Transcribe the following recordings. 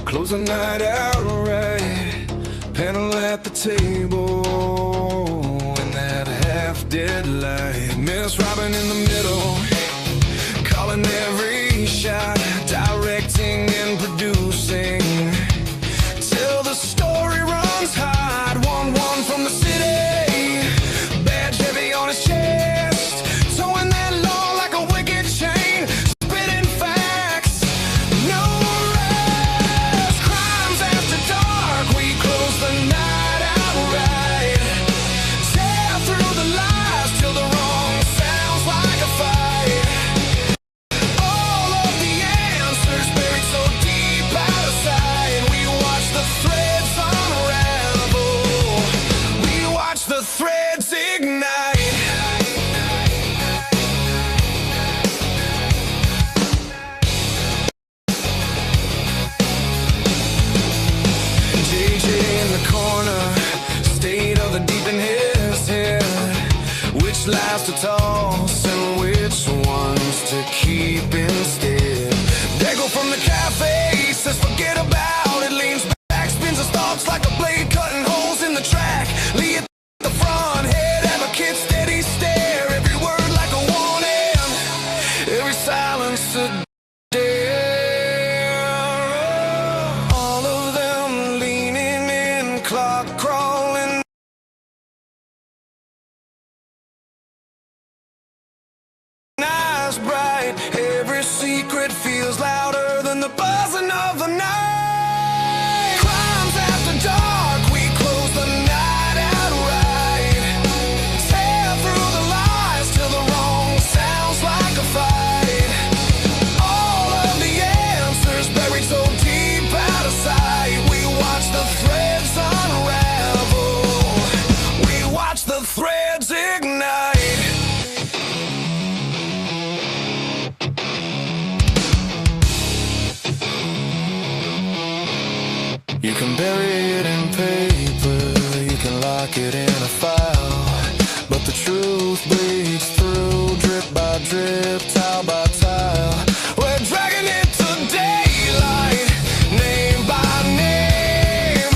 Close the night out right, panel at the table in that half-dead light. Miss Robin in the middle, calling every shot, directing and producing, till the story runs hot. 1-1 from the city, badge heavy on his chest, towing that law like a wicked chain, spitting facts, no rest. Crimes after dark, we close the night out right, tear through the lies till the wrong sounds like a fight. All of the answers buried so deep out of sight. We watch the threads unravel, we watch the threads ignite. JJ in the corner, state of the deep in his head. Which lies to toss and which ones to keep instead? Dago from the cafe says forget about it, leans back, spins his thoughts like a blade cutting holes in the track. Lee at the front, head advocate, steady stare, every word like a warning, every silence a dare. All of them leaning in, clock crawling, eyes bright. Every secret feels louder than the buzzing of the night. Crimes after dark, we close the night out right, tear through the lies till the wrong sounds like a fight. All of the answers buried so deep out of sight. We watch the threads unravel, we watch the threads ignite. You can bury it in paper, you can lock it in a file, but the truth bleeds through, drip by drip, tile by tile. We're dragging it to daylight, name by name,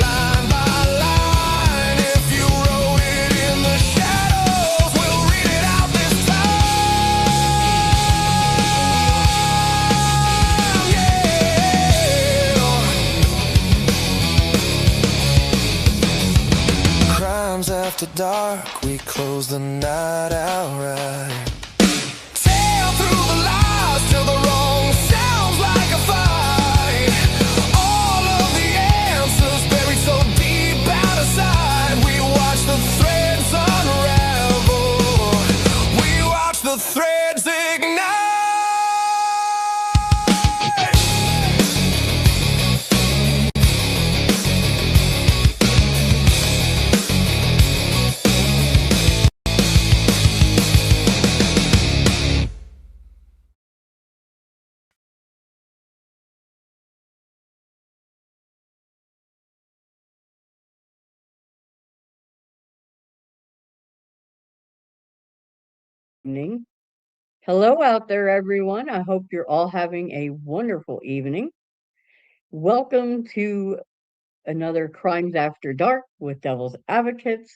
line by line. If you wrote it in the shadows, we'll read it out this time. Yeah. Crimes after dark, we close the night out right, tear through the lies till the wrong sounds like a fight. All of the answers buried so deep out of sight. We watch the threads unravel, we watch the threads ignite. Evening. Hello out there, everyone. I hope you're all having a wonderful evening. Welcome to another Crimes After Dark with Devil's Advocates.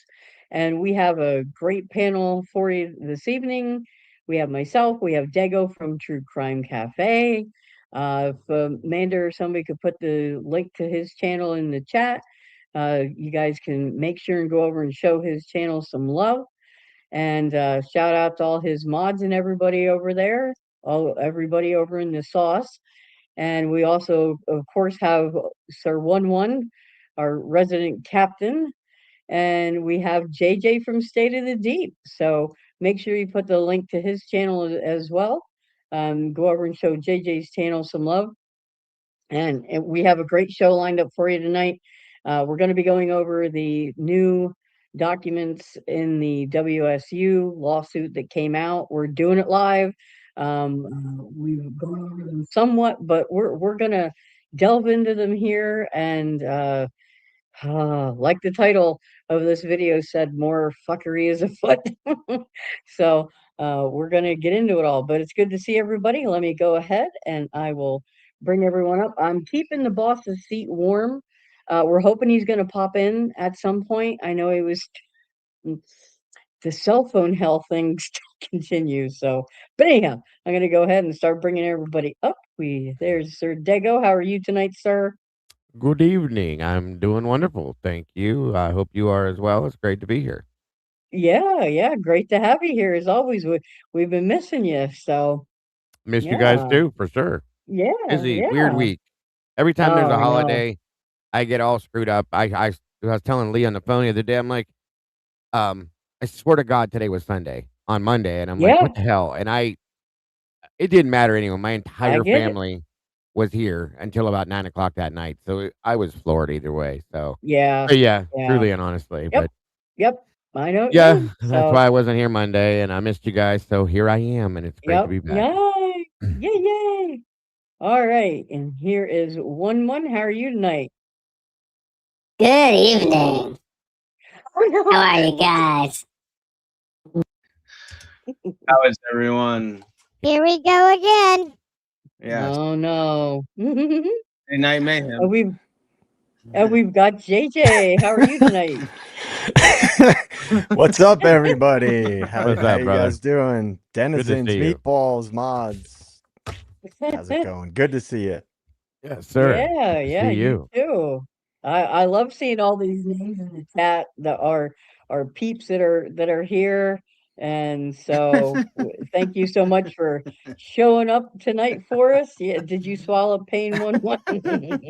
And we have a great panel for you this evening. We have myself, we have Dago from TruCrime Cafe. If Amanda or somebody could put the link to his channel in the chat, you guys can make sure and go over and show his channel some love. And shout out to all his mods and everybody over there, everybody over in the sauce. And we also, of course, have Sir 1-1, our resident captain, and we have JJ from State of the Deep. So make sure you put the link to his channel as well. Go over and show JJ's channel some love. And we have a great show lined up for you tonight. We're going to be going over the new documents in the WSU lawsuit that came out. We're doing it live. We've gone over them somewhat, but we're going to delve into them here. And like the title of this video said, more fuckery is afoot. So we're going to get into it all. But it's good to see everybody. Let me go ahead and I will bring everyone up. I'm keeping the boss's seat warm. We're hoping he's going to pop in at some point. I know he was the cell phone hell thing still continues. So, but anyhow, I'm going to go ahead and start bringing everybody up. There's Sir Dego. How are you tonight, sir? Good evening. I'm doing wonderful. Thank you. I hope you are as well. It's great to be here. Yeah, yeah, great to have you here as always. We've been missing you. So, Missed you guys yeah, too, for sure. yeah, Busy, weird yeah. week. Every time there's Oh, a I know. holiday, I get all screwed up. I was telling Lee on the phone the other day, I'm like, um, I swear to God today was Sunday on Monday, and I'm like, Yeah, what the hell? It didn't matter anyway. My I entire get it. family was here until about 9 o'clock that night. So I was floored either way. Yeah, But yeah, yeah. truly and honestly. Yep, But yep. I know what you yeah, mean. that's So, why I wasn't here Monday, and I missed you guys, so here I am, and it's great to yep. be back. Yay! Yay! Yay! All right, and here is one. How are you tonight? Good evening. Oh How no. are you guys? How is everyone? Here we go again. Yes. Oh no. And Good night, mayhem. we've got JJ. How are you tonight? What's up, everybody? How What's up, you brother? guys doing? Good to Denizens, see you. meatballs, mods. How's it going? Good to see you. Yes, sir. Good Yeah, to yeah, see you you. too. I love seeing all these names in the chat that are peeps that are here. And so thank you so much for showing up tonight for us. Yeah, did you swallow pain one?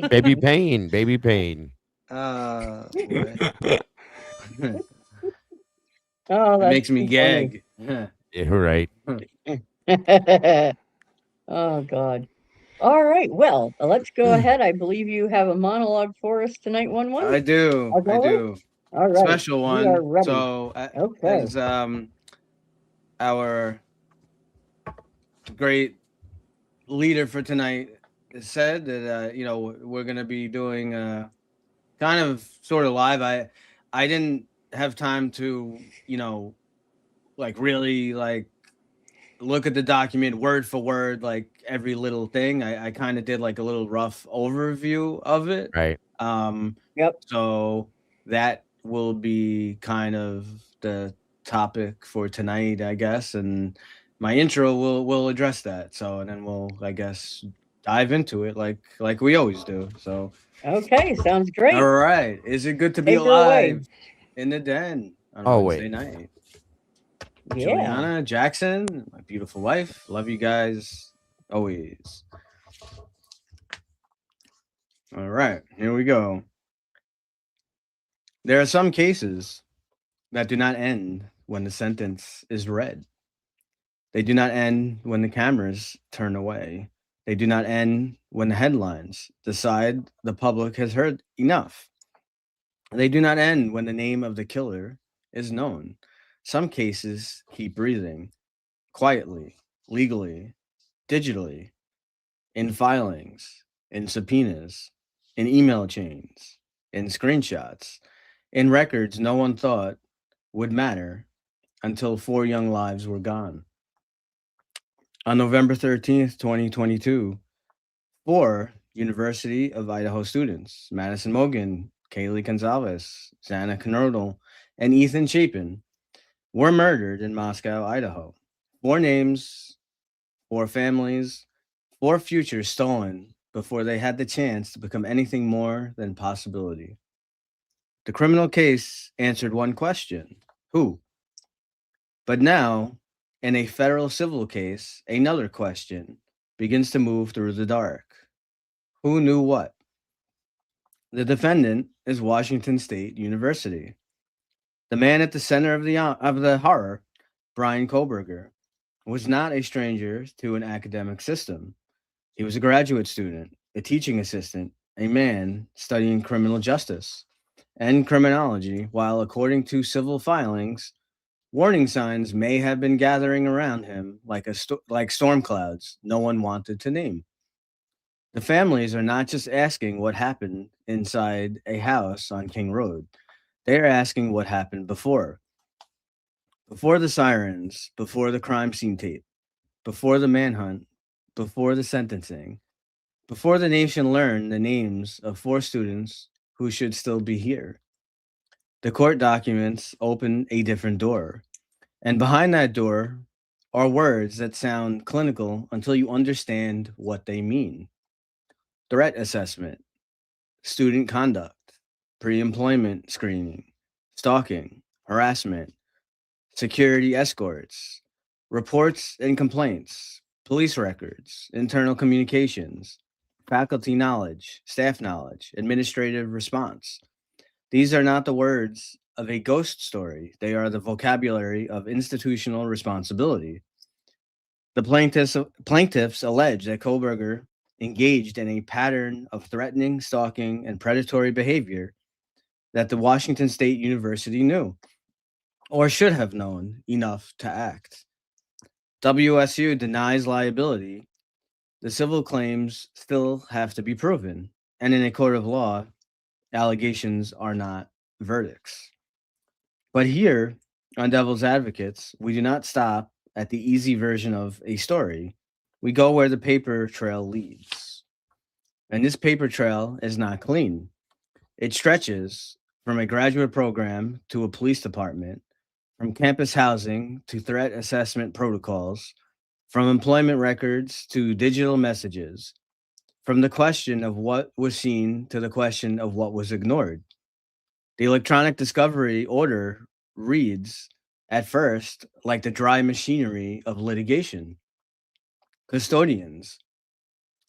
Baby Pain, Baby Pain. Boy. It Oh, that's makes me too funny. gag. Yeah, right. Oh God. All right. Well, let's go ahead. I believe you have a monologue for us tonight, one. I do. As I always. do. All right. Special We are one. ready. So, Okay. as our great leader for tonight said that we're gonna be doing kind of sort of live. I didn't have time to like really like look at the document word for word, like every little thing. I kind of did like a little rough overview of it. Right. Um, Yep. so that will be kind of the topic for tonight, I guess. And my intro will address that. So and then we'll, I guess, dive into it like we always do. So Okay. Sounds all great. right. Is it good to be Take her away. alive in the den on a Always. Wednesday night? Yeah. Juliana, Jackson, my beautiful wife. Love you guys always. All right, here we go. There are some cases that do not end when the sentence is read. They do not end when the cameras turn away. They do not end when the headlines decide the public has heard enough. They do not end when the name of the killer is known. Some cases keep breathing quietly, legally, digitally, in filings, in subpoenas, in email chains, in screenshots, in records no one thought would matter until 4 young lives were gone. On November 13th, 2022, 4 University of Idaho students, Madison Mogan, Kaylee Gonzalez, Xana Knodel, and Ethan Chapin, were murdered in Moscow, Idaho. 4 names, 4 families, 4 futures stolen before they had the chance to become anything more than possibility. The criminal case answered one question: who? But now, in a federal civil case, another question begins to move through the dark. Who knew what? The defendant is Washington State University. The man at the center of the horror, Brian Koberger, was not a stranger to an academic system. He was a graduate student, a teaching assistant, a man studying criminal justice and criminology, while, according to civil filings, warning signs may have been gathering around him like storm clouds no one wanted to name. The families are not just asking what happened inside a house on King Road. They are asking what happened before the sirens, before the crime scene tape, before the manhunt, before the sentencing, before the nation learned the names of 4 students who should still be here. The court documents open a different door, and behind that door are words that sound clinical until you understand what they mean. Threat assessment, student conduct, pre-employment screening, stalking, harassment, security escorts, reports and complaints, police records, internal communications, faculty knowledge, staff knowledge, administrative response. These are not the words of a ghost story. They are the vocabulary of institutional responsibility. The plaintiffs allege that Koberger engaged in a pattern of threatening, stalking, and predatory behavior that the Washington State University knew or should have known enough to act. WSU denies liability. The civil claims still have to be proven, and in a court of law, allegations are not verdicts. But here on Devil's Advocates, we do not stop at the easy version of a story. We go where the paper trail leads. And this paper trail is not clean. It stretches from a graduate program to a police department, from campus housing to threat assessment protocols, from employment records to digital messages, from the question of what was seen to the question of what was ignored. The electronic discovery order reads, at first, like the dry machinery of litigation. Custodians,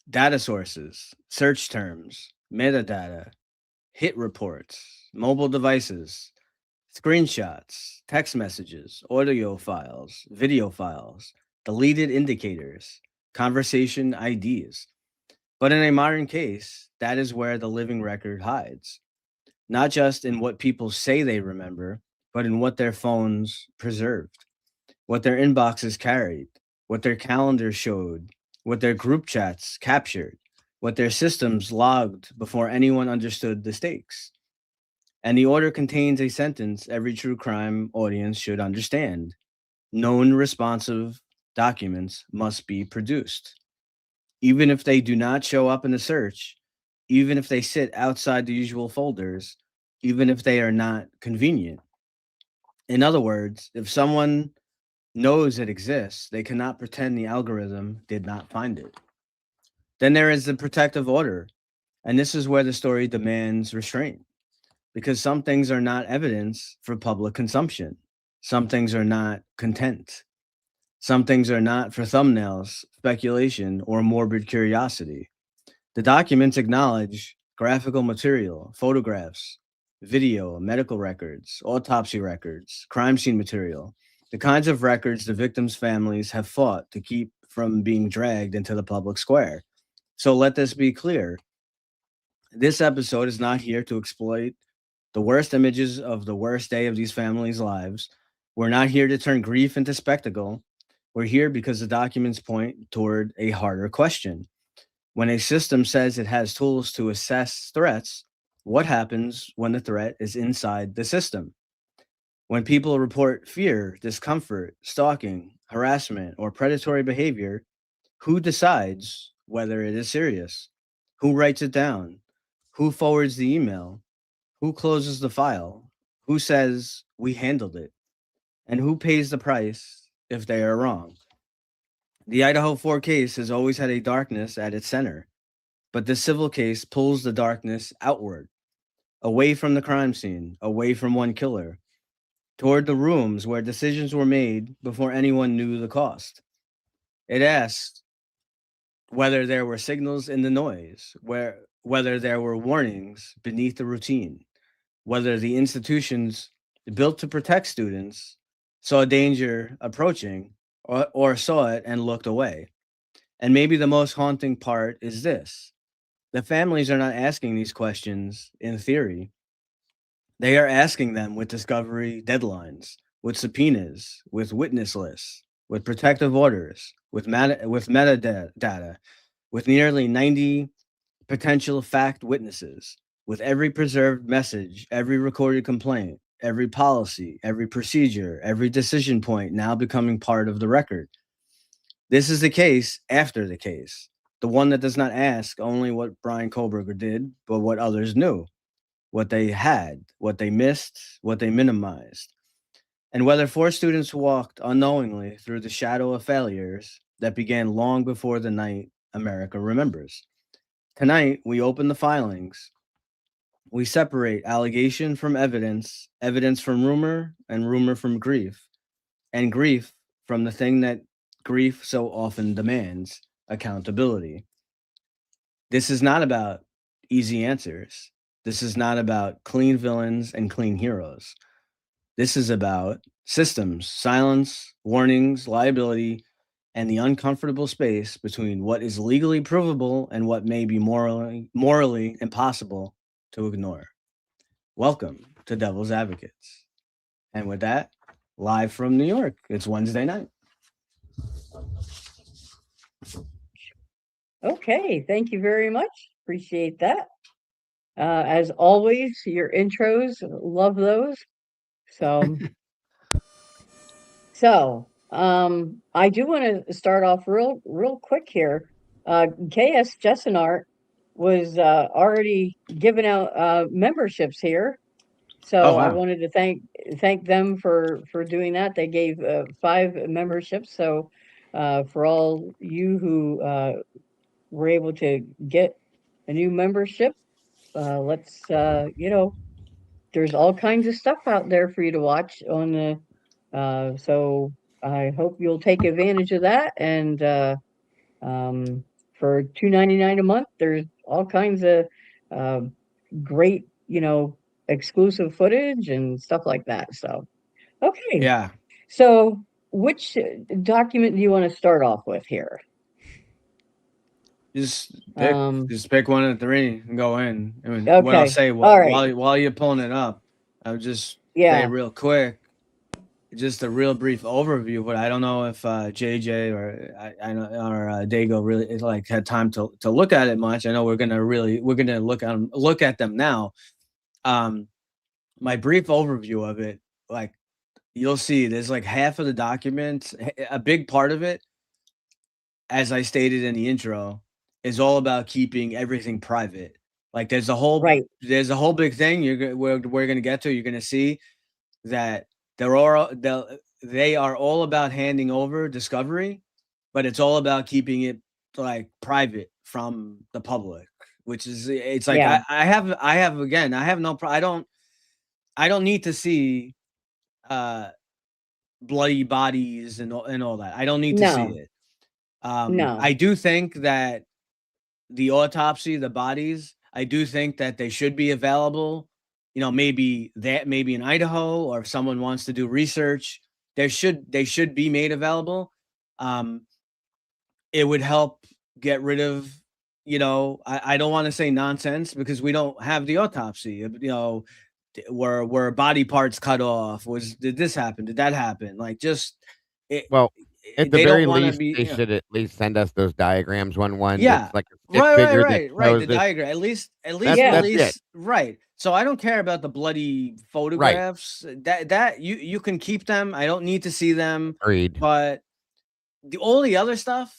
data sources, search terms, metadata, hit reports, mobile devices, screenshots, text messages, audio files, video files, deleted indicators, conversation IDs. But in a modern case, that is where the living record hides, not just in what people say they remember, but in what their phones preserved, what their inboxes carried, what their calendars showed, what their group chats captured, what their systems logged before anyone understood the stakes. And the order contains a sentence every true crime audience should understand. Known responsive documents must be produced. Even if they do not show up in the search, even if they sit outside the usual folders, even if they are not convenient. In other words, if someone knows it exists, they cannot pretend the algorithm did not find it. Then there is the protective order, and this is where the story demands restraint, because some things are not evidence for public consumption. Some things are not content. Some things are not for thumbnails, speculation, or morbid curiosity. The documents acknowledge graphical material, photographs, video, medical records, autopsy records, crime scene material, the kinds of records the victims' families have fought to keep from being dragged into the public square. So let this be clear. This episode is not here to exploit the worst images of the worst day of these families' lives. We're not here to turn grief into spectacle. We're here because the documents point toward a harder question. When a system says it has tools to assess threats, what happens when the threat is inside the system? When people report fear, discomfort, stalking, harassment, or predatory behavior, who decides whether it is serious? Who writes it down? Who forwards the email? Who closes the file? Who says we handled it? And who pays the price if they are wrong? The Idaho 4 case has always had a darkness at its center, but the civil case pulls the darkness outward, away from the crime scene, away from one killer, toward the rooms where decisions were made before anyone knew the cost. It asked whether there were signals in the noise, whether there were warnings beneath the routine, whether the institutions built to protect students saw danger approaching or saw it and looked away. And maybe the most haunting part is this. The families are not asking these questions in theory. They are asking them with discovery deadlines, with subpoenas, with witness lists, with protective orders, with metadata, with nearly 90 potential fact witnesses, with every preserved message, every recorded complaint, every policy, every procedure, every decision point now becoming part of the record. This is the case after the case. the one that does not ask only what Brian Kohlberger did, but what others knew, what they had, what they missed, what they minimized, and whether 4 students walked unknowingly through the shadow of failures that began long before the night America remembers. Tonight, we open the filings. We separate allegation from evidence, evidence from rumor, and rumor from grief, and grief from the thing that grief so often demands, accountability. This is not about easy answers. This is not about clean villains and clean heroes. This is about systems, silence, warnings, liability, and the uncomfortable space between what is legally provable and what may be morally impossible to ignore. Welcome to Devil's Advocates. And with that, live from New York, it's Wednesday night. Okay, thank you very much. Appreciate that. As always, your intros, love those. So, I do want to start off real quick here. KS Jessenart was already giving out memberships here. Oh, So I wow. wanted to thank them for doing that. They gave 5 memberships. So for all you who were able to get a new membership, let's there's all kinds of stuff out there for you to watch on the so I hope you'll take advantage of that. And for $2.99 a month, there's all kinds of uh, great, exclusive footage and stuff like that. So, okay. Yeah. So, which document do you want to start off with here? Just Um, pick one of the 3 and go in. I mean, what I'll okay. say All right. while you're pulling it up, I would just say Yeah. real quick, just a real brief overview. But I don't know if JJ or Dago really like had time to look at it much. I know we're gonna look at them now. My brief overview of it, like you'll see, there's like half of the documents, a big part of it, as I stated in the intro, is all about keeping everything private. Like there's a whole Right. big thing we're gonna get to. You're gonna see that they are all about handing over discovery, but it's all about keeping it like private from the public. Which is, it's like Yeah. I have again, I have no I don't need to see bloody bodies and all that. I don't need to see No. it. No. I do think that the autopsy, the bodies, I do think that they should be available. Maybe in Idaho, or if someone wants to do research, they should be made available. It would help get rid of, I don't want to say nonsense, because we don't have the autopsy. Were body parts cut off? Did this happen? Did that happen? Like, just it. Well, at the They very don't want to least, be. they should at least send us those diagrams. One Yeah. that's like a stick figure that Right. shows The this. diagram, at least, That's it. right. So I don't care about the bloody photographs. That you can keep them. I don't need to see them. Agreed. But all the other stuff,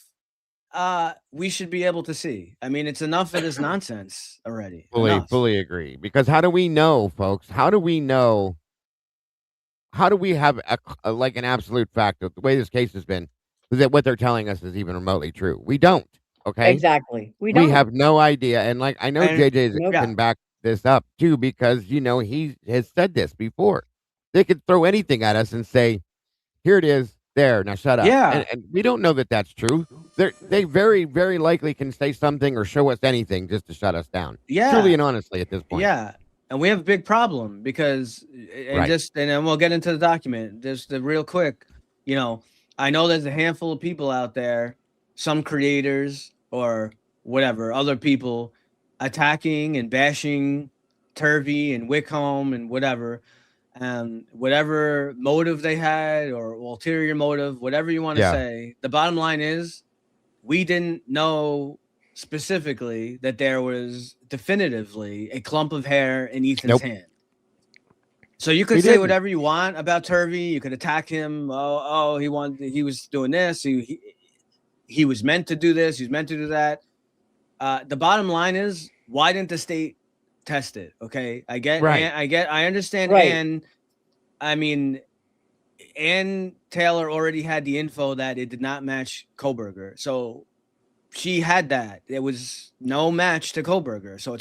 we should be able to see. I mean, it's enough of this nonsense already. Enough. Fully agree. Because how do we know, folks? How do we know? How do we have like an absolute fact of the way this case has been, that what they're telling us is even remotely true? We don't. Okay. Exactly. We We don't. have no idea. And like, I know And- JJ Nope. can back this up too, because he has said this before. They could throw anything at us and say, "Here it is. There, now shut up." Yeah. And we don't know that that's true. They very, very likely can say something or show us anything just to shut us down. Yeah. Truly and honestly at this point. Yeah. And we have a big problem because, Right. and then we'll get into the document. Just real quick, I know there's a handful of people out there, some creators or whatever, other people attacking and bashing Turvey and Wickham and whatever motive they had, or ulterior motive, whatever you want to say. The bottom line is, we didn't know specifically that there was definitively a clump of hair in Ethan's hand. So you could say whatever you want about Turvey. You could attack him. He was doing this. He was meant to do this. He's meant to do that. The bottom line is, why didn't the state test it? Okay, Right. I understand, Right. and I mean, Ann Taylor already had the info that it did not match Koberger, so she had that. There was no match to Koberger, so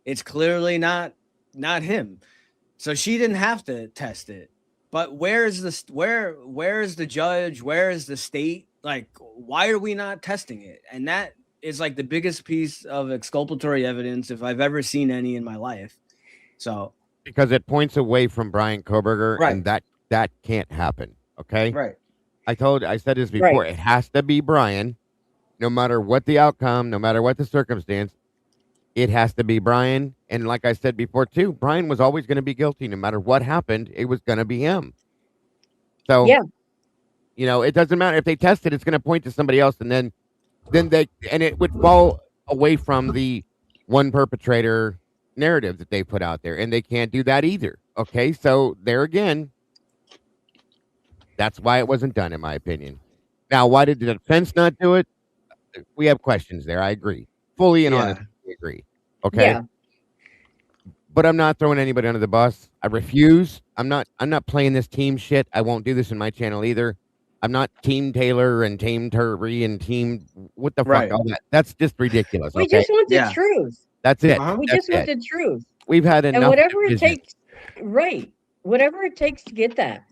it's clearly not him. So she didn't have to test it. But where is the judge? Where is the state? Like, why are we not testing it? And that is like the biggest piece of exculpatory evidence if I've ever seen any in my life. So Because it points away from Brian Koberger, Right. and that can't happen. Okay. right, I said this before. Right. It has to be Brian, no matter what the outcome, no matter what the circumstance. It has to be Brian. And like I said before too, Brian was always going to be guilty, no matter what happened. It was going to be him. So Yeah. it doesn't matter if they test it. It's going to point to somebody else, and then it would fall away from the one perpetrator narrative that they put out there, and they can't do that either. Okay, so there again, that's why it wasn't done, in my opinion. Now, why did the defense not do it? We have questions there. I agree, fully and Yeah. honestly agree. Okay, Yeah. but I'm not throwing anybody under the bus. I refuse. I'm not playing this team shit. I won't do this in my channel either. I'm not Team Taylor and Team Turby and Team what the Right. fuck. All that. That's just ridiculous. We Okay, just want the Yeah. truth. that's it. Uh-huh. We That's just want it. the truth. We've had enough. And whatever it division. takes, right? Whatever it takes to get that.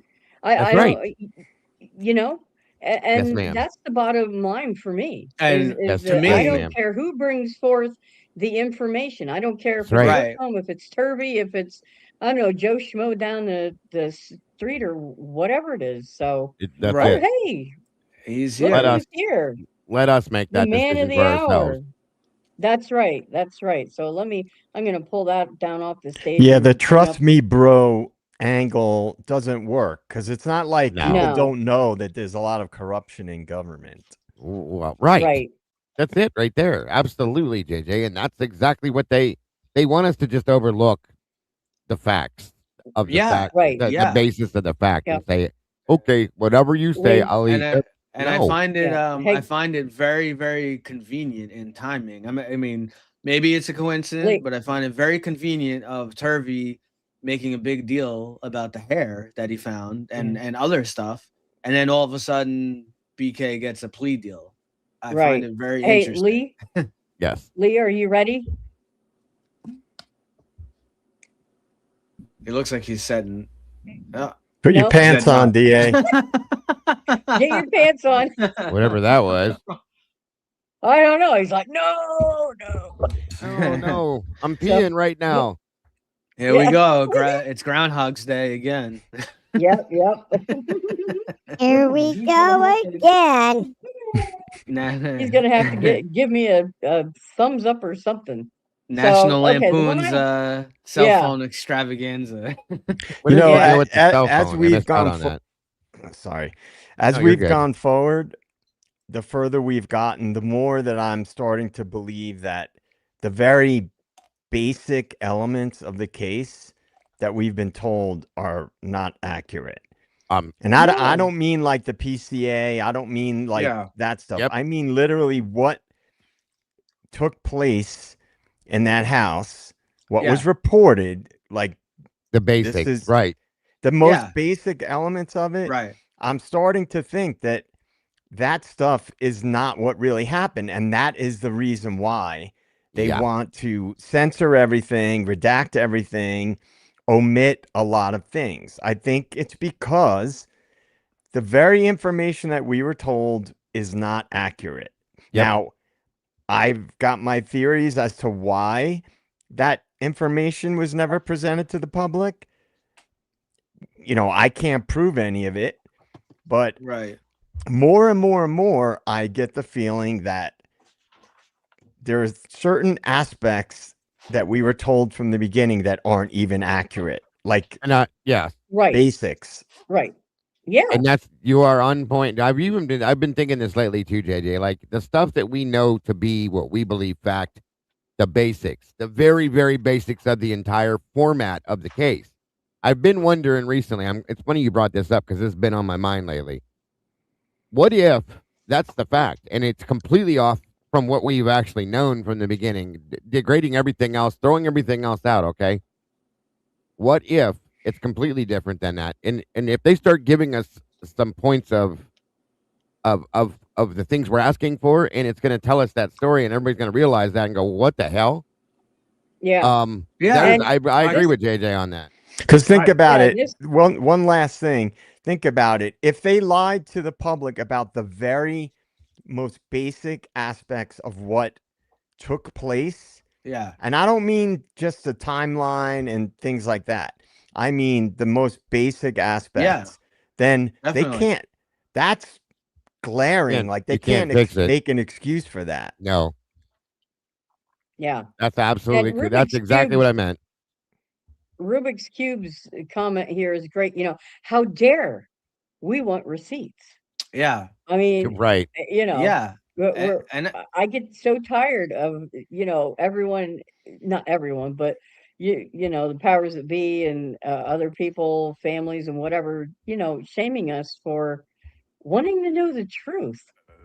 That's I right. don't, and ma'am. that's the bottom line for me. And Yes, to that me- I yes, don't ma'am. care who brings forth the information. I don't care if That's it's right. Right. Home, if it's Turby, if it's I don't know Joe Schmo down the street or whatever it is. So That's Right. it. hey, he's look here. Let us- who's here. Let us make The that man of decision the for hour. ourselves. That's right. That's right. So I'm gonna pull that down off the stage. Yeah, and the bring trust up- me, bro angle doesn't work because it's not like No. people No. don't know that there's a lot of corruption in government. Well, right. Right. That's it right there. Absolutely, JJ. And that's exactly what they want us to just overlook the facts of the Yeah, fact, right. the Yeah. basis of the fact, Yep. and say, okay, whatever you say, Lee- I'll eat And it. I No. find it Yeah. Hey- I find it very, very convenient in timing. I mean, maybe it's a coincidence, Lee- but I find it very convenient of Turvey making a big deal about the hair that he found and other stuff, and then all of a sudden BK gets a plea deal. I Right. find it very Hey, interesting. Yes. Lee, are you ready? It looks like he's setting. Oh. Put your Nope. pants Said no. on, DA. Get your pants on. Whatever that was. I don't know. He's like, no. Oh, no. I'm So- peeing right now. Here we Yeah. go. It's Groundhog's Day again. Yep. Here we go again. He's gonna have to give me a thumbs up or something. National okay, the one Lampoon's cell Yeah. phone extravaganza. What You did know, do as- with the cell as phone? I we've missed out gone on fo- that. Sorry. As No, you're we've good. gone forward, the further we've gotten, the more that I'm starting to believe that the very basic elements of the case that we've been told are not accurate. And I No. don't mean like the PCA. I don't mean like Yeah. that stuff. Yep. I mean literally what took place in that house, what was reported, like The basics, is- right. the most Yeah. basic elements of it. Right. I'm starting to think that that stuff is not what really happened. And that is the reason why they Yeah. want to censor everything, redact everything, omit a lot of things. I think it's because the very information that we were told is not accurate. Yep. Now, I've got my theories as to why that information was never presented to the public. I can't prove any of it, but Right. more and more and more, I get the feeling that there's certain aspects that we were told from the beginning that aren't even accurate, like And yeah. Right. basics. Right. Yeah. And you are on point. I've been thinking this lately too, JJ. Like the stuff that we know to be what we believe fact, the basics, the very, very basics of the entire format of the case. I've been wondering recently. It's funny you brought this up because it's been on my mind lately. What if that's the fact and it's completely off from what we've actually known from the beginning, degrading everything else, throwing everything else out. Okay, what if it's completely different than that? And if they start giving us some points of the things we're asking for, and it's going to tell us that story, and everybody's going to realize that and go, "What the hell?" Yeah. Yeah. And I agree this- with JJ on that. Because think about yeah, it. this- One last thing. Think about it. If they lied to the public about the very most basic aspects of what took place, Yeah. and I don't mean just the timeline and things like that. I mean the most basic aspects. Then they Definitely. can't. That's glaring. Like they You can't can't fix it. make an excuse for that. No, yeah. that's absolutely And true. That's Rubik's exactly what I Cubes- meant. Rubik's Cube's comment here is great. How dare we want receipts? Yeah. I mean, Right. Yeah. we're And I get so tired of everyone, not everyone, but the powers that be and other people, families, and whatever, shaming us for wanting to know the truth.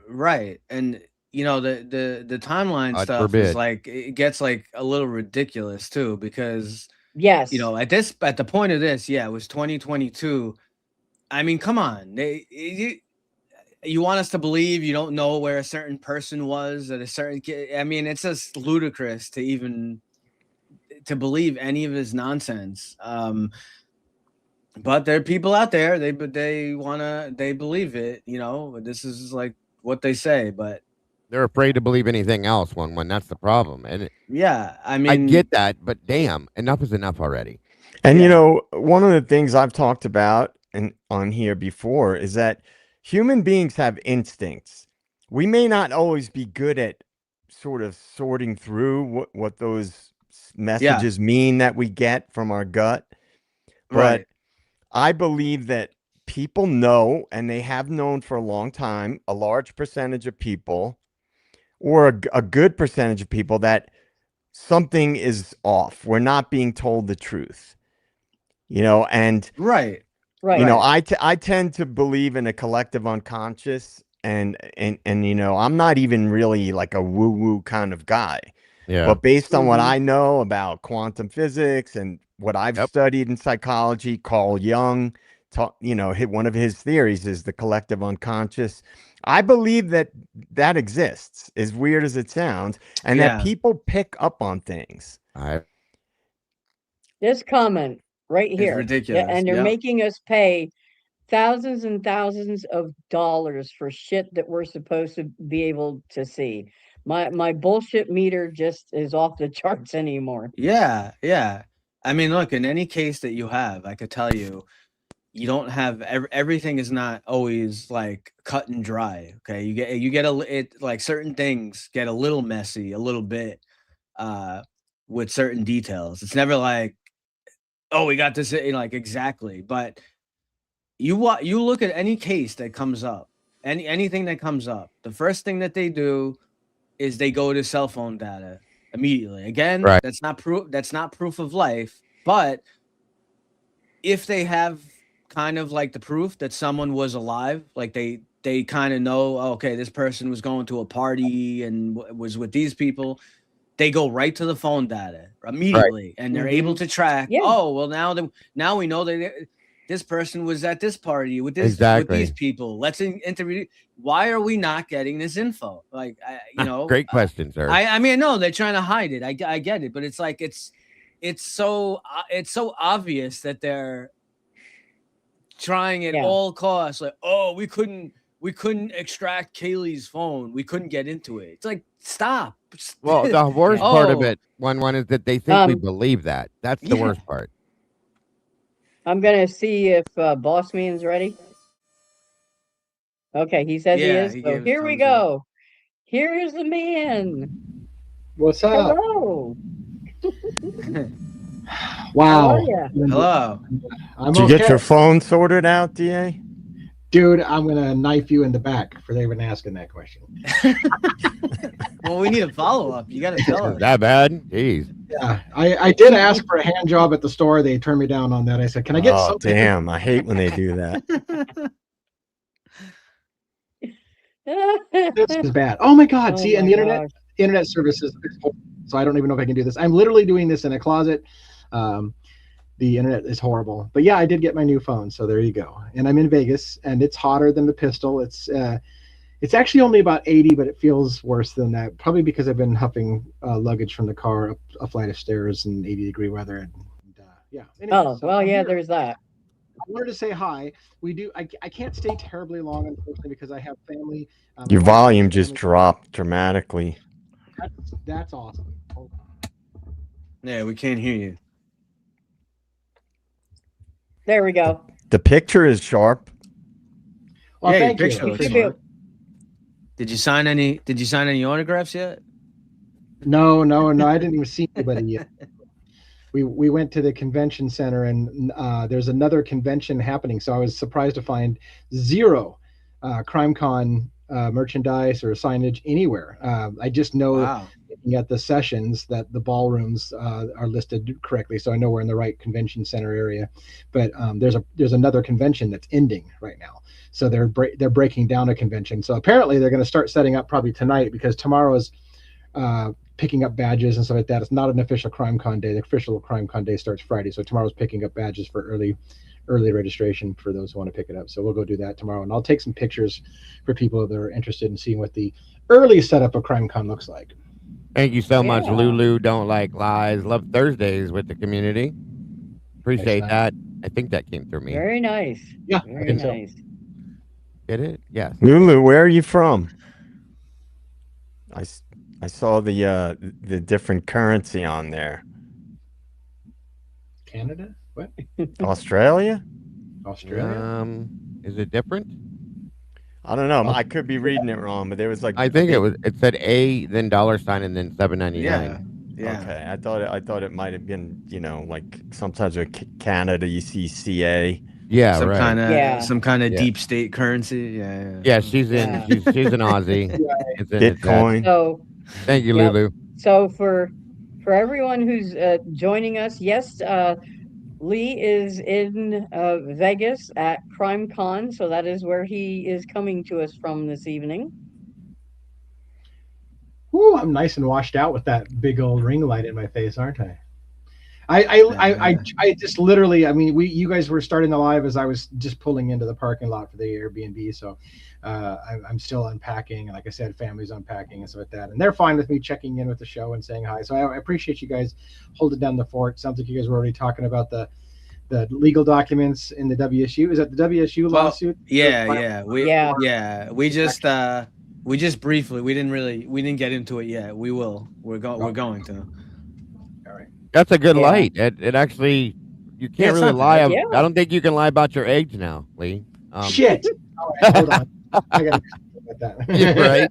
right. And the timeline God stuff is forbid. like it gets like a little ridiculous too, because Yes. at the point of this, yeah, it was 2022. I mean, come on. You want us to believe you don't know where a certain person was at a certain I mean, it's just ludicrous to even to believe any of his nonsense. But there are people out there, they believe it, this is like what they say, but They're afraid to believe anything else. When that's the problem, and yeah, I mean, I get that, but damn, enough is enough already. And Yeah. one of the things I've talked about and on here before is that human beings have instincts. We may not always be good at sort of sorting through what those messages mean that we get from our gut. But right. I believe that people know, and they have known for a long time, a large percentage of people, or a good percentage of people, that something is off. We're not being told the truth. And Right. Right. I tend to believe in a collective unconscious, and I'm not even really like a woo woo kind of guy. Yeah. But based on what Mhm. I know about quantum physics and what I've Yep. studied in psychology, Carl Jung, one of his theories is the collective unconscious. I believe that exists, as weird as it sounds, and that Yeah. people pick up on things. This comment right It's here, ridiculous. and they're Yep. making us pay thousands and thousands of dollars for shit that we're supposed to be able to see. My bullshit meter just is off the charts anymore. Yeah. Yeah. I mean, look, in any case that you have, I could tell you, you don't have everything is not always like cut and dry. Okay. You get like certain things get a little messy, a little bit, with certain details. It's never like, oh, we got this, like exactly. But you look at any case that comes up, anything that comes up, the first thing that they do is they go to cell phone data immediately. Again, Right. that's not proof of life, but if they have kind of like the proof that someone was alive, like they kind of know, okay, this person was going to a party and was with these people, they go right to the phone data immediately, and they're able to track. Yeah. Oh, well, now we know that this person was at this party with with Exactly. these people. Let's interview. Why are we not getting this info? Like, Great question, sir. I mean, no, they're trying to hide it. I get it, but it's like it's so obvious that they're trying at all costs. Like, oh, we couldn't extract Kaylee's phone. We couldn't get into it. It's like, stop. Well, the worst part of Oh. it, one is that they think we Um, believe that. That's the Yeah. worst part. I'm gonna see if Boss Man's ready. Okay, he says he Yeah, is. he So gave here we thumbs up. go. Here is the man. What's up? Hello. Wow. How are ya? Hello. I'm Did you get okay. your phone sorted out, DA? Dude, I'm gonna knife you in the back for even asking that question. Well, we need a follow up. You got to tell Is us. that bad? Jeez. Yeah, I did ask for a hand job at the store. They turned me down on that. I said, "Can I get Oh, something?" damn. I hate when they do that. This is bad. Oh my God. Oh See, and my the gosh. internet service is horrible. So I don't even know if I can do this. I'm literally doing this in a closet. Um, the internet is horrible. But yeah, I did get my new phone. So there you go. And I'm in Vegas, and it's hotter than the pistol. It's actually only about 80, but it feels worse than that. Probably because I've been huffing luggage from the car up a flight of stairs in 80-degree weather. And yeah. Anyway, Oh, so well, I'm yeah, here. there's that. I wanted to say hi. We do. I can't stay terribly long, unfortunately, because I have family. My Your wife has volume just family. dropped dramatically. That's awesome. Hold on. Yeah, we can't hear you. There we go. The picture is sharp. Well, Yeah, your thank you. picture You looks should be smart. Did you sign any autographs yet? No. I didn't even see anybody yet. We went to the convention center, and there's another convention happening. So I was surprised to find zero CrimeCon merchandise or signage anywhere. I just know Wow. looking at the sessions that the ballrooms are listed correctly, so I know we're in the right convention center area. But there's another convention that's ending right now, so they're breaking down a convention. So apparently they're going to start setting up probably tonight, because tomorrow is picking up badges and stuff like that. It's not an official CrimeCon day. The official CrimeCon day starts Friday, so tomorrow's picking up badges for early registration for those who want to pick it up. So we'll go do that tomorrow, and I'll take some pictures for people that are interested in seeing what the early setup of CrimeCon looks like. Thank you so much, Yeah. Lulu. Don't like lies. Love Thursdays with the community. Appreciate that. I think that came through me. Very nice. Yeah, Very I think so. nice. Get it? Yes. Lulu, where are you from? I saw the different currency on there. Canada? What? Australia? Australia? Is it different? I don't know. I could be reading it wrong, but there was like I think it said A, then $, and then $7.99. Yeah. Okay, I thought it might have been, like sometimes with Canada you see CA. Yeah, some right. kind of Yeah. deep state currency. Yeah. Yeah, she's Yeah. she's an Aussie. It's in its Bitcoin. So, Thank you, Yep. Lulu. so for everyone who's joining us, yes, Lee is in Vegas at CrimeCon, so that is where he is coming to us from this evening. Ooh, I'm nice and washed out with that big old ring light in my face, aren't I? I just literally, I mean, you guys were starting the live as I was just pulling into the parking lot for the Airbnb. So I'm still unpacking. And like I said, family's unpacking and stuff like that. And they're fine with me checking in with the show and saying hi. So I appreciate you guys holding down the fort. Sounds like you guys were already talking about the legal documents in the WSU. Is that the WSU lawsuit? Yeah. We just briefly, we didn't get into it yet. We will. We're going to. All right. That's a good Yeah. light. It actually, you can't it's really not lie. bad. Yeah. I don't think you can lie about your age now, Lee. Shit. All right, hold on. I gotta about that. You're right.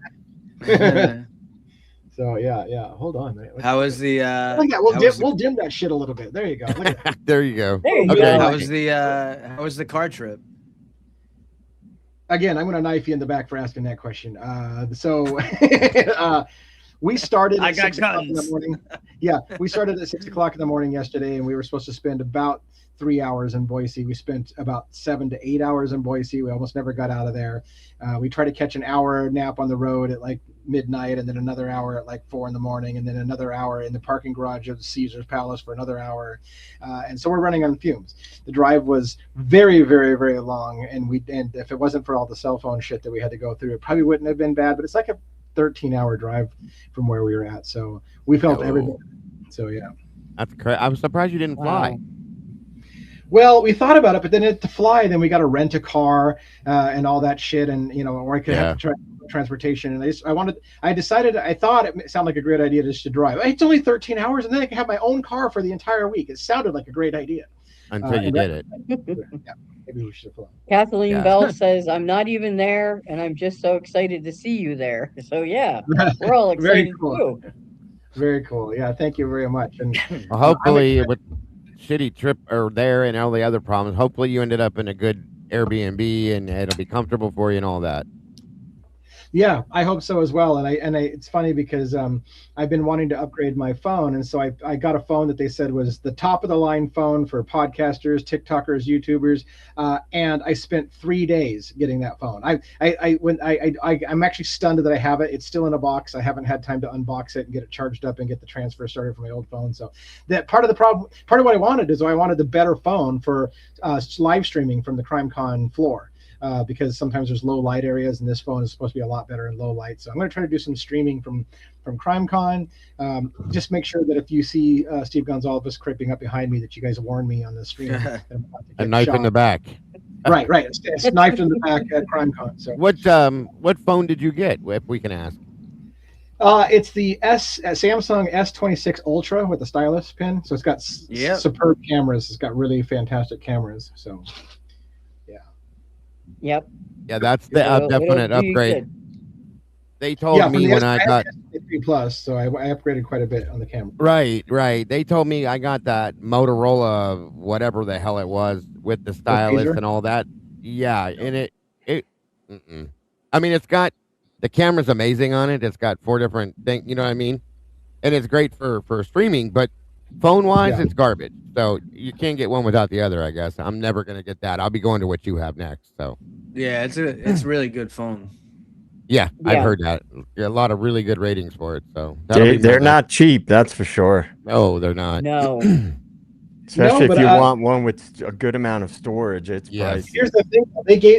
So yeah. Hold on. How was the? Look at that. We'll dim that shit a little bit. There you go. Look at that. There you go. There you Okay. go. How was the car trip? Again, I'm going to knife you in the back for asking that question. We started at I got 6 o'clock in the guns. morning. Yeah, we started at 6 o'clock in the morning yesterday, and we were supposed to spend about 3 hours in Boise. We spent about 7 to 8 hours in Boise. We almost never got out of there. We tried to catch an hour nap on the road at like midnight, and then another hour at like 4 in the morning, and then another hour in the parking garage of the Caesar's Palace for another hour. And so we're running on fumes. The drive was very, very, very long, and if it wasn't for all the cell phone shit that we had to go through, it probably wouldn't have been bad. But it's like a 13-hour drive from where we were at, so we felt everything. So yeah, That's crazy. I'm surprised you didn't fly. Wow. well, we thought about it, but then to fly, then we got to rent a car and all that shit, and or I could have transportation. And I decided, I thought it sounded like a great idea just to drive. It's only 13 hours, and then I can have my own car for the entire week. It sounded like a great idea Until you did it. Yeah, maybe we should fly. Kathleen Yeah. Bell says, I'm not even there, and I'm just so excited to see you there. So yeah, we're all Very excited cool. too. Very cool. Yeah, thank you very much. And Well, hopefully, with shitty trip or there and all the other problems, hopefully you ended up in a good Airbnb and it'll be comfortable for you and all that. Yeah, I hope so as well. And it's funny because I've been wanting to upgrade my phone, and so I got a phone that they said was the top of the line phone for podcasters, TikTokers, YouTubers, and I spent 3 days getting that phone. I'm actually stunned that I have it. It's still in a box. I haven't had time to unbox it and get it charged up and get the transfer started for my old phone. So that part of the problem, part of what I wanted is I wanted the better phone for live streaming from the CrimeCon floor. Because sometimes there's low light areas, and this phone is supposed to be a lot better in low light. So I'm going to try to do some streaming from CrimeCon. Just make sure that if you see Steve Gonzalez creeping up behind me, that you guys warn me on the stream. A knife in the back. Right. It's knifed in the back at CrimeCon. So what phone did you get, if we can ask? it's the Samsung S26 Ultra with the stylus pin. So it's got superb cameras. It's got really fantastic cameras. So. Yep. Yeah, that's the definite upgrade. They told me when I got S3 Plus, so I upgraded quite a bit on the camera. Right. They told me I got that Motorola, whatever the hell it was, with the stylus and all that. Yeah, and I mean, it's got the camera's amazing on it. It's got 4 different things. You know what I mean? And it's great for streaming, but phone wise, it's garbage. So you can't get one without the other, I guess. I'm never gonna get that. I'll be going to what you have next. So yeah, it's a really good phone. Yeah, I've heard that. A lot of really good ratings for it. So they're not cheap, that's for sure. No, they're not. No. Especially if you want one with a good amount of storage, it's pricey. Here's the thing: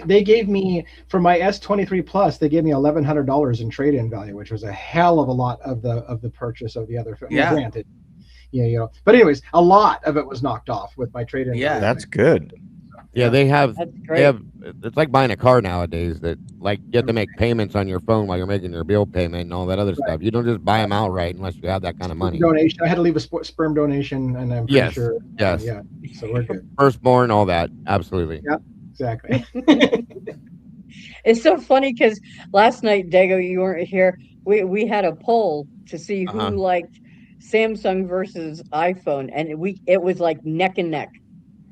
they gave me for my S23 Plus, they gave me $1,100 in trade-in value, which was a hell of a lot of the purchase of the other. Yeah. Granted, but anyways, a lot of it was knocked off with my trade-in. Yeah, that's good. Yeah, they have. That's great. It's like buying a car nowadays. That like you have to make payments on your phone while you're making your bill payment and all that other stuff. You don't just buy them outright unless you have that kind of money. Donation. I had to leave a sperm donation, and I'm pretty sure. Yes. Yeah. So we're good. Firstborn, all that. Absolutely. Yeah. Exactly. It's so funny because last night, Dago, you weren't here. We had a poll to see who liked Samsung versus iPhone, and it was like neck and neck.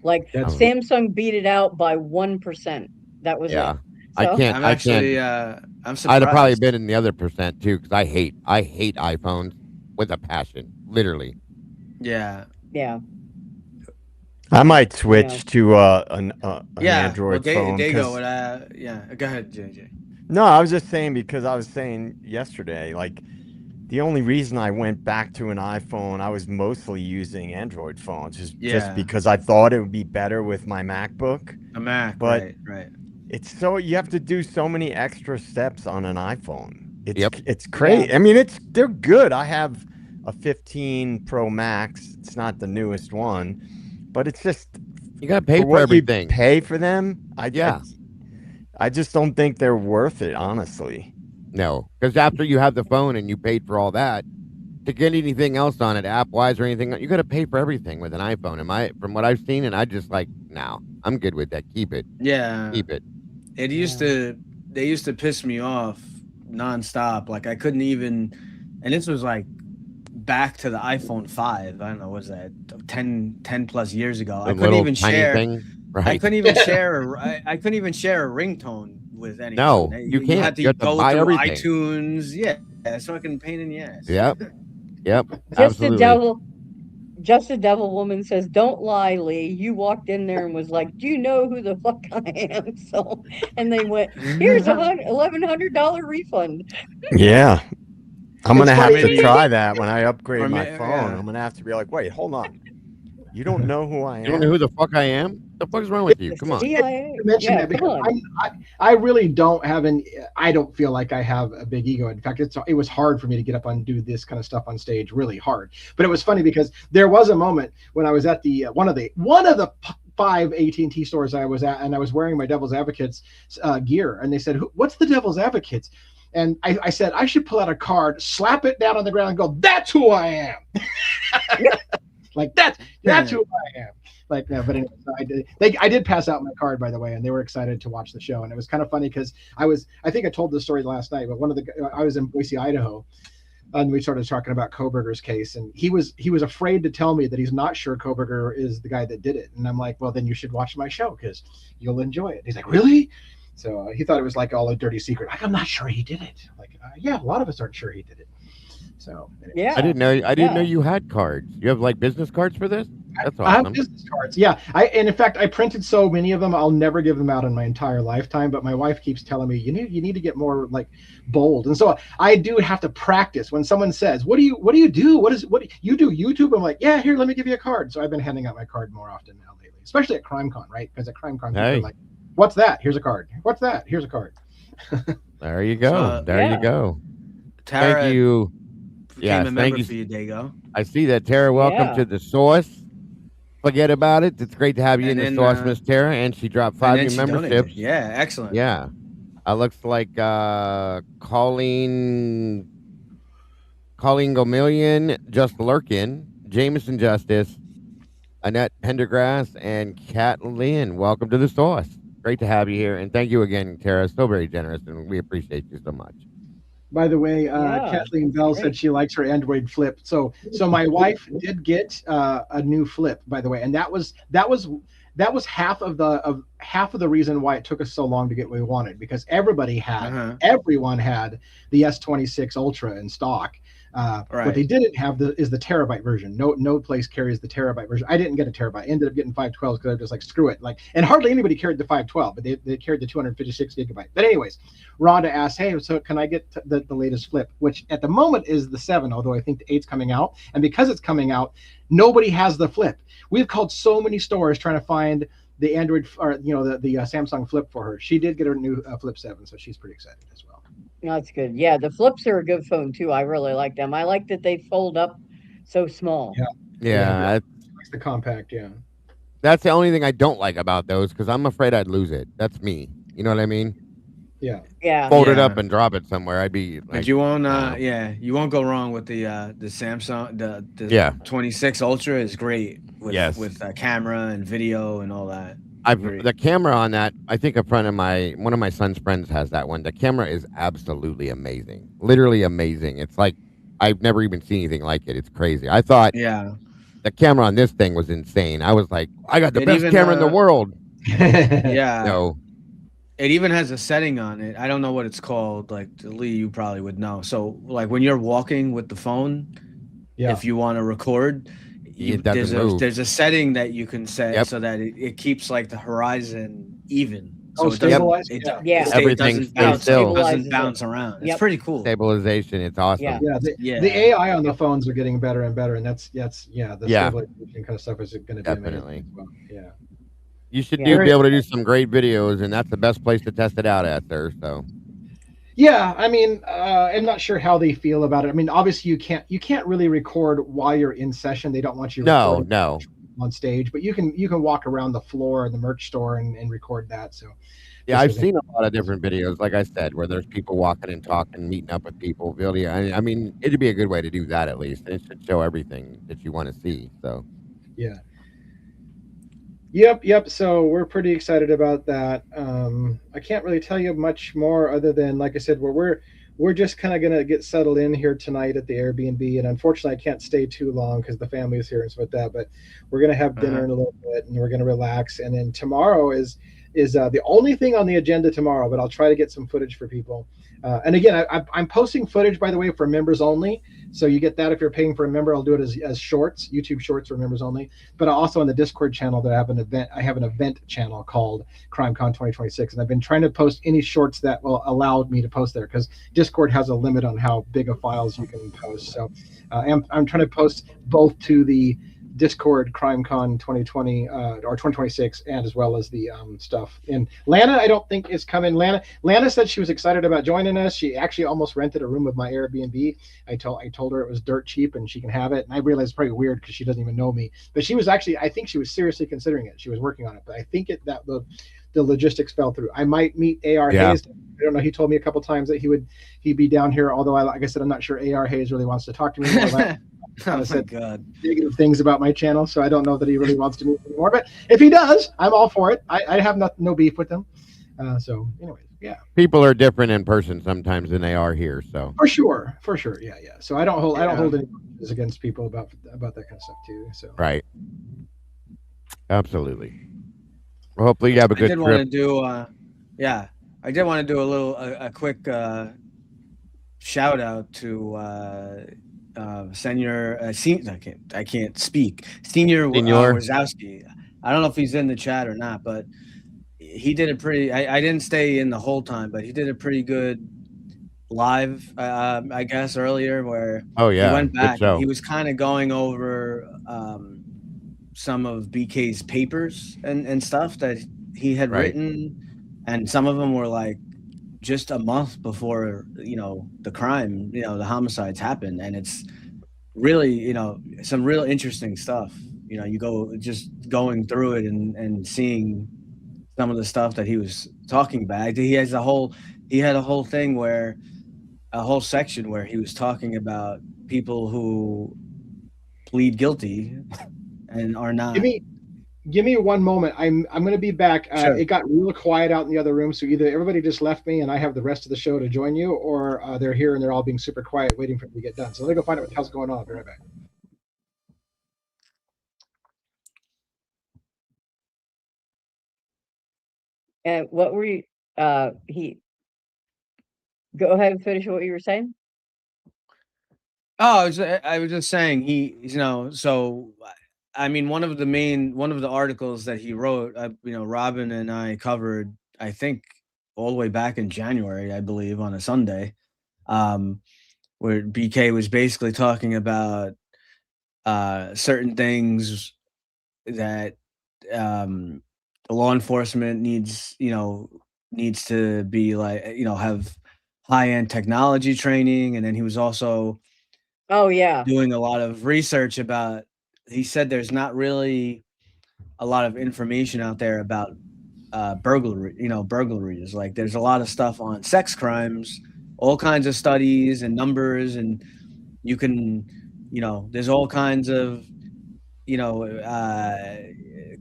Like Samsung beat it out by 1%. That was it. So, I can't. I'm actually. I'm surprised. I'd have probably been in the other percent too, because I hate iPhones with a passion, literally. Yeah. Yeah. I might switch to an Android phone. There you go. Go ahead, JJ. No, I was just saying because I was saying yesterday, like the only reason I went back to an iPhone, I was mostly using Android phones, just because I thought it would be better with my MacBook. A Mac, but right. It's you have to do so many extra steps on an iPhone. It's crazy. Yeah. I mean, they're good. I have a 15 Pro Max. It's not the newest one, but it's just you gotta pay for everything. Pay for them. I just don't think they're worth it, honestly. No, because after you have the phone and you paid for all that, to get anything else on it, app-wise or anything, you got to pay for everything with an iPhone. From what I've seen, and I just like, no, I'm good with that. Keep it. Yeah. Keep it. They used to piss me off nonstop. Like I couldn't even, and this was like back to the iPhone 5. I don't know, what was that 10 plus years ago? I couldn't even share. I couldn't even share. I couldn't even share a ringtone with anyone. No, you can't. You had to go buy through everything. iTunes. Yeah, it's fucking pain in the ass. Yep. Just a devil woman says, "Don't lie, Lee. You walked in there and was like, do you know who the fuck I am?" So, and they went, "Here's $1,100 refund." Yeah, I'm gonna have to try that when I upgrade my phone. I'm gonna have to be like, wait, hold on. You don't know who I am? You don't know who the fuck I am? The fuck's wrong with you? Come on. I really don't have I don't feel like I have a big ego. In fact, it was hard for me to get up and do this kind of stuff on stage, really hard. But it was funny because there was a moment when I was at the one of the 5 AT&T stores I was at, and I was wearing my Devil's Advocates gear, and they said, "What's the Devil's Advocates?" And I said, I should pull out a card, slap it down on the ground, and go, "That's who I am." Like that's who I am. Like, no, but anyway, I did pass out my card, by the way, and they were excited to watch the show. And it was kind of funny because I think I told the story last night, but I was in Boise, Idaho, and we started talking about Kohberger's case, and he was afraid to tell me that he's not sure Kohberger is the guy that did it. And I'm like, well, then you should watch my show because you'll enjoy it. He's like, really? So he thought it was like all a dirty secret. Like, I'm not sure he did it. Like, yeah, a lot of us aren't sure he did it. So anyways. Yeah. I didn't know Yeah. you had cards. You have like business cards for this? That's I have awesome. business cards. Yeah, and in fact, I printed so many of them. I'll never give them out in my entire lifetime. But my wife keeps telling me you need to get more like bold, and so I do have to practice. When someone says, "What do you do? What do you do YouTube?" I'm like, "Yeah, here, let me give you a card." So I've been handing out my card more often now lately, especially at CrimeCon, right? Because at CrimeCon, people are like, "What's that? Here's a card. What's that? Here's a card." There you go. Yeah. You go. Tara Thank you. became Yes, a thank member you. for you, Dago. I see that, Tara. Welcome Yeah. to the source. Forget about it. It's great to have you And in the then, source, Miss Tara. And she dropped And 5 then new she donated. memberships. Yeah, excellent. Yeah. Looks like Colleen Gomillion, Just Lurkin, Jameson Justice, Annette Pendergrass, and Kat Lynn. Welcome to the source. Great to have you here. And thank you again, Tara. So very generous, and we appreciate you so much. By the way, Yeah, Kathleen that's Bell great. said she likes her Android flip. So my wife did get a new flip, by the way, and that was half of the reason why it took us so long to get what we wanted, because everyone had the S26 Ultra in stock. What they didn't have is the terabyte version. No place carries the terabyte version. I didn't get a terabyte. I ended up getting 512s because I was just like, screw it. And hardly anybody carried the 512, but they carried the 256 gigabyte. But anyways, Rhonda asked, hey, so can I get the latest flip, which at the moment is the 7, although I think the 8's coming out. And because it's coming out, nobody has the flip. We've called so many stores trying to find the Android, or the Samsung flip for her. She did get her new flip 7, so she's pretty excited as well. That's good. Yeah, the flips are a good phone too. I really like them. I like that they fold up so small. Yeah. It's the compact. Yeah. That's the only thing I don't like about those, because I'm afraid I'd lose it. That's me. You know what I mean? Yeah. Yeah. Fold it up and drop it somewhere. I'd be like, But you won't you won't go wrong with the Samsung, the 26 Ultra is great with camera and video and all that. The camera on that, I think one of my son's friends has that one. The camera is absolutely amazing. Literally amazing. It's like I've never even seen anything like it. It's crazy. I thought the camera on this thing was insane. I was like, I got the best camera in the world. Yeah. No. It even has a setting on it. I don't know what it's called. Like, Lee, you probably would know. So, like, when you're walking with the phone, if you want to record, there's a setting that you can set so that it keeps like the horizon even. So stabilized. Everything doesn't bounce around. It's pretty cool. Stabilization. It's awesome. The AI on the phones are getting better and better, and the stabilization kind of stuff is going to be definitely. Amazing as well. Yeah. You should be able to do some great videos, and that's the best place to test it out at there. So. Yeah, I mean, I'm not sure how they feel about it. I mean, obviously you can't really record while you're in session. They don't want you recording on stage, but you can walk around the floor in the merch store and record that. So yeah, I've seen a lot of different videos, like I said, where there's people walking and talking, meeting up with people. Video. I mean, it'd be a good way to do that at least. It should show everything that you want to see. So yeah. Yep. So we're pretty excited about that. I can't really tell you much more other than, like I said, we're just kind of gonna get settled in here tonight at the Airbnb, and unfortunately I can't stay too long because the family is here and stuff like that. But we're gonna have dinner in a little bit, and we're gonna relax. And then tomorrow is the only thing on the agenda tomorrow, but I'll try to get some footage for people. And again, I'm posting footage, by the way, for members only. So you get that if you're paying for a member. I'll do it as shorts, YouTube shorts for members only. But also on the Discord channel, I have an event channel called CrimeCon 2026, and I've been trying to post any shorts that will allow me to post there, because Discord has a limit on how big of files you can post. So I'm trying to post both to the Discord CrimeCon 2020 or 2026, and as well as the stuff. And Lana, I don't think is coming. Lana said she was excited about joining us. She actually almost rented a room of my Airbnb. I told her it was dirt cheap and she can have it. And I realized it's probably weird because she doesn't even know me. But she was actually, I think she was seriously considering it. She was working on it. But I think that the logistics fell through. I might meet AR Hayes. I don't know. He told me a couple times that he'd be down here. Although like I said, I'm not sure AR Hayes really wants to talk to me anymore. Oh my God. Negative things about my channel, so I don't know that he really wants to meet anymore. But if he does, I'm all for it. I have no beef with him. So anyways, yeah. People are different in person sometimes than they are here. So for sure, yeah. So I don't hold any grudges against people about that kind of stuff too. So right, absolutely. Well, hopefully you have a good trip. I did want to do I did want to do a quick shout out to I can't speak. Senior Senor. Wazowski. I don't know if he's in the chat or not, but he did a pretty. I didn't stay in the whole time, but he did a pretty good live. I guess earlier where Oh he yeah, went good back and he show. was kind of going over some of BK's papers and stuff that he had Right. written, and some of them were like just a month before the crime, the homicides happened, and it's really some real interesting stuff. You go just going through it and seeing some of the stuff that he was talking about. He had a whole thing where a whole section where he was talking about people who plead guilty and are Give not. me give me one moment. I'm going to be back. Sure. It got real quiet out in the other room, so either everybody just left me and I have the rest of the show to join you, or they're here and they're all being super quiet, waiting for me to get done. So let me go find out what the hell's going on. I'll be right back. And what were you? He go ahead and finish what you were saying. Oh, I was just saying so I mean one of the articles that he wrote, Robin and I covered, I think all the way back in January, I believe, on a Sunday, where BK was basically talking about certain things that um, law enforcement needs to be like, have high end technology training, and then he was also Oh yeah, doing a lot of research about. He said there's not really a lot of information out there about burglaries. Like there's a lot of stuff on sex crimes, all kinds of studies and numbers, and you can, there's all kinds of you know,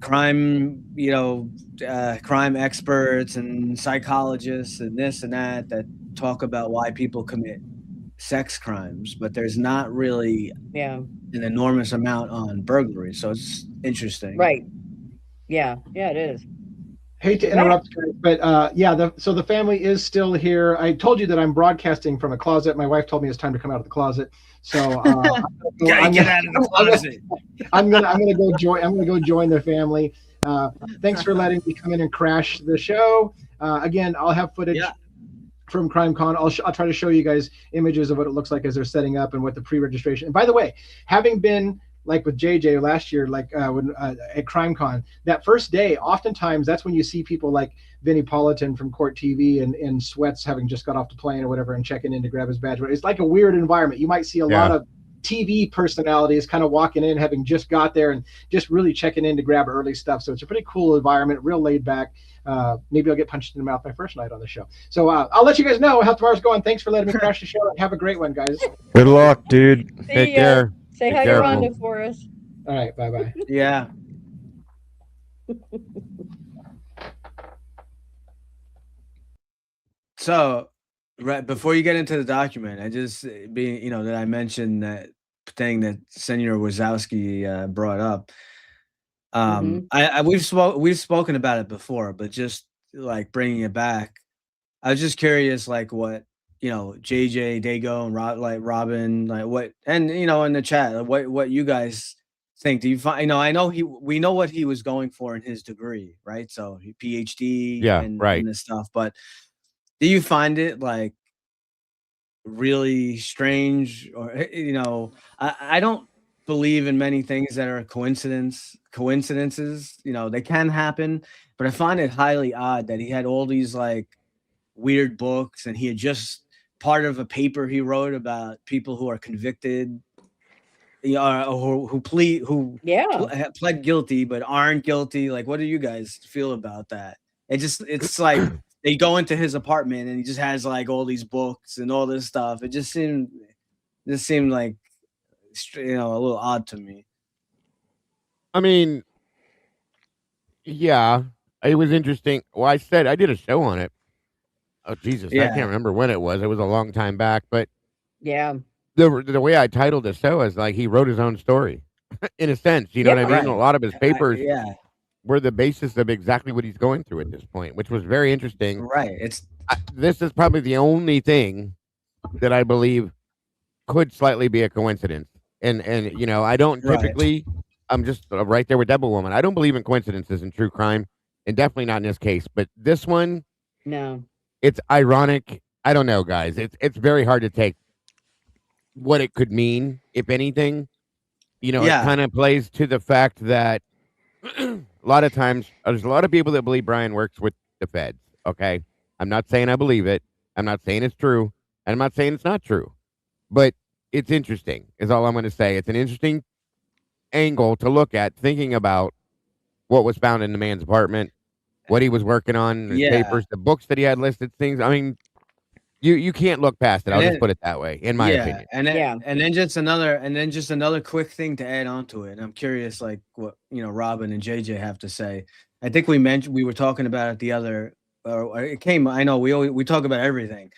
crime, crime experts and psychologists and this and that talk about why people commit sex crimes, but there's not really yeah, an enormous amount on burglary. So it's interesting. right. Yeah, it is. Hate to You're back. interrupt, guys, but so the family is still here. I told you that I'm broadcasting from a closet. My wife told me it's time to come out of the closet, so Gotta get out of the closet. I'm gonna go join. I'm gonna go join the family. Thanks for letting me come in and crash the show. Again, I'll have footage Yeah. from CrimeCon. I'll try to show you guys images of what it looks like as they're setting up and what the pre-registration. And by the way, having been like with JJ last year, like when at CrimeCon, that first day, oftentimes that's when you see people like Vinnie Politan from Court TV and Sweats having just got off the plane or whatever and checking in to grab his badge. But it's like a weird environment. You might see a lot of TV personalities kind of walking in, having just got there and just really checking in to grab early stuff. So it's a pretty cool environment, real laid back. Maybe I'll get punched in the mouth my first night on the show. So I'll let you guys know how tomorrow's going. Thanks for letting me crash the show and have a great one, guys. Good luck, dude. Take See ya. care. Say Be hi to careful. Rhonda for us. All right, bye-bye. Yeah. So, right before you get into the document, I just that I mentioned that thing that Senor Wazowski brought up. We've spoken about it before, but just like bringing it back, I was just curious, like what JJ Dago and Robin, like what, and in the chat, like, what you guys think? Do you find? I know we know what he was going for in his degree, right? So PhD Yeah, and right. this stuff, but do you find it like really strange, or I don't believe in many things that are coincidences. They can happen, but I find it highly odd that he had all these like weird books, and he had just part of a paper he wrote about people who are convicted, who pled guilty but aren't guilty. Like, what do you guys feel about that? It's like they go into his apartment and he just has like all these books and all this stuff. It just seemed like a little odd to me. I mean, yeah, it was interesting. Well, I did a show on it. Oh Jesus, I can't remember when it was. It was a long time back, but Yeah. the way I titled the show is like he wrote his own story, in a sense. You know what I mean? Right. A lot of his papers were the basis of exactly what he's going through at this point, which was very interesting. Right. It's This is probably the only thing that I believe could slightly be a coincidence. And you know, I don't right. typically. I'm just right there with Devil Woman. I don't believe in coincidences in true crime, and definitely not in this case. But this one, No. it's ironic. I don't know, guys. It's very hard to take what it could mean, if anything. You know, it Yeah. kind of plays to the fact that a lot of times there's a lot of people that believe Brian works with the feds. Okay, I'm not saying I believe it. I'm not saying it's true, and I'm not saying it's not true. But it's interesting, is all I'm going to say. It's an interesting angle to look at, thinking about what was found in the man's apartment, what he was working on, his Yeah. papers, the books that he had listed, things. I mean, you can't look past it. And I'll just then- put it that way, in my yeah, opinion. and then just another quick thing to add on to it. And I'm curious, like what Robin and JJ have to say. I think we were talking about it the other, or it came. I know we talk about everything.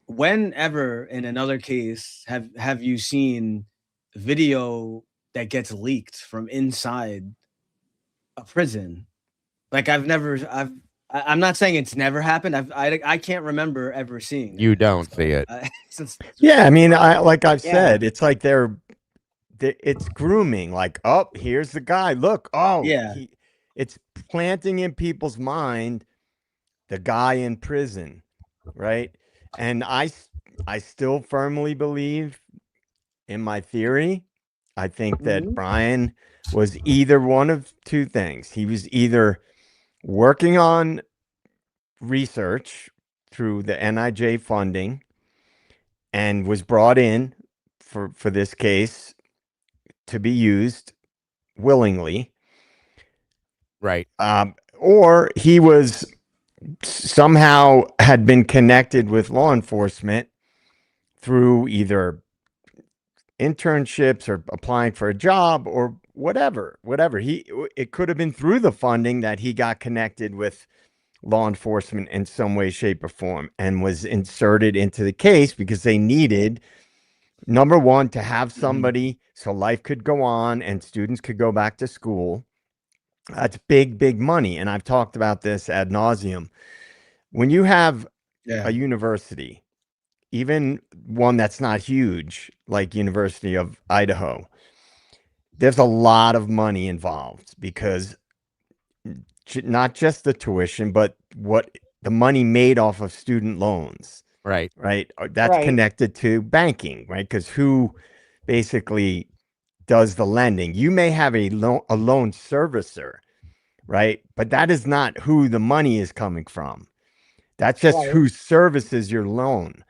Whenever in another case have you seen video that gets leaked from inside a prison? Like I'm not saying it's never happened. I can't remember ever seeing. You that. don't see it. Yeah, I mean, like I've Yeah. said, it's like it's grooming. Like, oh, here's the guy. Look, oh, Yeah. it's planting in people's mind the guy in prison, right? And I still firmly believe in my theory. I think that Mhm. Brian was either one of two things. He was either working on research through the NIJ funding and was brought in for this case to be used willingly, Right. or he was somehow had been connected with law enforcement through either internships or applying for a job or whatever it could have been through the funding that he got connected with law enforcement in some way, shape, or form, and was inserted into the case because they needed, number one, to have somebody so life could go on and students could go back to school. That's big money. And I've talked about this ad nauseum. When you have a university, even one that's not huge, like University of Idaho, there's a lot of money involved because not just the tuition, but what the money made off of student loans, Right. that's Right. connected to banking, right? Because who basically does the lending? You may have a loan servicer, right? But that is not who the money is coming from. That's just Right. who services your loan.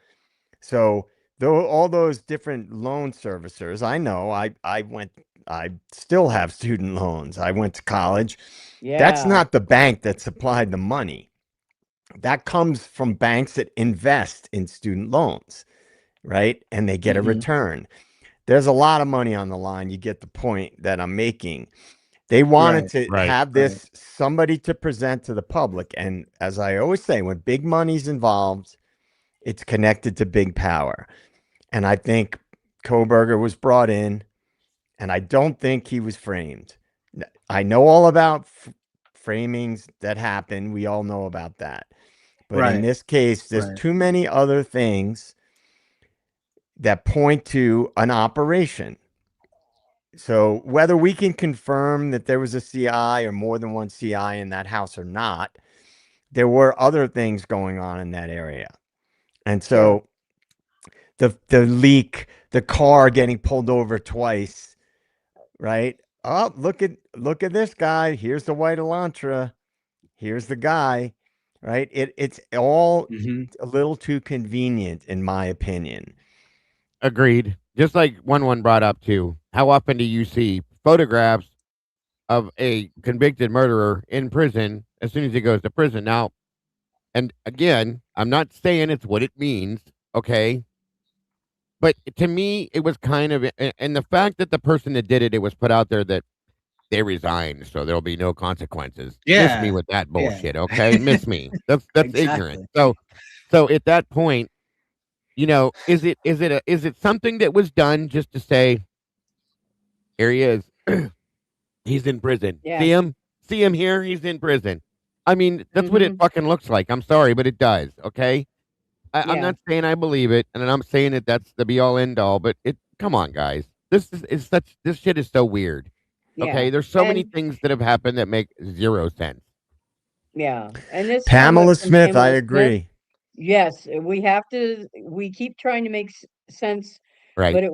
So though all those different loan servicers, I know I still have student loans. I went to college. Yeah. That's not the bank that supplied the money. That comes from banks that invest in student loans, right? And they get a return. There's a lot of money on the line. You get the point that I'm making. They wanted to have this somebody to present to the public. And as I always say, when big money's involved, it's connected to big power. And I think Koberger was brought in, and I don't think he was framed. I know all about framings that happen. We all know about that. But in this case, there's too many other things that point to an operation. So whether we can confirm that there was a CI or more than one CI in that house or not, there were other things going on in that area. And so the leak, the car getting pulled over twice, right? Oh, look at this guy. Here's the white Elantra. Here's the guy, right? It's all a little too convenient, in my opinion. Agreed. Just like one brought up too. How often do you see photographs of a convicted murderer in prison as soon as he goes to prison? Now, and again, I'm not saying it's what it means, okay? But to me, it was kind of, and the fact that the person that did it, it was put out there that they resigned, so there'll be no consequences. Miss me with that bullshit, okay? Miss me. That's ignorant. So at that point, you know, is it something that was done just to say, here he is, he's in prison, Yeah. see him, See him here? He's in prison. I mean, that's what it fucking looks like. I'm sorry, but it does. Okay. I'm Yeah. not saying I believe it, and I'm saying that that's the be all end all. But it. Come on, guys. This shit is so weird. Okay. Yeah. There's so many And things that have happened that make zero sense. yeah. And this comment Pamela from Smith, I Pamela Smith, agree. yes, we keep trying to make sense, Right. but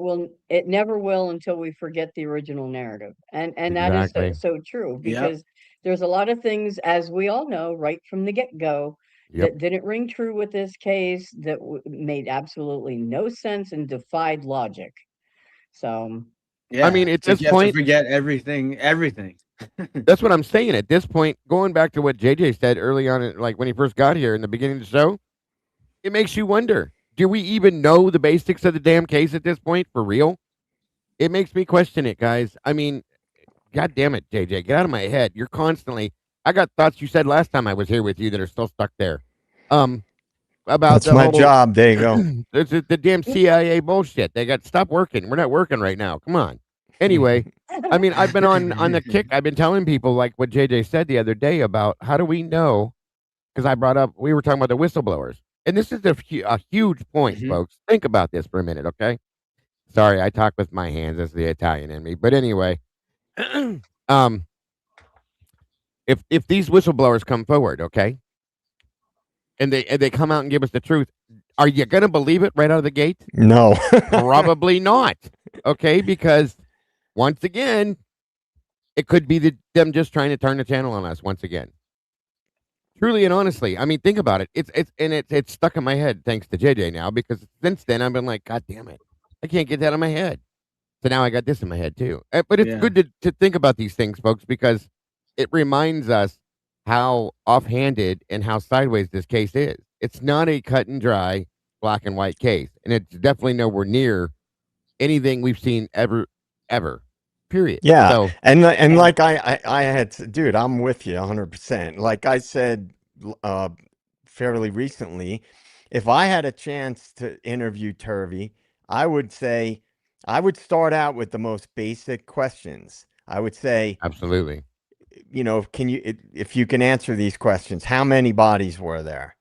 it never will until we forget the original narrative. And that is Exactly. so true, Yep. because there's a lot of things, as we all know, right from the get-go, Yep. that didn't ring true with this case, that made absolutely no sense and defied logic. So, Yeah. I mean, at It's like this you have to point, forget everything. that's what I'm saying. At this point, going back to what JJ said early on, like when he first got here in the beginning of the show, it makes you wonder: do we even know the basics of the damn case at this point for real? It makes me question it, guys. I mean, God damn it, JJ, get out of my head. You're constantly. I got thoughts you said last time I was here with you that are still stuck there. About That's the my whole job. There you go. the damn CIA bullshit. They got stop working. We're not working right now. Come on. Anyway, I mean, I've been on the kick. I've been telling people like what JJ said the other day about how do we know? Because I brought up we were talking about the whistleblowers, and this is a huge point, folks. Think about this for a minute, okay? Sorry, I talk with my hands. That's the Italian in me. But anyway, um, if these whistleblowers come forward, okay, and they come out and give us the truth, are you gonna believe it right out of the gate? No. Probably not. Okay, because once again, it could be them just trying to turn the channel on us once again. Truly and honestly, I mean, think about it. It's stuck in my head thanks to JJ now because since then I've been like, God damn it, I can't get that out of my head. So now I got this in my head too. But it's good to think about these things, folks, because it reminds us how offhanded and how sideways this case is. It's not a cut and dry black and white case, and it's definitely nowhere near anything we've seen ever. Period. Yeah, So and Yeah. like I had to, dude, I'm with you 100%. Like I said, fairly recently, if I had a chance to interview Turvey, I would say I would start out with the most basic questions. I would say, absolutely. you know, if you can answer these questions, how many bodies were there?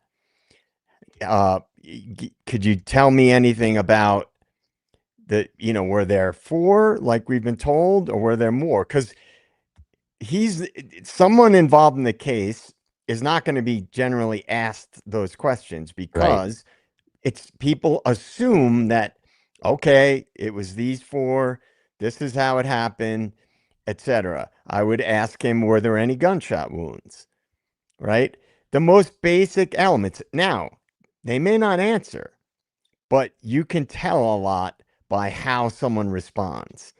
Could you tell me anything about were there 4 like we've been told, or were there more? Because someone involved in the case is not going to be generally asked those questions because it's people assume that, okay, it was these 4, this is how it happened, etc. I would ask him, were there any gunshot wounds? Right? The most basic elements. Now, they may not answer, but you can tell a lot by how someone responds.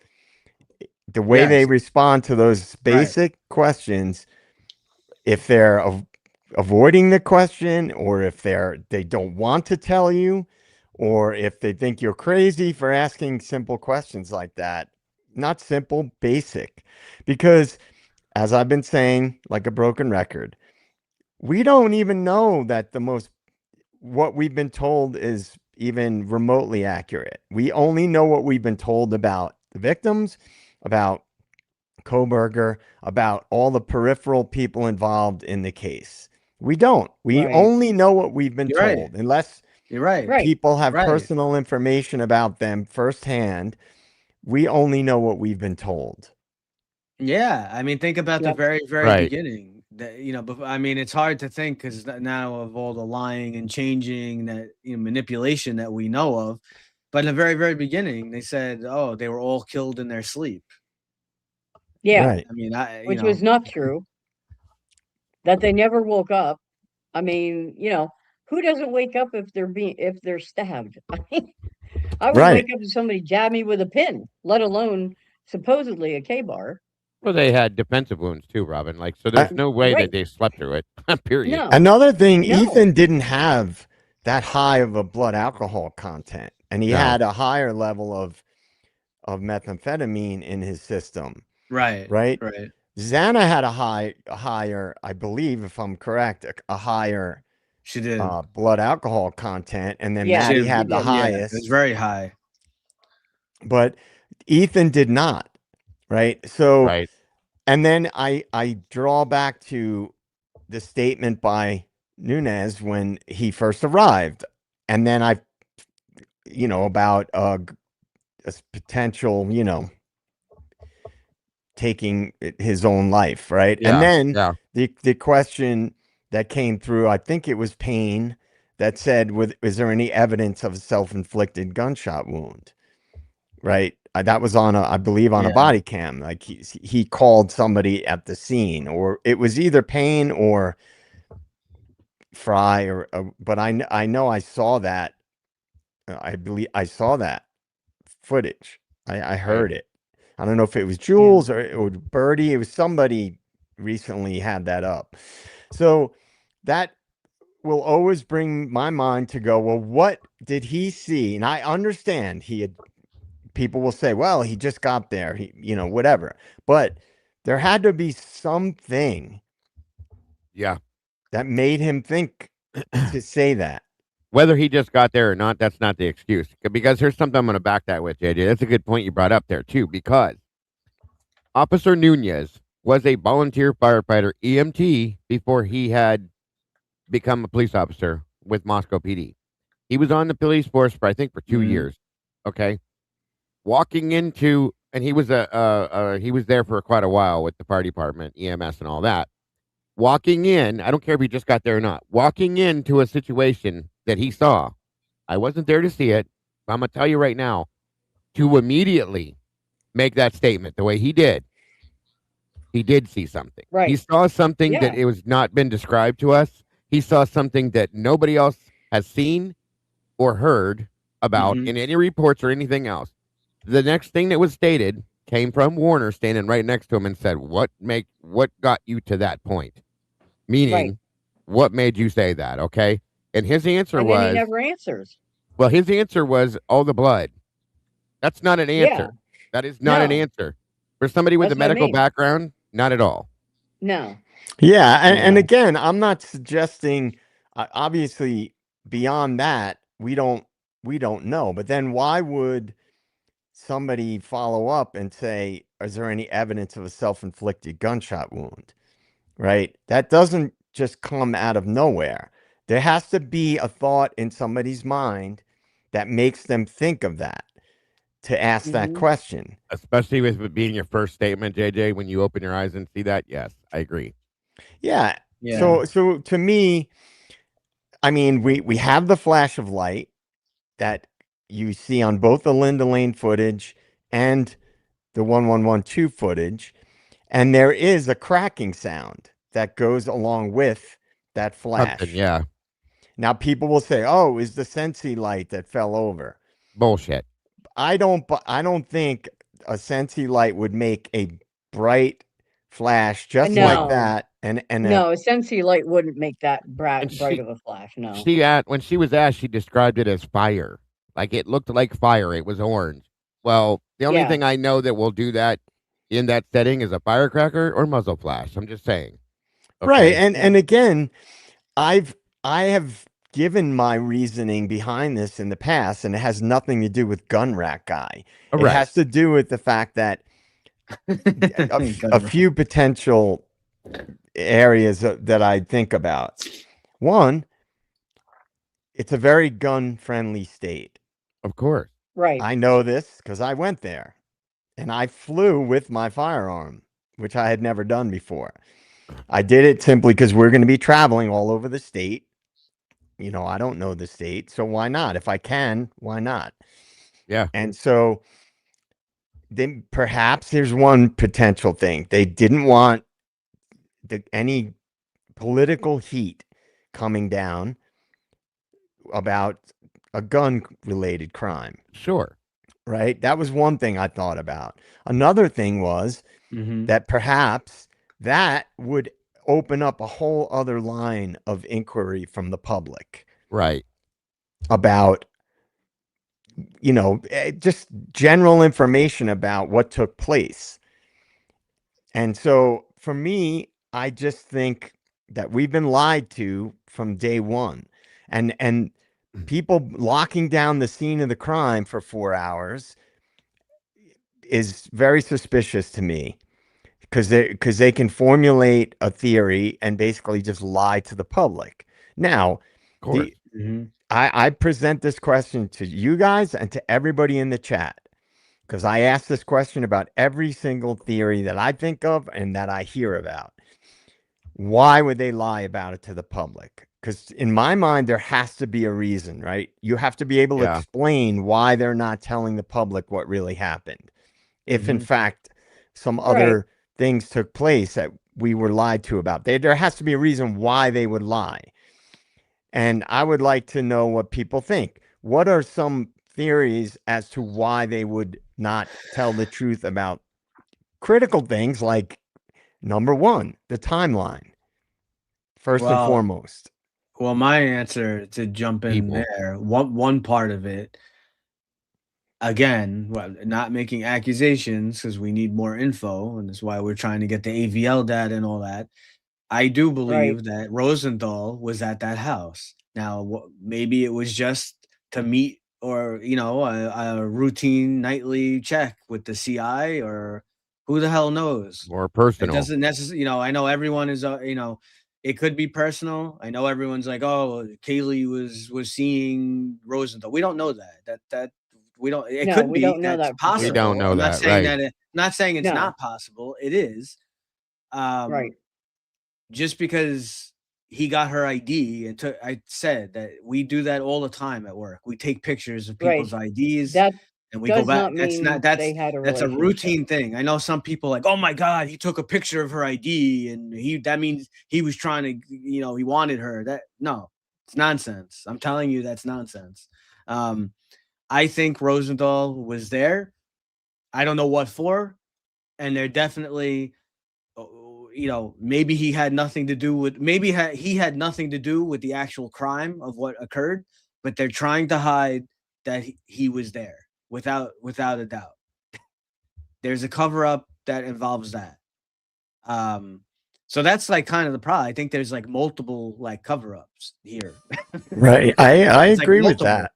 The way they respond to those basic questions, if they're avoiding the question, or if they don't want to tell you, or if they think you're crazy for asking simple questions like that. Not simple, basic. Because as I've been saying, like a broken record, we don't even know that what we've been told is even remotely accurate. We only know what we've been told about the victims, about Koberger, about all the peripheral people involved in the case. We don't. We only know what we've been told, unless people have personal information about them firsthand. We only know what we've been told. Yeah, I mean, think about the very, very beginning. I mean, it's hard to think because now of all the lying and changing, that manipulation that we know of. But in the very, very beginning, they said, "Oh, they were all killed in their sleep." Yeah. Right. I mean, which was not true. That they never woke up. I mean, who doesn't wake up if they're stabbed? I mean, I would wake up to somebody jab me with a pin, let alone supposedly a K-bar. Well, they had defensive wounds too, Robin. Like, so there's no way that they slept through it. Period. No. Another thing, Ethan didn't have that high of a blood alcohol content, and he had a higher level of methamphetamine in his system. Right. Xana had a higher, I believe, if I'm correct, a higher she did blood alcohol content, and then Maddie had the highest. It was very high. But Ethan did not. Right. So And then I draw back to the statement by Nunez when he first arrived. And then about a potential, taking his own life, right? And Yeah, then yeah. the question that came through, I think it was Payne, that said, "Is there any evidence of a self-inflicted gunshot wound?" Right? That was I believe, on a Yeah. body cam. Like he called somebody at the scene, or it was either Payne or Fry, but I know I saw that. I believe I saw that footage. I Right. heard it. I don't know if it was Yeah. Jules or Birdie. It was somebody recently had that up. So that will always bring my mind to go, well, what did he see? And I understand people will say, well, he just got there, whatever. But there had to be something Yeah. that made him think to say that. Whether he just got there or not, that's not the excuse. Because here's something I'm going to back that with, JJ. That's a good point you brought up there, too, because Officer Nunez was a volunteer firefighter EMT before he had become a police officer with Moscow PD. He was on the police force for, I think, for 2 years. Okay. Walking into, and he was he was there for quite a while with the fire department, EMS, and all that. Walking in, I don't care if he just got there or not, walking into a situation that he saw. I wasn't there to see it, but I'm going to tell you right now, to immediately make that statement the way he did see something. He Right. saw something that Yeah. it was not been described to us. He saw something that nobody else has seen or heard about Mhm. in any reports or anything else. The next thing that was stated came from Warner standing right next to him and said, what got you to that point? Right. Meaning, what made you say that? Okay. And his answer And then he was, never answers. well, his answer was, all the blood. That's not an Yeah. answer. That is not an No, answer. For somebody with a that's what I medical mean. background, not at all. No. Yeah, and No. again, I'm not suggesting. Obviously, beyond that, we don't know. But then, why would somebody follow up and say, "Is there any evidence of a self-inflicted gunshot wound?" Right? That doesn't just come out of nowhere. There has to be a thought in somebody's mind that makes them think of that, to ask that Hmm. question. Especially with it being your first statement, JJ, when you open your eyes and see that. Yes, I agree. Yeah. Yeah. So to me, I mean, we have the flash of light that you see on both the Linda Lane footage and the 1112 footage, and there is a cracking sound that goes along with that Something, flash. yeah. Now people will say, "Oh, is the Sensi light that fell over?" Bullshit. I don't think a Sensi light would make a bright flash just like No. No. that. And No, a Sensi light wouldn't make that And bright of a flash. No. when she was asked, she described it as fire. Like it looked like fire. It was orange. Well, the only Yeah. thing I know that will do that in that setting is a firecracker or muzzle flash. I'm just saying. right, Okay. Yeah. and again, I have given my reasoning behind this in the past, and it has nothing to do with gun rack guy. All It right. has to do with the fact that a Gun few potential areas that I think about. One, it's a very gun friendly state. Of course. Right. I know this because I went there and I flew with my firearm, which I had never done before. I did it simply because we're going to be traveling all over the state. I don't know the state, so why not? If I can, why not? Yeah. And so then perhaps there's one potential thing. They didn't want any political heat coming down about a gun related crime, Sure. right? That was one thing I thought about. Another thing was Mm-hmm. that perhaps that would open up a whole other line of inquiry from the public Right. about just general information about what took place. And so for me, I just think that we've been lied to from day one. And people locking down the scene of the crime for 4 hours is very suspicious to me. because they can formulate a theory and basically just lie to the public. Now, Of course. I present this question to you guys and to everybody in the chat because I ask this question about every single theory that I think of and that I hear about. Why would they lie about it to the public? Because in my mind, there has to be a reason, right? You have to be able to Yeah. explain why they're not telling the public what really happened. If in fact some Right. other things took place that we were lied to about, there has to be a reason why they would lie. And I would like to know what people think. What are some theories as to why they would not tell the truth about critical things like, number one, the timeline, first and Well, foremost? well, my answer to jump in People. there, one part of it, again, well, not making accusations because we need more info, and that's why we're trying to get the AVL data and all that. I do Right. believe that Rosenthal was at that house. Now, maybe it was just to meet or, a routine nightly check with the CI, or who the hell knows? Or It personal. doesn't necessarily, I know everyone is, it could be personal. I know everyone's like, oh, Kaylee was seeing Rosenthal. We don't know that we don't, it No, could we be, don't know that's that for We sure. don't possible. know I'm not that, saying right? that not saying it's No. not possible. It is. Right. Just because he got her ID and I said that we do that all the time at work. We take pictures of Right. people's IDs That and we go does back. not mean they had a That's a relationship. routine thing. I know some people like, oh my God, he took a picture of her ID and that means he was trying to, he wanted her. No, it's nonsense. I'm telling you, that's nonsense. I think Rosenthal was there. I don't know what for. And they're definitely, maybe he had nothing to do with, he had nothing to do with the actual crime of what occurred, but they're trying to hide that he was there without a doubt. There's a cover up that involves that. So that's like kind of the problem. I think there's like multiple like cover ups here. Right. I It's like agree with multiple. that.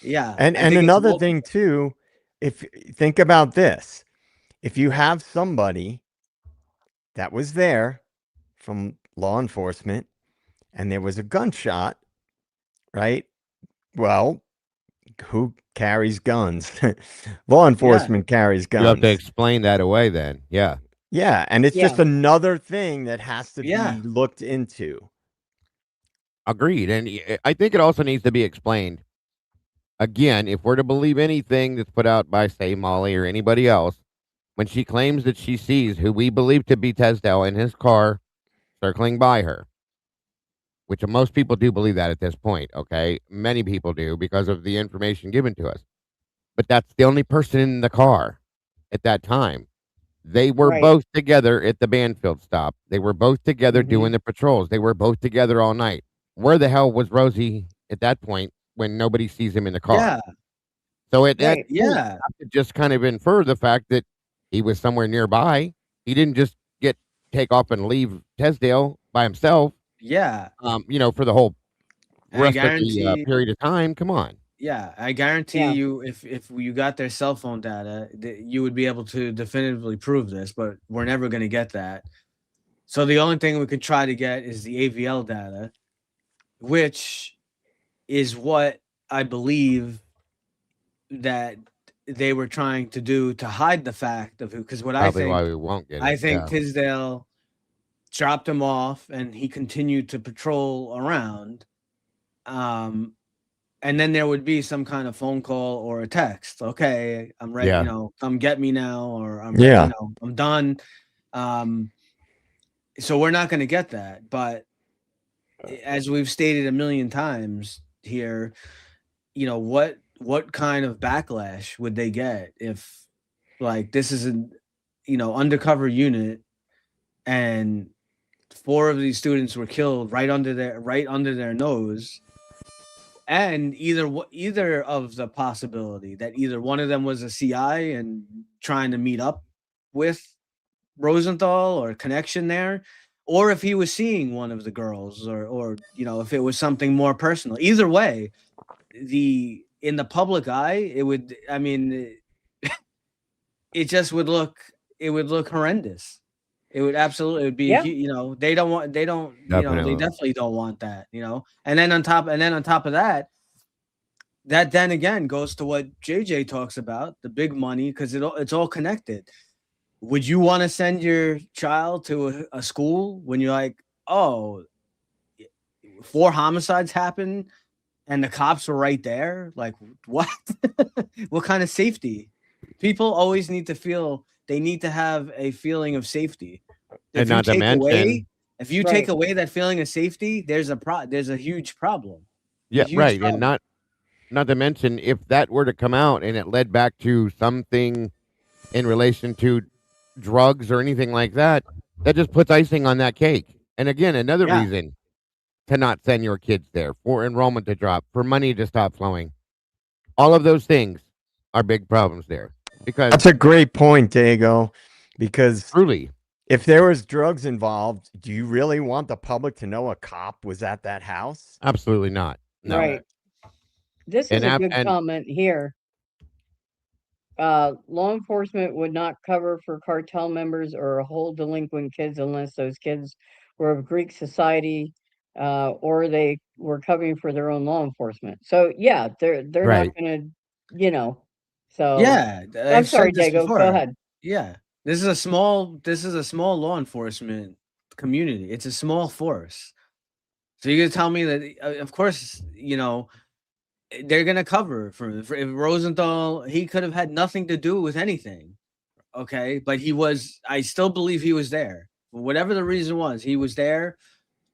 Yeah. And I think it's another multiple. thing too, if think about this, if you have somebody that was there from law enforcement and there was a gunshot, right? Well, who carries guns? Law Yeah. enforcement carries You have to guns. explain that away then. Yeah. Yeah, and it's Yeah. just another thing that has to Yeah. be looked into. Agreed. And I think it also needs to be explained. Again, if we're to believe anything that's put out by, say, Molly or anybody else, when she claims that she sees who we believe to be Tesdale in his car circling by her, which most people do believe that at this point, okay? Many people do because of the information given to us. But that's the only person in the car at that time. They were Right. both together at the Banfield stop. They were both together doing the patrols. They were both together all night. Where the hell was Rosie at that point when nobody sees him in the car? Yeah. So at that Right. point, you Yeah. have to just kind of infer the fact that he was somewhere nearby. He didn't just take off and leave Tesdale by himself, Yeah. for the whole And I rest of the guarantee, period of time. Come on. yeah, I guarantee Yeah. you, if you got their cell phone data, you would be able to definitively prove this, but we're never going to get that. So the only thing we could try to get is the AVL data, which is what I believe that they were trying to do to hide the fact of who, because what Probably why we won't get it. I think Yeah. Tisdale dropped him off and he continued to patrol around. And then there would be some kind of phone call or a text. Okay, I'm ready, Yeah. come get me now, or I'm Yeah. ready, I'm done. So we're not going to get that. But as we've stated a million times here, what kind of backlash would they get if like this is an undercover unit and 4 of these students were killed right under their nose, and either of the possibility that either one of them was a CI and trying to meet up with Rosenthal or connection there, or if he was seeing one of the girls, or if it was something more personal. Either way, in the public eye, it would, I mean, it just would look horrendous. It would absolutely, it would be, Yeah. you know, they don't want, they don't, you know, they Definitely. definitely don't want that, you know. And then on top, of that, that then again goes to what JJ talks about, the big money, because it's all connected. Would you want to send your child to a school when you're like, oh, 4 homicides happened and the cops were right there? Like, what? What kind of safety? People always need to feel, they need to have a feeling of safety. And If you not to take away, mention, if you take Right. away that feeling of safety, there's a huge problem. A yeah, huge right, and problem. not to mention if that were to come out and it led back to something in relation to drugs or anything like that, that just puts icing on that cake. And again, another Yeah. reason to not send your kids there, for enrollment to drop, for money to stop flowing. All of those things are big problems there because That's a great point, Diego, because truly, if there was drugs involved, do you really want the public to know a cop was at that house? absolutely not. No. Right. This is And a ap- good and comment here. Law enforcement would not cover for cartel members or hold delinquent kids unless those kids were of Greek society, or they were covering for their own law enforcement. So yeah, they're not right. gonna, you know. So Yeah, I'm I've sorry, said this Dago. Go before. ahead. Yeah. This is a small law enforcement community. It's a small force. So you're gonna tell me that, of course, you know, they're gonna cover for if Rosenthal, he could have had nothing to do with anything. Okay, but he was. I still believe he was there. Whatever the reason was, he was there,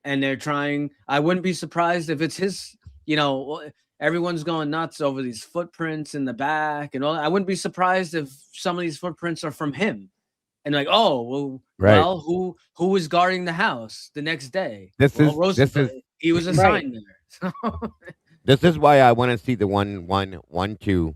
and they're trying. I wouldn't be surprised if it's his. You know, everyone's going nuts over these footprints in the back and all. I wouldn't be surprised if some of these footprints are from him. And like, oh Right. who was guarding the house the next day? This Well, is this Rosenthal, is he was Right. assigned there. So, this is why I want to see the 112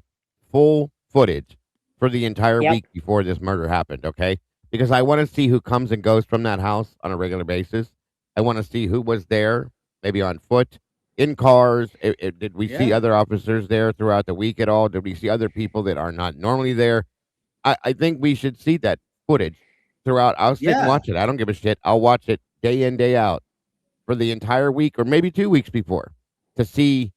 full footage for the entire Yep. week before this murder happened, okay? Because I want to see who comes and goes from that house on a regular basis. I want to see who was there, maybe on foot, in cars. Did we see yeah, other officers there throughout the week at all? Did we see other people that are not normally there? I think we should see that footage throughout. I'll sit and yeah, watch it. I don't give a shit. I'll watch it day in, day out for the entire week or maybe 2 weeks before to see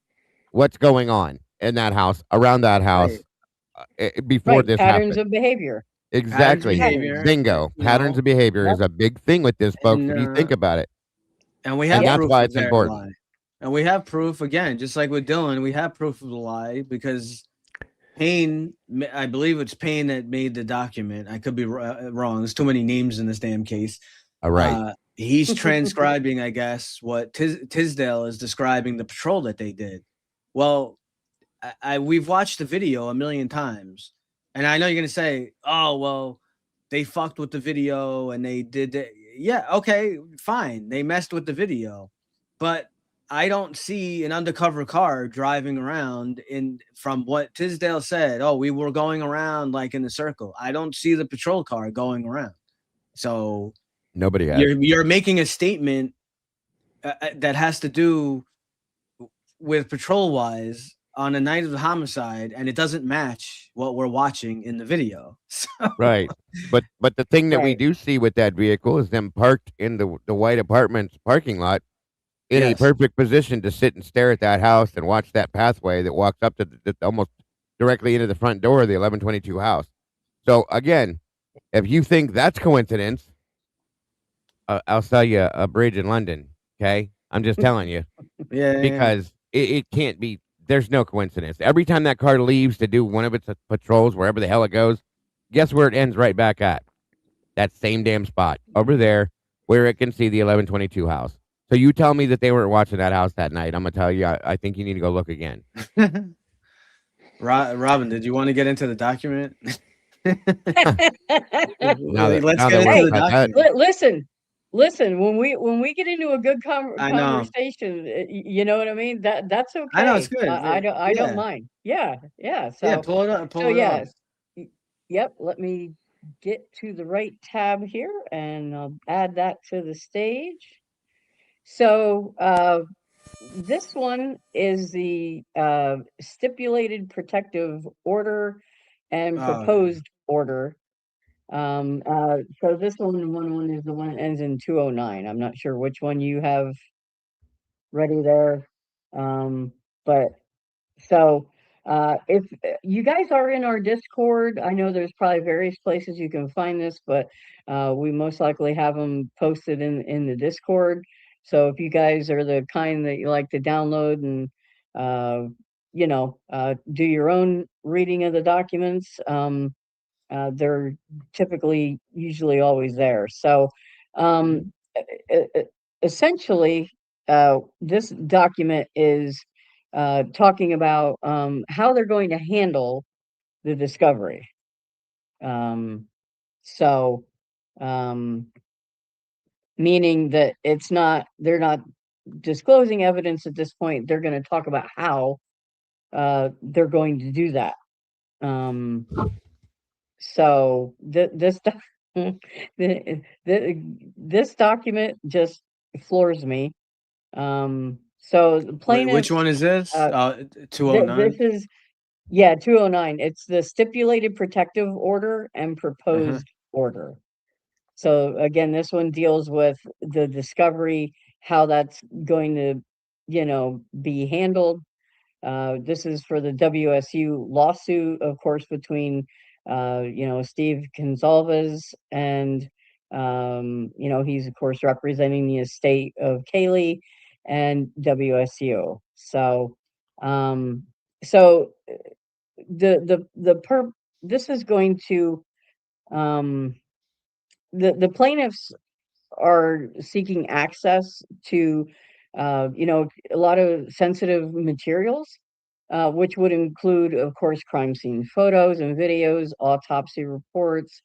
what's going on in that house, around that right. house, before Right. this Patterns happened. of behavior. Patterns of Exactly. Patterns. behavior, Bingo. you Patterns know, of behavior Yep. is a big thing with this, folks, and if you think about it. we And have Yep. that's proof why of it's their important. lie. And we have proof again, just like with Dylan, we have proof of the lie because Payne, I believe it's Payne that made the document. I could be wrong. There's too many names in this damn case. All right. He's transcribing, I guess, what Tisdale is describing the patrol that they did. Well, we've watched the video a million times, and I know you're gonna say, "Oh, well, they fucked with the video and they did that." Yeah, okay, fine. They messed with the video, but I don't see an undercover car driving around in from what Tisdale said. Oh, we were going around like in a circle. I don't see the patrol car going around. So Nobody has. you're making a statement that has to do with patrol wise on a night of the homicide, and it doesn't match what we're watching in the video. So, Right. But the thing that we Right. do see with that vehicle is them parked in the white apartment's parking lot in a yes, perfect position to sit and stare at that house and watch that pathway that walks up to almost directly into the front door of the 1122 house. So again, if you think that's coincidence, I'll sell you a bridge in London. Okay, I'm just telling you yeah. because it can't be. There's no coincidence. Every time that car leaves to do one of its patrols, wherever the hell it goes, guess where it ends right back at? That same damn spot over there where it can see the 1122 house. So you tell me that they weren't watching that house that night. I'm gonna tell you, I think you need to go look again. Robin, did you want to get into the document? Now that Let's now get that we're into the about that, document. Listen. When we get into a good I know. conversation, you know what I mean. That's I know it's okay. good. I don't Yeah. mind. Yeah. Yeah. Yeah, So pull it up. so Pull it up. yes. Yep. Let me get to the right tab here, and I'll add that to the stage. So this one is the stipulated protective order and Oh, okay. proposed order So this one is the one that ends in 209. I'm not sure which one you have ready there. But so if you guys are in our Discord, I know there's probably various places you can find this, but we most likely have them posted in the Discord. So if you guys are the kind that you like to download and do your own reading of the documents, they're typically usually always there. So e- e- essentially, this document is talking about how they're going to handle the discovery. Um, so, um, meaning that they're not disclosing evidence at this point. They're going to talk about how they're going to do that. Um, so this document just floors me. So the Which plaintiffs, one is this? uh, this 209. is, yeah, 209. It's the stipulated protective order and Uh-huh. proposed order. So again, this one deals with the discovery, how that's going to, be handled. This is for the WSU lawsuit, of course, between, Steve Gonzalez and, he's of course representing the estate of Kaylee and WSU. So, um, so this is going to, um, the plaintiffs are seeking access to, a lot of sensitive materials, which would include, of course, crime scene photos and videos, autopsy reports,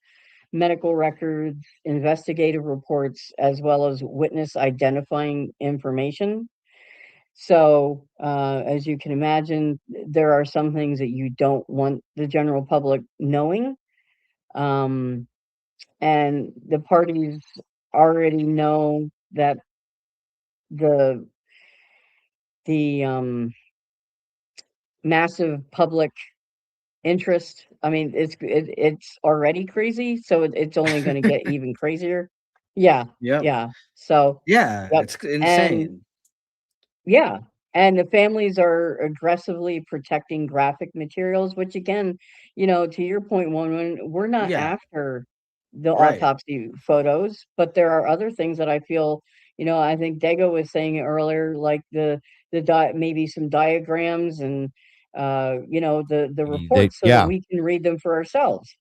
medical records, investigative reports, as well as witness identifying information. So, as you can imagine, there are some things that you don't want the general public knowing. Um, and the parties already know that the the massive public interest. I mean, it's already crazy, so it's only going to get even crazier. Yeah, Yep. yeah. So, Yeah, yep, it's and insane. yeah, and the families are aggressively protecting graphic materials, which again, to your point, one, we're not Yeah, after the right. autopsy photos, but there are other things that I feel, I think Dago was saying it earlier, like maybe some diagrams and the reports so that Yeah, we can read them for ourselves,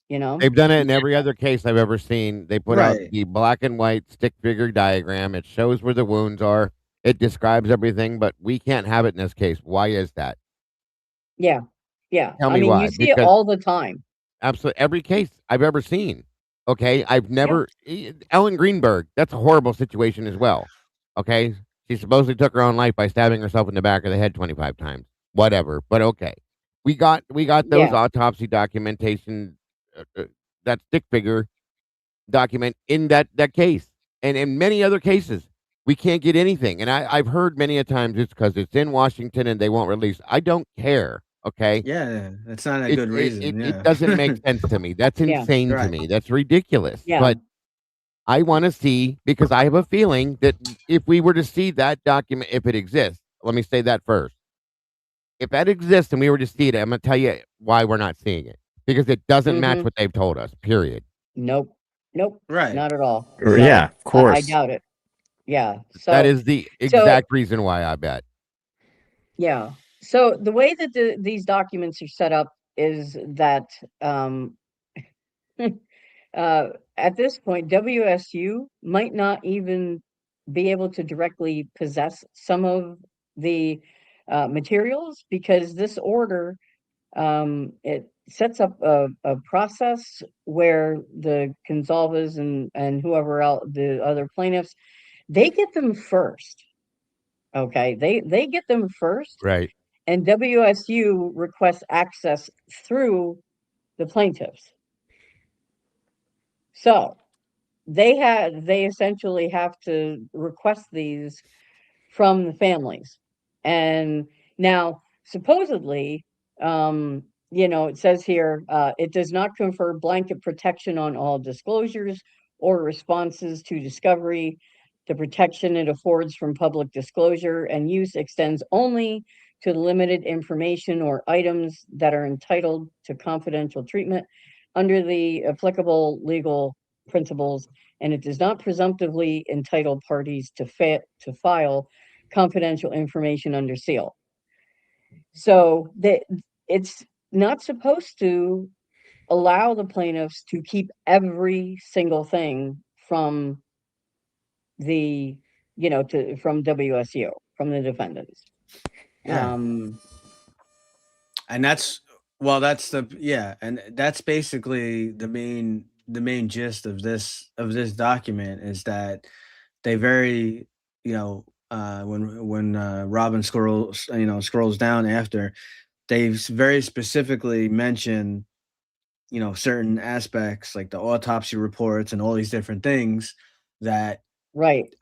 you know? they've done it in every other case I've ever seen. They put out Right. the black and white stick figure diagram. It shows where the wounds are. It describes everything, but we can't have it in this case. Why is that? Yeah. Yeah. Tell I me mean, you why. see it Because all the time. absolutely every case I've ever seen. Okay, I've Yeah. never Ellen Greenberg. That's a horrible situation as well. Okay, she supposedly took her own life by stabbing herself in the back of the head 25 times. Whatever, but okay. We got those Yeah. autopsy documentation, that stick figure document in that case, and in many other cases, we can't get anything. And I've heard many a times it's because it's in Washington and they won't release. I don't care. Okay, Yeah, that's not a it good it it reason. it Yeah. doesn't make sense to me. That's Yeah. insane to Right. me. That's ridiculous. Yeah. But I wanna see because I have a feeling that if we were to see that document, if it exists, let me say that first. If that exists and we were to see it, I'm gonna tell you why we're not seeing it, because it doesn't match Mhm. what they've told us, period. Nope. Nope. Right. Not at all. Yeah, So of I course. doubt it. Yeah. That So is the so exact reason why, I bet. yeah. So the way that these documents are set up is that um at this point WSU might not even be able to directly possess some of the materials because this order it sets up a process where the Gonzalez and whoever else the other plaintiffs they get them first. Okay, they get them first, Right. and WSU requests access through the plaintiffs. So they essentially have to request these from the families. And now supposedly, it says here, it does not confer blanket protection on all disclosures or responses to discovery. The protection it affords from public disclosure and use extends only to limited information or items that are entitled to confidential treatment under the applicable legal principles, and it does not presumptively entitle parties to file confidential information under seal. So it's not supposed to allow the plaintiffs to keep every single thing from the, from WSU, from the defendants. Yeah. And that's and that's basically the main gist of this document is that they very, when Robin scrolls down after, they very specifically mention, certain aspects like the autopsy reports and all these different things that Right.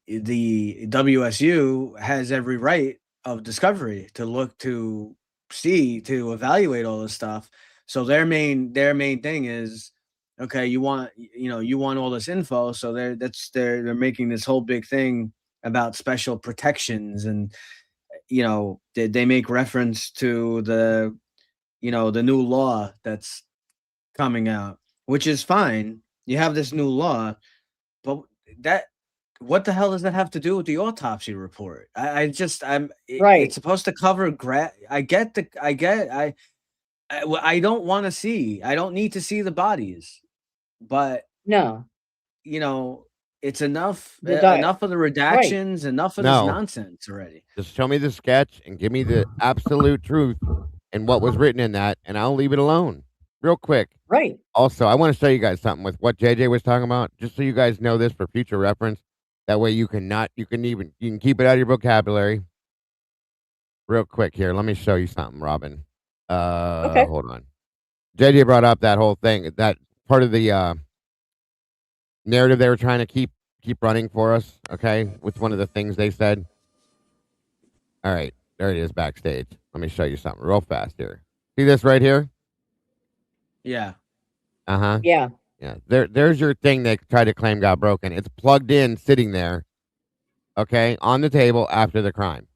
the WSU has every right of discovery to look to see to evaluate all this stuff. So their main thing is, okay, you want all this info, so they're making this whole big thing about special protections, and they make reference to the new law that's coming out, which is fine. You have this new law, but that what the hell does that have to do with the autopsy report? Right. It's supposed to cover I don't want to see. I don't need to see the bodies, but No. it's enough The di- enough of the right. redactions, enough of this No. nonsense already. Just show me the sketch and give me the absolute truth and what was written in that, and I'll leave it alone. Real quick. Right. Also, I want to show you guys something with what JJ was talking about, just so you guys know this for future reference. That way you can keep it out of your vocabulary. Real quick here, let me show you something, Robin. Okay. Hold on. JJ brought up that whole thing, that part of the narrative they were trying to keep running for us, okay, with one of the things they said. All right, there it is backstage. Let me show you something real fast here. See this right here? Yeah. Uh-huh. Yeah. Yeah. There's your thing they tried to claim got broken. It's plugged in, sitting there, okay, on the table after the crime.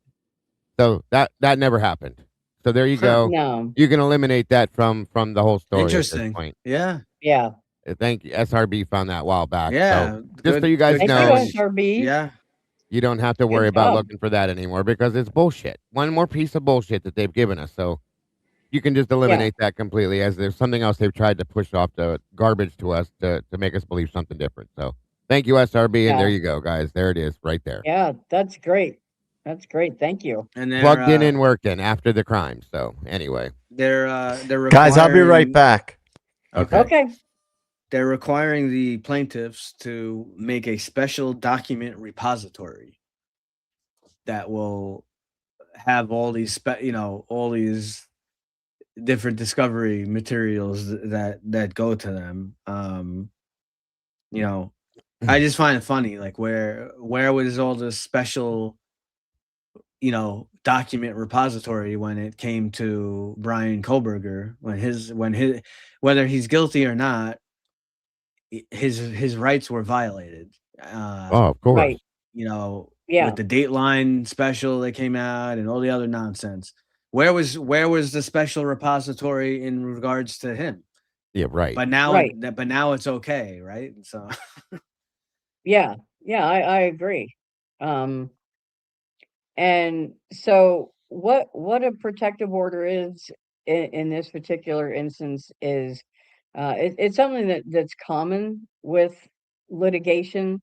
So that never happened. So there you go. No. You can eliminate that from the whole story at this Interesting. point. Yeah. Yeah. Thank you. SRB found that a while back. Yeah. So just so you guys Thank know, you, SRB. Yeah. you don't have to worry Good about job. looking for that anymore because it's bullshit. One more piece of bullshit that they've given us. So you can just eliminate that completely, as there's something else they've tried to push off the garbage to us to make us believe something different. So thank you, SRB, and there you go, guys. There it is, right there. Yeah, that's great. That's great. Thank you. And they're Plugged in and working after the crime. So anyway, they're Guys, I'll be right requiring- back. Okay. They're requiring the plaintiffs to make a special document repository that will have all these all these different discovery materials that go to them. I just find it funny, like where was all this special document repository when it came to Brian Koberger, whether he's guilty or not, his rights were violated. of course. Right. Yeah. With the Dateline special that came out and all the other nonsense. Where was the special repository in regards to him? Yeah, right. But now, Right. but now it's okay, right? So, Yeah. Yeah, I agree. And so what a protective order is in this particular instance is it's something that's common with litigation,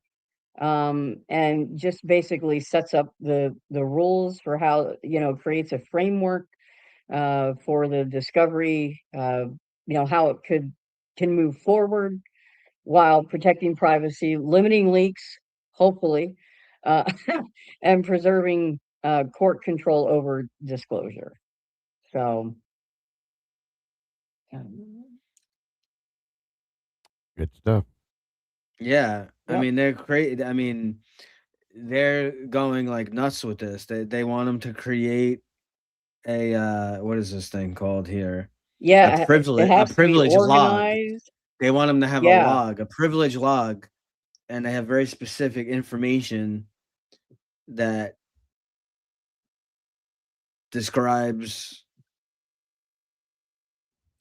and just basically sets up the rules for how, creates a framework for the discovery, how it can move forward while protecting privacy, limiting leaks, hopefully, uh, and preserving court control over disclosure. So, Good stuff. yeah, I Yep. mean they're crazy. I mean, they're going like nuts with this. They want them to create what is this thing called here? Yeah, it A has to be privilege log. organized. They want them to have Yeah, a privilege log, and they have very specific information that describes,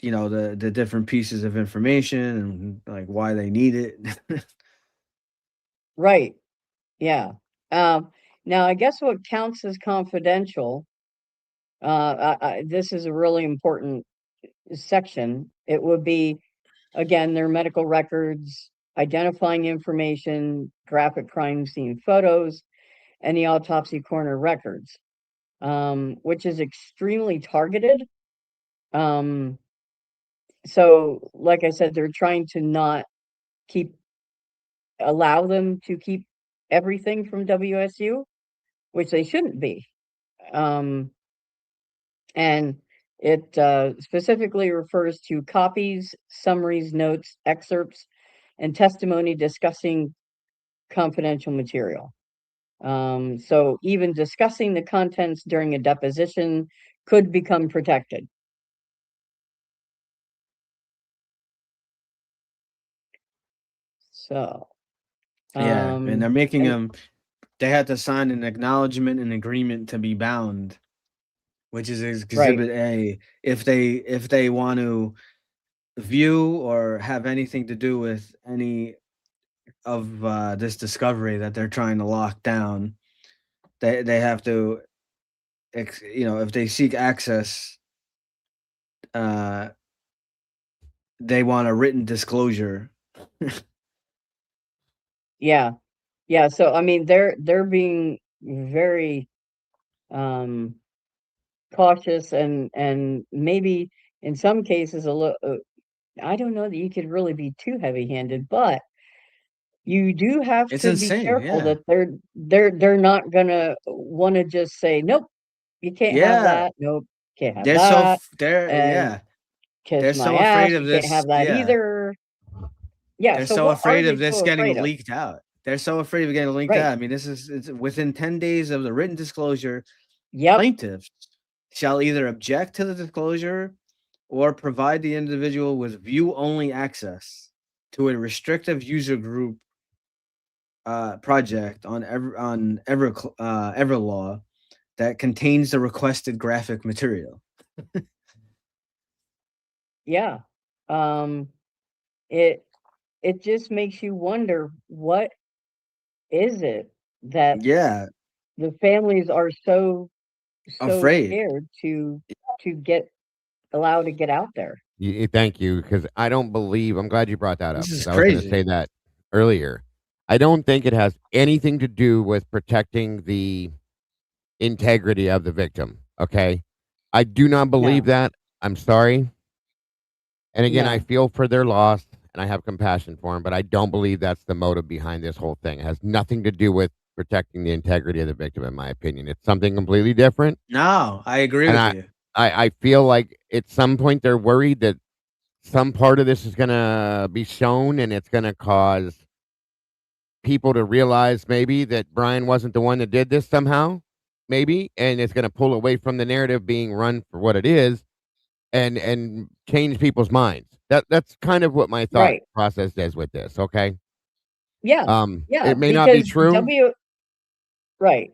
the different pieces of information and like why they need it. right. Yeah. Um, Now I guess what counts as confidential, this is a really important section. It would be, again, their medical records, identifying information, graphic crime scene photos, and the autopsy coroner records, which is extremely targeted. Um, so, like I said, they're trying to not keep allow them to keep everything from WSU, which they shouldn't be. Um, and it specifically refers to copies, summaries, notes, excerpts, and testimony discussing confidential material. So even discussing the contents during a deposition could become protected. So, Yeah, and they're making and them. They had to sign an acknowledgement and agreement to be bound, which is right, Exhibit A. If they want to view or have anything to do with any of this discovery that they're trying to lock down, they have to, if they seek access, uh, they want a written disclosure. yeah, yeah. So I mean, they're being very um cautious and maybe in some cases a little. I don't know that you could really be too heavy-handed, but you do have It's to be insane. careful Yeah, that they're not gonna want to just say, nope, you can't have yeah. that. Nope, can't have that. And kiss They're my so afraid ass, of you can't this. have that Yeah, either. Yeah, they're so so what are afraid they of this so getting afraid of? leaked out. They're so afraid of getting leaked Right. out. I mean, it's within 10 days of the written disclosure, Yep. plaintiffs shall either object to the disclosure or provide the individual with view-only access to a restrictive user group project on Everlaw that contains the requested graphic material. Yeah. Um, it it just makes you wonder, what is it that Yeah, the families are so afraid. scared to get allowed to get out there? Thank you, because I don't believe. I'm glad you brought that up This is because I was going to crazy. say that earlier. I don't think it has anything to do with protecting the integrity of the victim. Okay, I do not believe No, that. I'm sorry, and again, I no. feel for their loss and I have compassion for them, but I don't believe that's the motive behind this whole thing. It has nothing to do with protecting the integrity of the victim, in my opinion. It's something completely different, No, I agree and with I. you. I feel like at some point they're worried that some part of this is gonna be shown, and it's gonna cause people to realize maybe that Brian wasn't the one that did this somehow, maybe, and it's gonna pull away from the narrative being run for what it is, and change people's minds. That's kind of what my thought Right. process is with this. Okay, Yeah. Yeah, it may not be because true, right.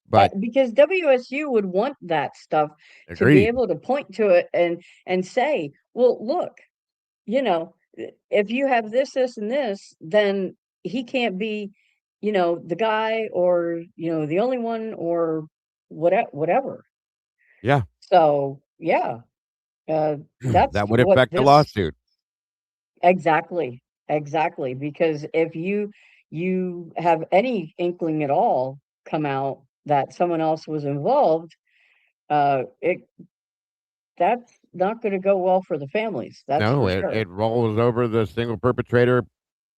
but Because WSU would want that stuff to be agreed. able to point to it and say, well, look, if you have this, and this, then he can't be, the guy or, the only one or whatever. Yeah, So, yeah, that's that would what affect the this lawsuit. exactly, exactly. Because if you have any inkling at all come out that someone else was involved, it that's not going to go well for the families. That's No, for it sure. it rolls over the single perpetrator,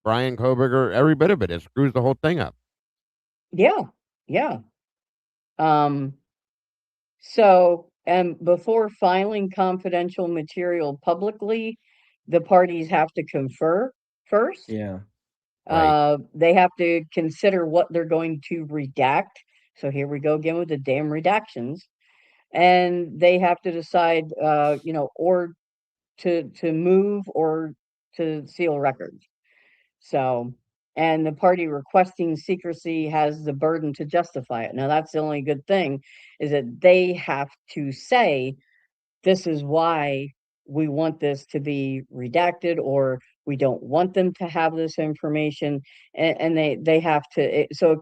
Brian Koberger, every bit of it. It screws the whole thing up. Yeah, yeah. Um, so, and before filing confidential material publicly, the parties have to confer first. Yeah. Right. They have to consider what they're going to redact. So here we go again with the damn redactions. and they have to decide, or to move or to seal records. So, and the party requesting secrecy has the burden to justify it. Now, that's the only good thing, is that they have to say, this is why we want this to be redacted, or we don't want them to have this information, and they have to. So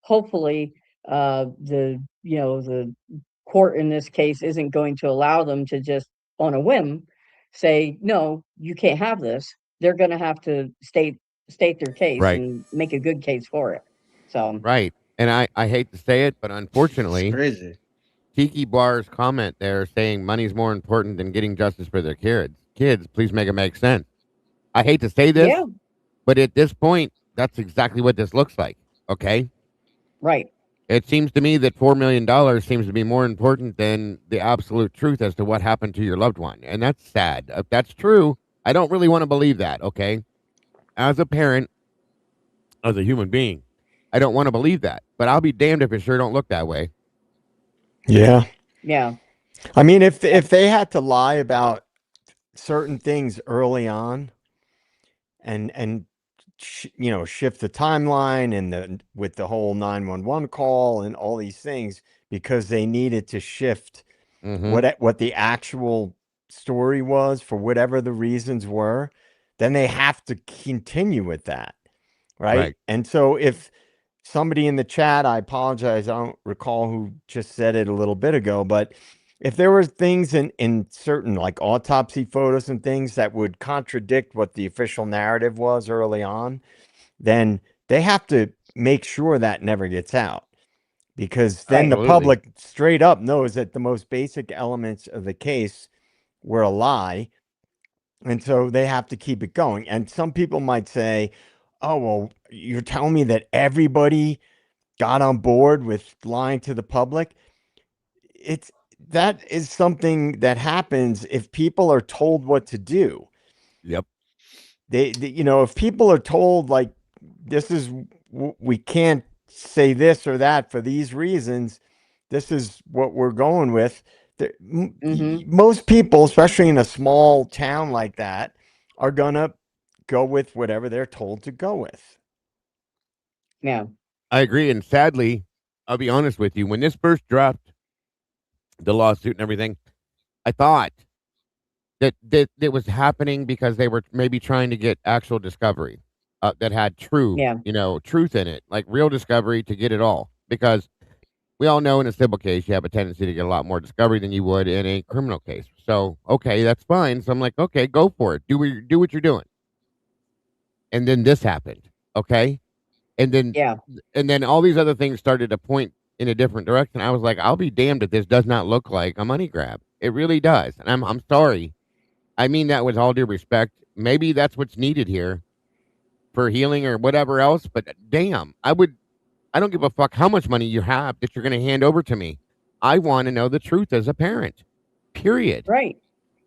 hopefully, the court in this case isn't going to allow them to just on a whim say, no, you can't have this. They're going to have to state their case Right. and make a good case for it. So Right. And I hate to say it, but It's unfortunately, crazy. Tiki Bar's comment there saying money's more important than getting justice for their kids. Kids, please make it make sense. I hate to say this, yeah, but at this point, that's exactly what this looks like. Okay. right. It seems to me that $4 million seems to be more important than the absolute truth as to what happened to your loved one. And that's sad. If that's true, I don't really want to believe that. Okay. As a parent, as a human being, I don't want to believe that, but I'll be damned if it sure don't look that way. Yeah. Yeah. I mean, if they had to lie about certain things early on and shift the timeline and with the whole 911 call and all these things because they needed to shift Mm-hmm. what the actual story was for whatever the reasons were, then they have to continue with that, right? Right. And so if somebody in the chat, I apologize, I don't recall who just said it a little bit ago, but if there were things in certain like autopsy photos and things that would contradict what the official narrative was early on, then they have to make sure that never gets out, because then the Absolutely. public straight up knows that the most basic elements of the case were a lie. And so they have to keep it going. And some people might say, oh, well, you're telling me that everybody got on board with lying to the public? That is something that happens if people are told what to do. Yep. If people are told like we can't say this or that for these reasons, this is what we're going with. Most people, especially in a small town like that, are gonna go with whatever they're told to go with. Yeah. I agree. And sadly, I'll be honest with you, when this first dropped, the lawsuit and everything, I thought that it was happening because they were maybe trying to get actual discovery that had Yeah. truth in it, like real discovery to get it all. Because we all know in a civil case, you have a tendency to get a lot more discovery than you would in a criminal case. So, okay, that's fine. So I'm like, okay, go for it. Do what you're doing. And then this happened. Okay. And then, Yeah. and then all these other things started to point in a different direction. I was like, I'll be damned if this does not look like a money grab. It really does. And I'm sorry. I mean that with all due respect. Maybe that's what's needed here for healing or whatever else. But damn, I don't give a fuck how much money you have that you're going to hand over to me. I want to know the truth as a parent. Period. Right.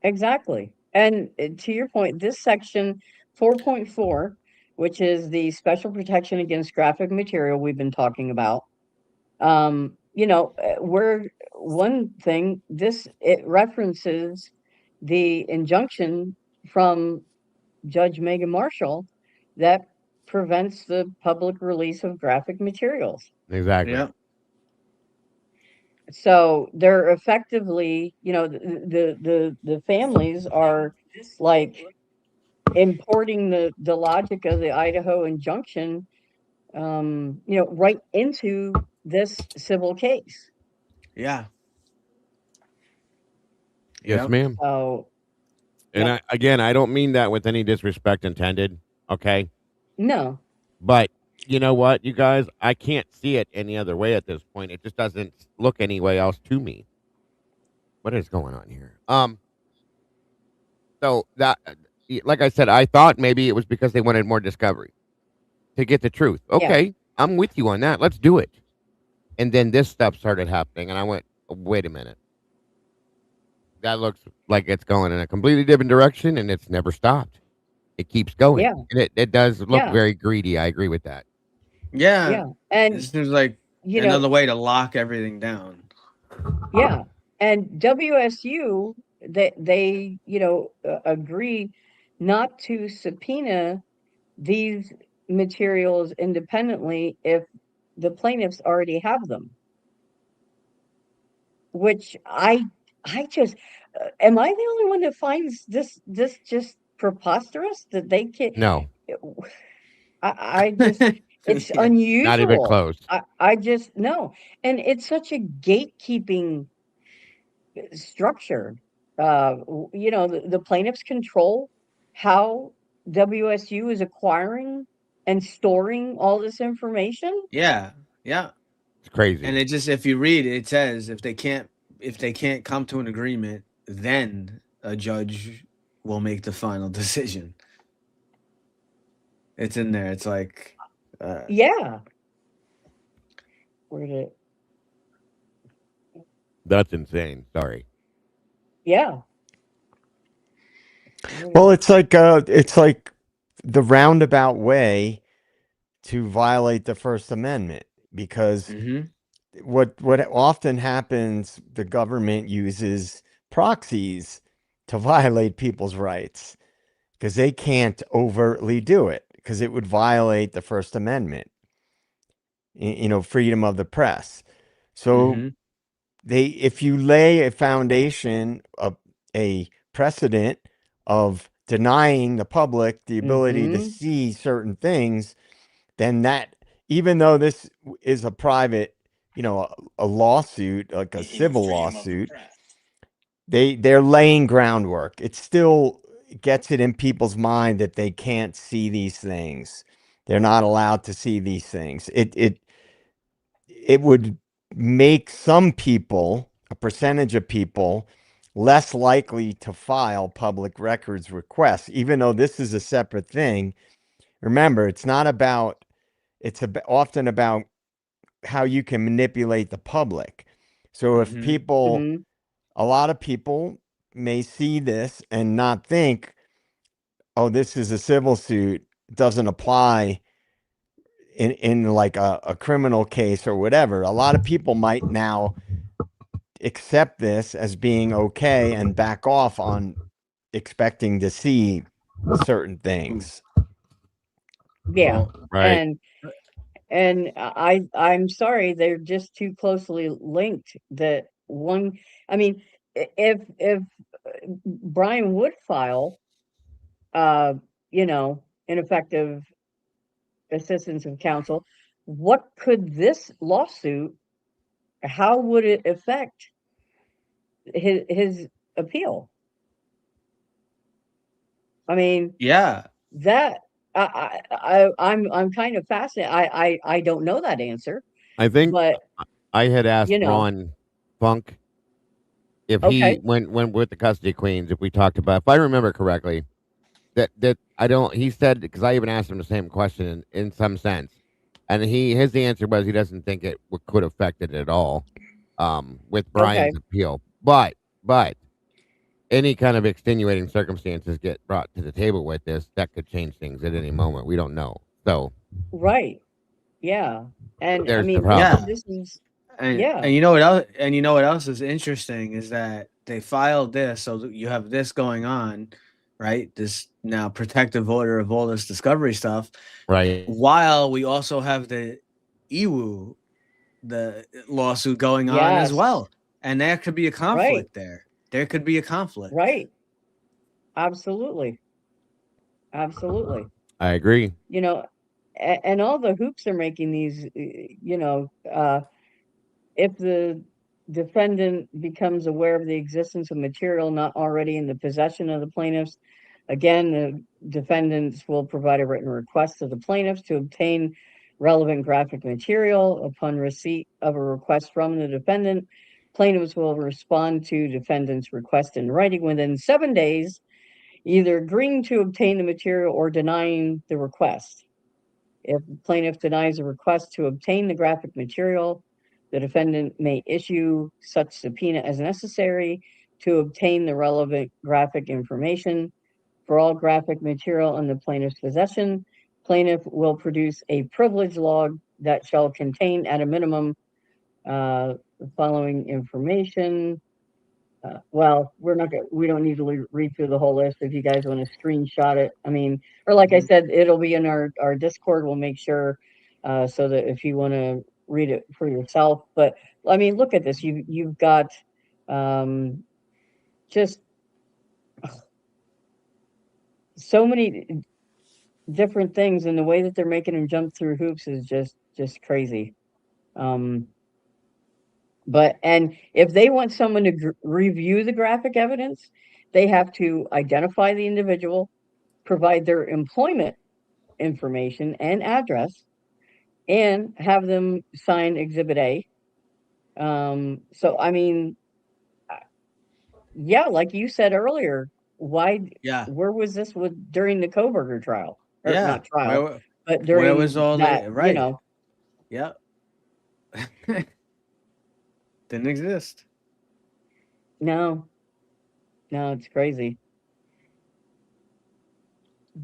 Exactly. And to your point, this section 4.4, which is the special protection against graphic material we've been talking about, where one thing, it references the injunction from Judge Megan Marshall that prevents the public release of graphic materials. Exactly. Yeah. So they're effectively, the families are like importing the logic of the Idaho injunction, right into this civil case. Yeah. Yes, Yep. ma'am. So, And I don't mean that with any disrespect intended. Okay. no, But you know what, you guys, I can't see it any other way at this point. It just doesn't look any way else to me. What is going on here? So that, like I said, I thought maybe it was because they wanted more discovery to get the truth. Okay, I'm with you on that. Let's do it. And then this stuff started happening, and I went, wait a minute. That looks like it's going in a completely different direction, and it's never stopped. It keeps going. Yeah. And it does look Yeah. very greedy. I agree with that. Yeah. yeah. And, It seems like you know, another way to lock everything down. yeah. And WSU, they agree not to subpoena these materials independently if the plaintiffs already have them. Which I just am I the only one that finds this just preposterous that they can't? No, I just it's Yeah. not even unusual. close. I just no, and it's such a gatekeeping structure. The plaintiffs control how WSU is acquiring and storing all this information. Yeah. Yeah. It's crazy. And it just, if you read it, it says if they can't come to an agreement, then a judge will make the final decision. It's in there. It's like Yeah. Where did That's insane. Sorry. yeah. Well, it's like the roundabout way to violate the First Amendment, because mhm. what often happens, the government uses proxies to violate people's rights because they can't overtly do it because it would violate the First Amendment, freedom of the press. So Mhm. if you lay a foundation of a precedent of denying the public the ability to Mm-hmm. see certain things, then that, even though this is a private, a lawsuit, like a civil lawsuit, they're laying groundwork. It still gets it in people's mind that they can't see these things. They're not allowed to see these things. It would make some people, a percentage of people, less likely to file public records requests, even though this is a separate thing. Remember, it's not about, often about how you can manipulate the public. So if Mhm. people, Mm-hmm. a lot of people may see this and not think, oh, this is a civil suit, doesn't apply in like a criminal case or whatever. A lot of people might now accept this as being okay and back off on expecting to see certain things. Yeah. Well, Right. And I'm sorry, they're just too closely linked that one I mean, if Brian would file uh, ineffective assistance of counsel, what could this lawsuit how would it affect his appeal? I mean, yeah. that I'm kind of fascinated. I don't know that answer, I think but I had asked you know, Ron Funk if he okay, when with the custody queens, if we talked about, if I remember correctly, that I don't. He said, because I even asked him the same question in some sense, and his answer was he doesn't think it could affect it at all. With okay, Brian's appeal, but any kind of extenuating circumstances get brought to the table with this that could change things at any moment. We don't know. So right, yeah, and I there's the mean, Yeah. problem. this is And yeah, you know what else? And you know what else is interesting is that they filed this, so that you have this going on, right? This now protective order of all this discovery stuff, Right. while we also have the Iwu, the lawsuit going on as yes, well, and there could be a right, conflict there. There could be a conflict. right, absolutely, absolutely. I agree. You know, and all the hoops are making these, if the defendant becomes aware of the existence of material not already in the possession of the plaintiffs, again, the defendants will provide a written request to the plaintiffs to obtain relevant graphic material. Upon receipt of a request from the defendant, plaintiffs will respond to defendant's request in writing within 7 days, either agreeing to obtain the material or denying the request. If the plaintiff denies a request to obtain the graphic material, the defendant may issue such subpoena as necessary to obtain the relevant graphic information. For all graphic material in the plaintiff's possession, plaintiff will produce a privilege log that shall contain at a minimum the following information. Well, we don't need to read through the whole list. If you guys want to screenshot it, I mean, or like I said, it'll be in our Discord. We'll make sure, so that if you want to read it for yourself. But I mean, look at this. You've got, just so many different things, and the way that they're making them jump through hoops is just crazy. But and if they want someone to review the graphic evidence, they have to identify the individual, provide their employment information and address, and have them sign Exhibit A. So I mean, yeah, like you said earlier, why? Yeah. Where was this with during the Koberger trial, or Yeah. not trial, but Where was during all that? the You right? know, Yeah. Didn't exist. no, no, it's crazy.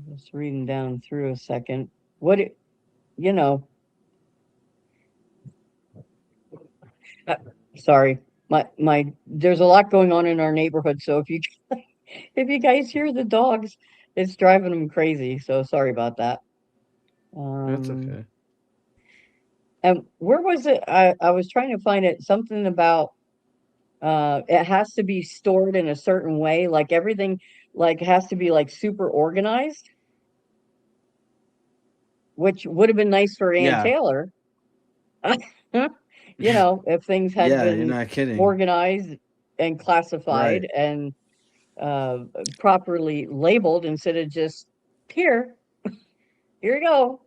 Just reading down through a second. You know, uh, sorry, there's a lot going on in our neighborhood. So if you guys hear the dogs, it's driving them crazy. So sorry about that. That's Um, okay. and where was it? I was trying to find it. Something about it has to be stored in a certain way, like everything, like has to be like super organized, which would have been nice for Ann Yeah. Taylor. You know, if things had Yeah, you're been not kidding. organized and classified Right. and properly labeled instead of just here you go.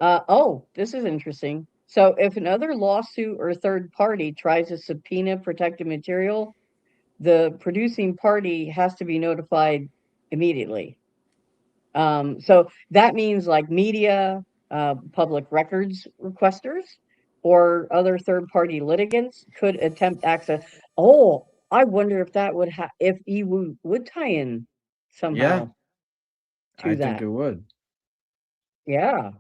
Oh, this is interesting. So if another lawsuit or third party tries to subpoena protected material, the producing party has to be notified immediately. So that means like media, public records requesters, or other third party litigants could attempt access. Oh, I wonder if that if E would tie in Yeah, somehow I to think that. it would. Yeah.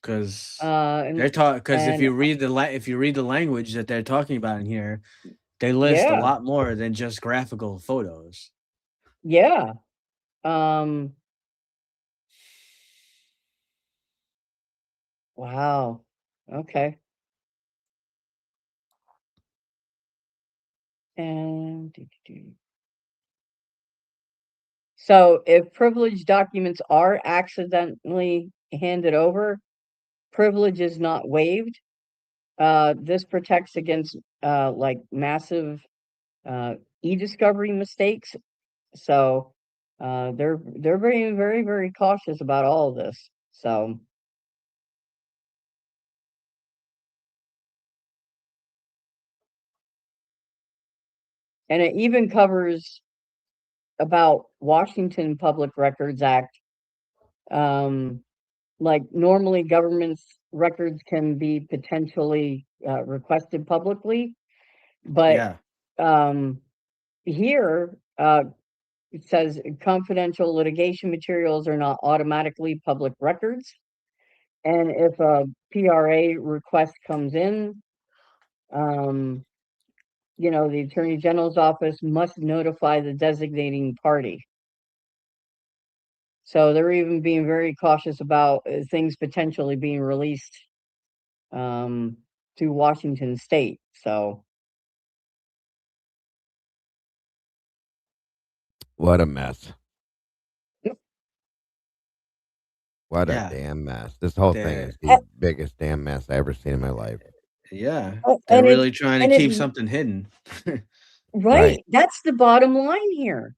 Because And because if you read if you read the language that they're talking about in here, they list a yeah, lot more than just graphical photos. yeah. Um, wow. Okay. And so if privileged documents are accidentally handed over, privilege is not waived. This protects against like massive e-discovery mistakes. So they're very, very, very cautious about all of this. So and it even covers about Washington Public Records Act. Like normally government's records can be potentially requested publicly, but Yeah, here it says confidential litigation materials are not automatically public records. And if a PRA request comes in, um, you know, the Attorney General's office must notify the designating party. So they're even being very cautious about things potentially being released um, to Washington State. So What a mess. What a yeah, damn mess. This whole thing they're is the biggest damn mess I ever seen in my life. yeah, they're and really trying to it's keep something hidden. Right. right. That's the bottom line here.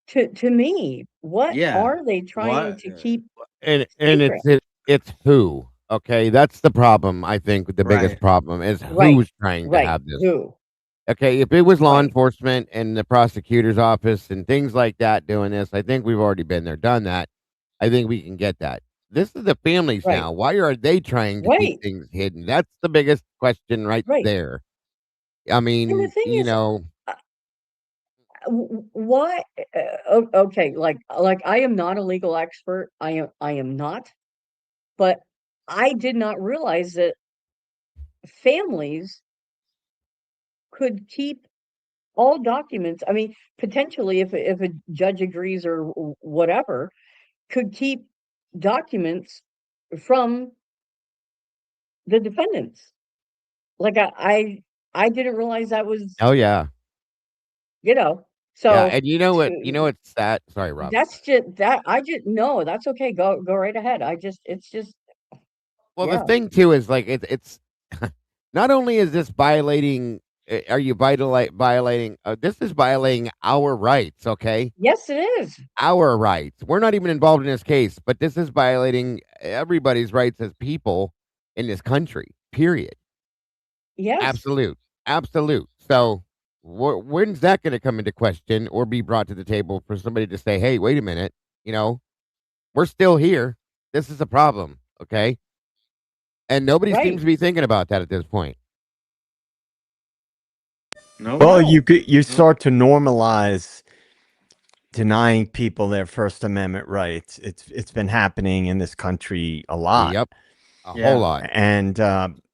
To me, what Yeah, are they trying what? to keep And secret? it's who. Okay, that's the problem. I think the biggest Right. problem is Right, who's trying to right. have this. Who? Okay, if it was law Right, enforcement and the prosecutor's office and things like that doing this, I think we've already been there, done that. I think we can get that. This is the families right, now. Why are they trying to keep right, things hidden? That's the biggest question right right. there. I And the mean, thing you is, know, uh, why? Okay, like I am not a legal expert. I am not, but I did not realize that families could keep all documents. I mean, potentially, if a judge agrees or whatever, could keep documents from the defendants. Like I didn't realize that was, Oh yeah, you know. yeah. So And you know what? You know to, what's that? Sorry, Rob. that's just that I just no, that's okay. Go right ahead. It's just Well, the yeah. thing too is like it's not only is this violating. Are you violating? This is violating our rights. Okay, Yes, it is. our rights. We're not even involved in this case, but this is violating everybody's rights as people in this country. Period. Yes. Absolute. Absolute. So, when's that going to come into question or be brought to the table for somebody to say, "Hey, wait a minute, you know, we're still here. This is a problem." Okay, and nobody seems Right. to be thinking about that at this point. No. Well, No. you start to normalize denying people their First Amendment rights. It's been happening in this country a lot, Yep, a whole Yeah, lot. and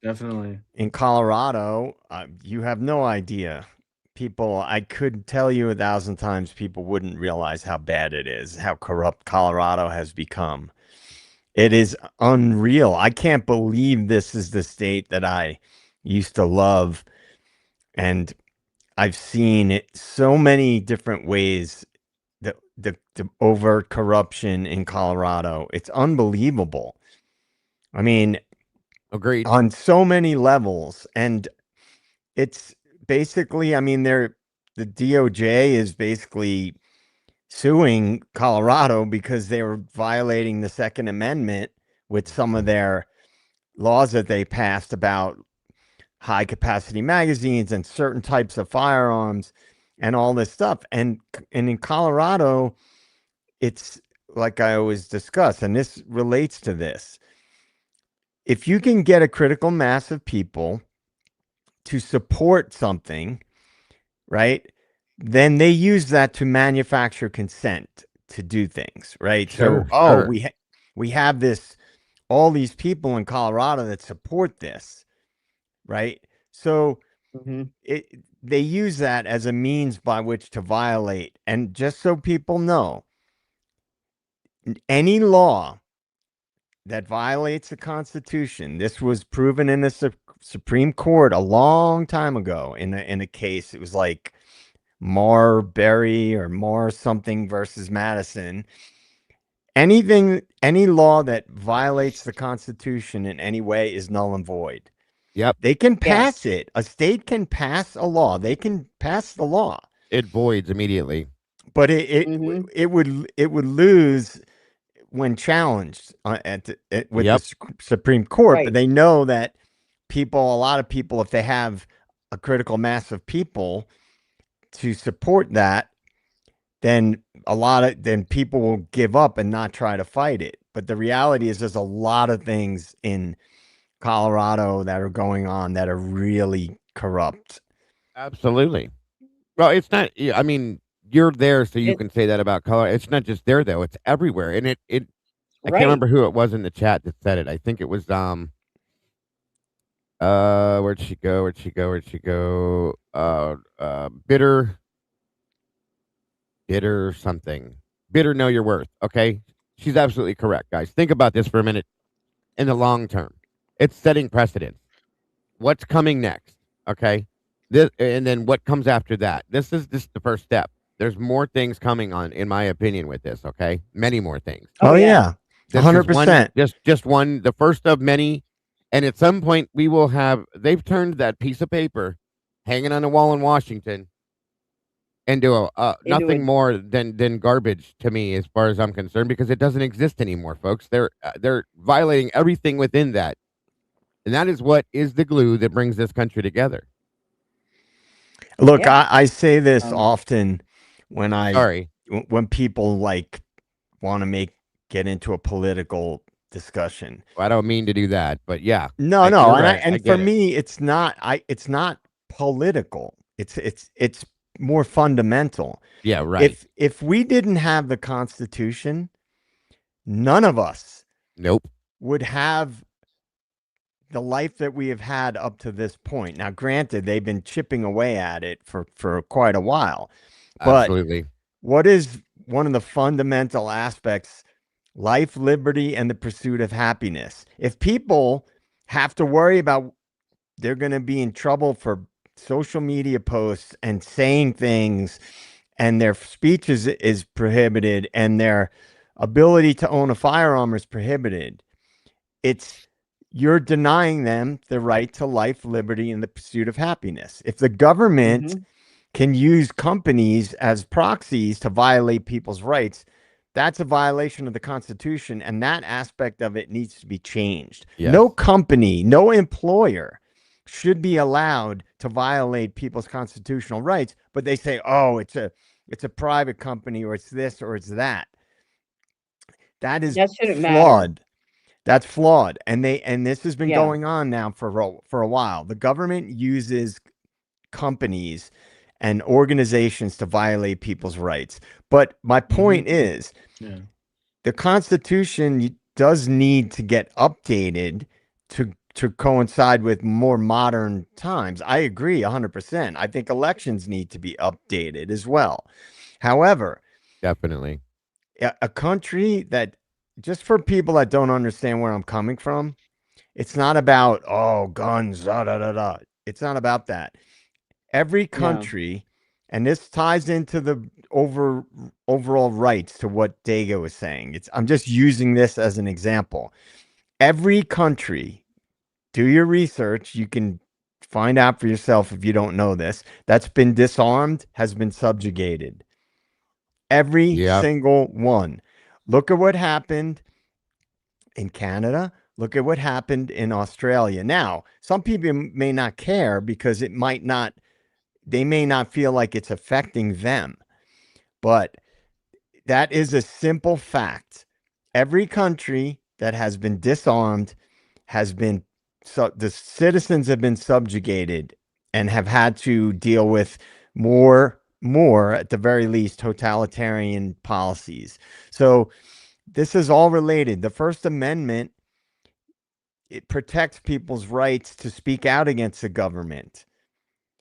definitely. in Colorado, you have no idea. People, I could tell you 1,000 times, people wouldn't realize how bad it is, how corrupt Colorado has become. It is unreal. I can't believe this is the state that I used to love, and I've seen it so many different ways. The overt corruption in Colorado, it's unbelievable. I mean, Agreed. on so many levels, and it's basically, I mean, the DOJ is basically suing Colorado because they were violating the Second Amendment with some of their laws that they passed about high capacity magazines and certain types of firearms and all this stuff. And in Colorado, it's like I always discuss, and this relates to this. If you can get a critical mass of people to support something, right? Then they use that to manufacture consent to do things, right? So, Sure, oh, sure. we have this all these people in Colorado that support this, right? So Hmm. they use that as a means by which to violate. And just so people know, any law that violates the Constitution, this was proven in the Supreme Court a long time ago in a case. It was like Marbury or Mar something versus Madison. Any law that violates the Constitution in any way is null and void. Yep. They can pass Yes. it. A state can pass a law. They can pass the law, It voids immediately. but Hmm. it would lose when challenged with the Yep. Supreme Court. But Right. they know that a lot of people, if they have a critical mass of people to support that, then then people will give up and not try to fight it. But the reality is there's a lot of things in Colorado that are going on that are really corrupt. Absolutely. Well, it's not. Yeah, I mean, you're there, so you It can say that about color. It's not just there though; it's everywhere. And it. I can't right. remember who it was in the chat that said it. I think it was where'd she go? Where'd she go? Where'd she go? Bitter, bitter something. Bitter, know your worth. Okay, she's absolutely correct, guys. Think about this for a minute. In the long term, it's setting precedents. What's coming next? Okay, this, and then what comes after that? This is just the first step. There's more things coming on, in my opinion, with this. Okay, many more things. Oh Oh yeah. yeah, This is one, 100%. just one, the first of many. And at some point, we will have. They've turned that piece of paper hanging on the wall in Washington into a Into nothing it. more than garbage to me, as far as I'm concerned, because it doesn't exist anymore, folks. They're violating everything within that, and that is what is the glue that brings this country together. Look, Yeah. I say this Um. often when Sorry. when people like want to get into a political discussion. I don't mean to do that, but yeah, No, no, you're right. I and for get it. me, it's not political. It's more fundamental. Yeah, right. If we didn't have the Constitution, none of us Nope. would have the life that we have had up to this point. Now, granted, they've been chipping away at it for quite a while, but Absolutely. what is one of the fundamental aspects? Life, liberty, and the pursuit of happiness. If people have to worry about they're going to be in trouble for social media posts and saying things, and their speech is prohibited, and their ability to own a firearm is prohibited, you're denying them the right to life, liberty, and the pursuit of happiness. If the government can use companies as proxies to violate people's rights, that's a violation of the Constitution, and that aspect of it needs to be changed. Yes. No company, no employer should be allowed to violate people's constitutional rights, but they say, oh, it's a private company, or it's this, or it's that. That is shouldn't matter. flawed. That's flawed. And this has been Yeah. going on now for a while. The government uses companies and organizations to violate people's rights. But my point is, the Constitution does need to get updated to coincide with more modern times. I agree 100%. I think elections need to be updated as well. However, Definitely. a country that, just for people that don't understand where I'm coming from, it's not about, oh, guns, da da da da. It's not about that. Every country, and this ties into the overall rights to what Dago was saying. I'm just using this as an example. Every country, do your research. You can find out for yourself if you don't know this. That's been disarmed, has been subjugated. Every single one. Look at what happened in Canada. Look at what happened in Australia. Now, some people may not care because they may not feel like it's affecting them. But that is a simple fact. Every country that has been disarmed the citizens have been subjugated and have had to deal with more, at the very least, totalitarian policies. So this is all related. The First Amendment, it protects people's rights to speak out against the government.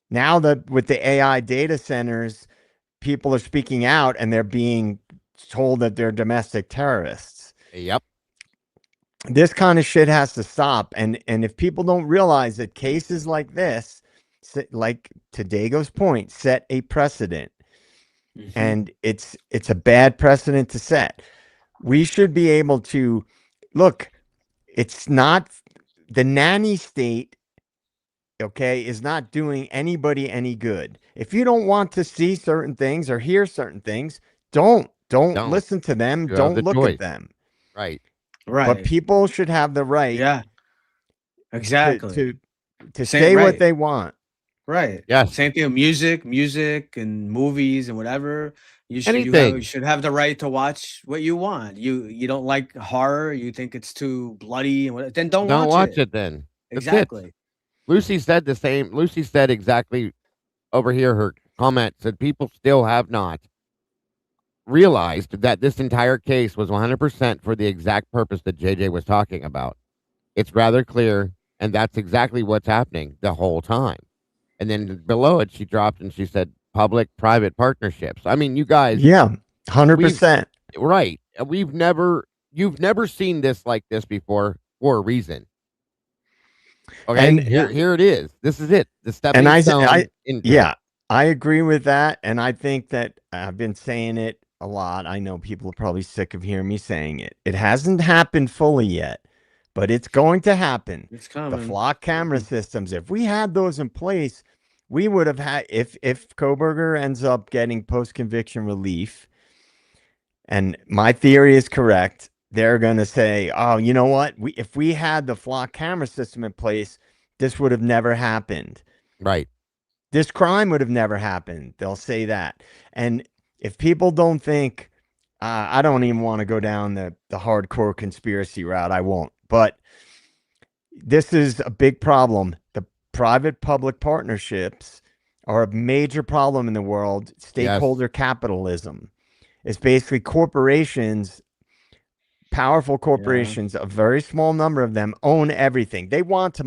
Now that with the AI data centers, people are speaking out and they're being told that they're domestic terrorists. Yep. This kind of shit has to stop. And if people don't realize that cases like this, like to Dago's point, set a precedent, and it's a bad precedent to set. We should be able to look. It's not the nanny state. Okay, is not doing anybody any good. If you don't want to see certain things or hear certain things, don't listen to them. Don't look at them. Right. But people should have the right. Yeah. Exactly. To say what they want. Right. Yeah. Same thing with music and movies and whatever. You should have the right to watch what you want. You don't like horror, you think it's too bloody and what, then don't watch it then. Exactly. Lucy said the same. Lucy said exactly over here. Her comment said people still have not realized that this entire case was 100% for the exact purpose that JJ was talking about. It's rather clear, and that's exactly what's happening the whole time. And then below it, she dropped and she said public-private partnerships. I mean, you guys. Yeah, 100%. Right. You've never seen this like this before for a reason. Okay, and here it is. This is it. The stepping stone. I agree with that, and I think that I've been saying it a lot. I know people are probably sick of hearing me saying it. It hasn't happened fully yet, but it's going to happen. It's coming. The flock camera systems. If we had those in place, we would have had. If Koberger ends up getting post-conviction relief, and my theory is correct, they're going to say, oh, you know what? If we had the flock camera system in place, this would have never happened. Right. This crime would have never happened. They'll say that. And if people don't think, I don't even want to go down the hardcore conspiracy route, I won't. But this is a big problem. The private-public partnerships are a major problem in the world. Stakeholder capitalism. It's basically corporations powerful corporations, a very small number of them, own everything. They want to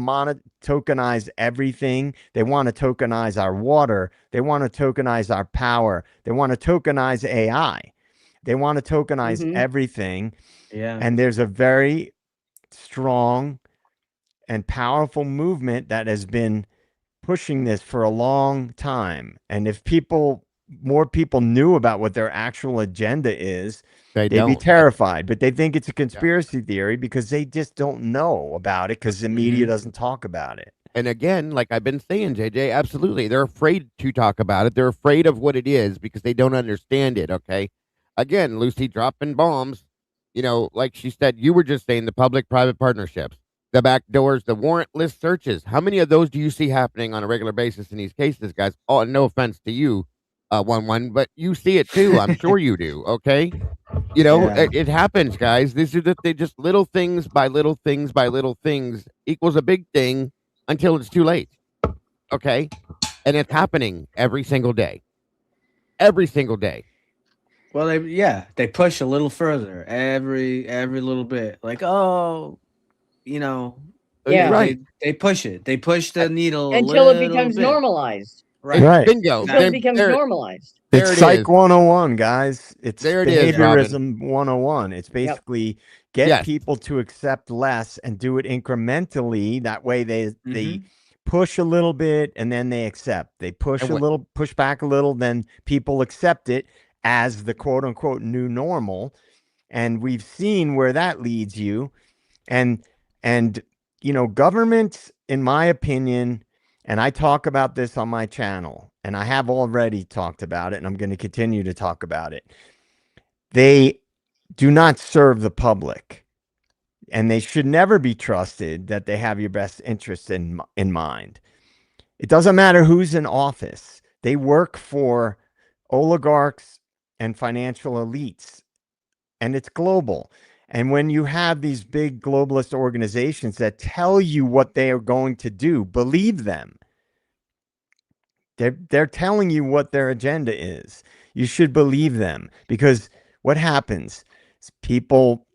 tokenize everything. They want to tokenize our water. They want to tokenize our power. They want to tokenize AI. They want to tokenize everything. Yeah. And there's a very strong and powerful movement that has been pushing this for a long time. And if more people knew about what their actual agenda is, they'd be terrified. But they think it's a conspiracy theory because they just don't know about it because the media doesn't talk about it. And again, like I've been saying, JJ, absolutely. They're afraid to talk about it. They're afraid of what it is because they don't understand it. Okay. Again, Lucy dropping bombs, like she said, you were just saying the public-private partnerships, the back doors, the warrantless searches. How many of those do you see happening on a regular basis in these cases, guys? Oh, no offense to you, 1-1, but you see it too. I'm sure you do. Okay. It happens, guys. These are they just little things by little things by little things equals a big thing until it's too late. Okay. And it's happening every single day. Every single day. Well, they push a little further every little bit. Like, Yeah. They push it. They push the needle until a it becomes bit. normalized. Right. Bingo. Until it becomes normalized. It's Psych 101, guys. It's there it is, behaviorism 101. It's basically get people to accept less and do it incrementally. That way they push a little bit and then they accept. They push a little, push back a little, then people accept it as the quote unquote new normal. And we've seen where that leads you. And governments, in my opinion, and I talk about this on my channel, and I have already talked about it, and I'm going to continue to talk about it. They do not serve the public, and they should never be trusted that they have your best interests in mind. It doesn't matter who's in office. They work for oligarchs and financial elites, and it's global. And when you have these big globalist organizations that tell you what they are going to do, believe them. They're telling you what their agenda is. You should believe them, because what happens is people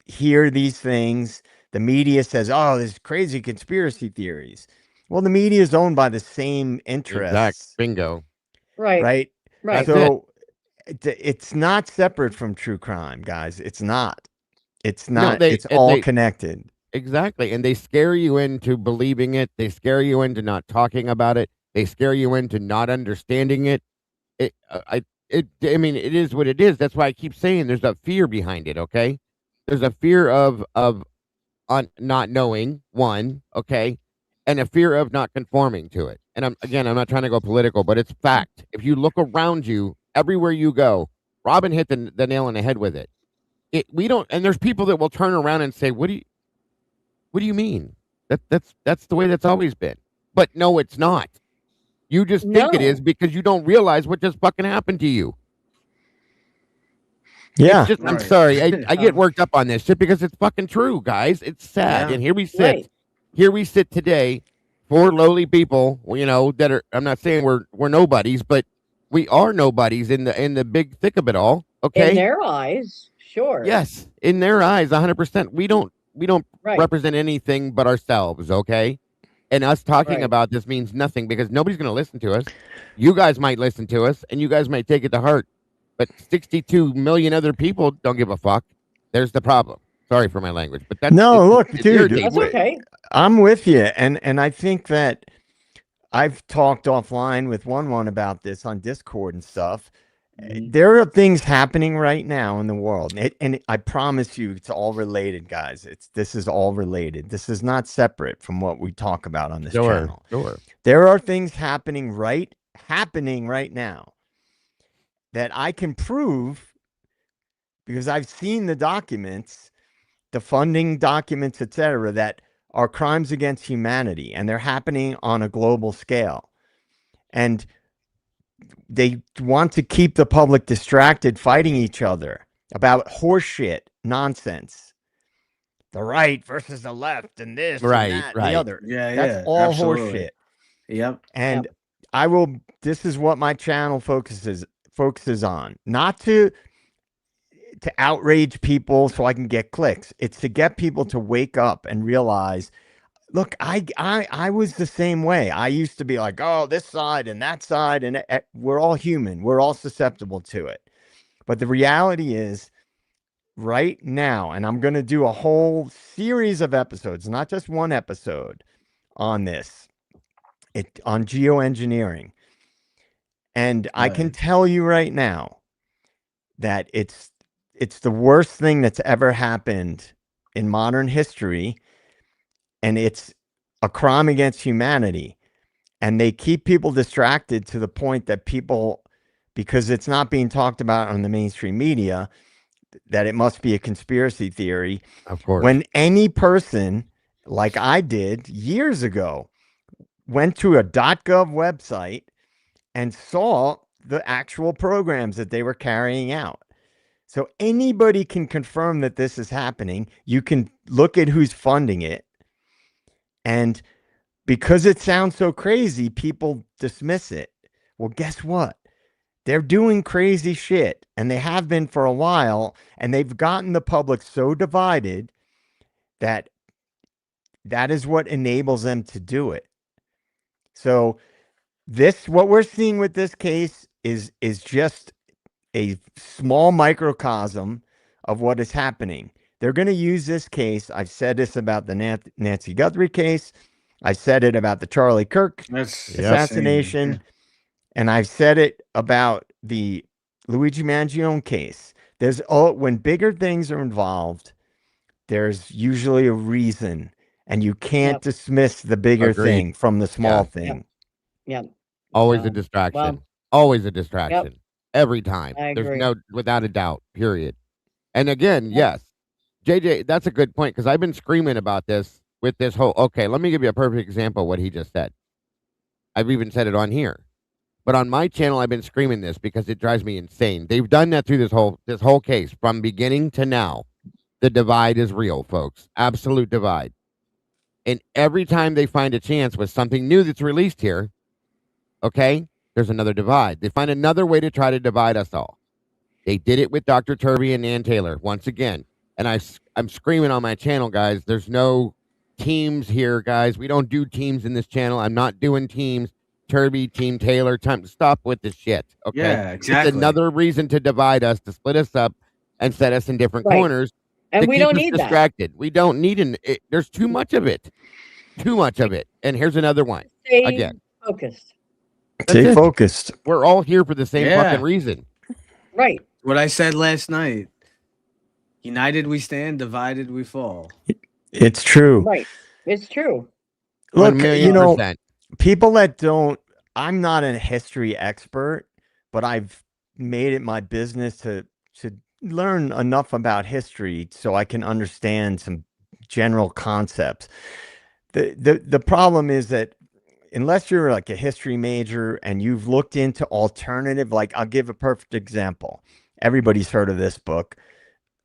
hear these things. The media says, oh, there's crazy conspiracy theories. Well, the media is owned by the same interests. Exact. Bingo. Right. So it's not separate from true crime, guys. It's not. It's not. It's all connected. Exactly. And they scare you into believing it. They scare you into not talking about it. They scare you into not understanding it. I mean, it is what it is. That's why I keep saying there's a fear behind it. Okay. There's a fear of not knowing, one. Okay. And a fear of not conforming to it. And I'm not trying to go political, but it's fact. If you look around you, everywhere you go, Robin hit the nail on the head with it. And there's people that will turn around and say, what do you mean? That's the way that's always been. But no, it's not. You just think it is because you don't realize what just fucking happened to you. Yeah. I'm sorry. I get worked up on this shit because it's fucking true, guys. It's sad. Yeah. And here we sit. Right. Here we sit today, 4 lowly people, that are, I'm not saying we're nobodies, but we are nobodies in the big thick of it all. Okay. In their eyes, sure. Yes. In their eyes, 100%. We don't represent anything but ourselves. Okay. And us talking about this means nothing because nobody's going to listen to us. You guys might listen to us and you guys might take it to heart, but 62 million other people don't give a fuck. There's the problem. Sorry for my language, but that's dude, that's okay. I'm with you. And I think that I've talked offline with one about this on Discord and stuff. There are things happening right now in the world, and I promise you, it's all related, guys. This is all related. This is not separate from what we talk about on this channel. Sure. There are things happening right now that I can prove because I've seen the documents, the funding documents, etc., that are crimes against humanity, and they're happening on a global scale, and they want to keep the public distracted, fighting each other about horseshit nonsense. The right versus the left, and this, and that, and the other. That's all horseshit. Yep. And this is what my channel focuses on. Not to to outrage people so I can get clicks. It's to get people to wake up and realize, look, I was the same way. I used to be like, oh, this side and that side, and we're all human. We're all susceptible to it. But the reality is, right now, and I'm going to do a whole series of episodes, not just one episode on this, on geoengineering. And I can tell you right now that it's the worst thing that's ever happened in modern history, and it's a crime against humanity. And they keep people distracted to the point that people, because it's not being talked about on the mainstream media, that it must be a conspiracy theory. Of course. When any person, like I did years ago, went to a .gov website and saw the actual programs that they were carrying out. So anybody can confirm that this is happening. You can look at who's funding it. And because it sounds so crazy, people dismiss it. Well, guess what? They're doing crazy shit, and they have been for a while, and they've gotten the public so divided that is what enables them to do it. So what we're seeing with this case is just a small microcosm of what is happening. They're going to use this case. I've said this about the Nancy Guthrie case. I said it about the Charlie Kirk assassination. Yeah. And I've said it about the Luigi Mangione case. When bigger things are involved, there's usually a reason, and you can't dismiss the bigger thing from the small thing. Yep. Always a distraction. Well, Always a distraction. Every time. I There's agree. no, without a doubt, period. And again, yes, JJ, that's a good point, because I've been screaming about this with this whole, okay, let me give you a perfect example of what he just said. I've even said it on here. But on my channel, I've been screaming this because it drives me insane. They've done that through this whole case from beginning to now. The divide is real, folks. Absolute divide. And every time they find a chance with something new that's released here, okay, there's another divide. They find another way to try to divide us all. They did it with Dr. Turvey and Nan Taylor once again. And I'm screaming on my channel, guys. There's no teams here, guys. We don't do teams in this channel. I'm not doing teams. Turvey, Team Taylor, time to stop with this shit. Okay. Yeah, exactly. It's another reason to divide us, to split us up and set us in different corners. And we don't need distracted. We don't need there's too much of it. Too much of it. And here's another one. Stay again. focused. Stay focused. We're all here for the same fucking reason. Right. What I said last night. United we stand, divided we fall. It's true. Right. It's true. Look, 1,000,000%. People that don't, I'm not a history expert, but I've made it my business to learn enough about history so I can understand some general concepts. The problem is that unless you're like a history major and you've looked into alternative, like I'll give a perfect example. Everybody's heard of this book,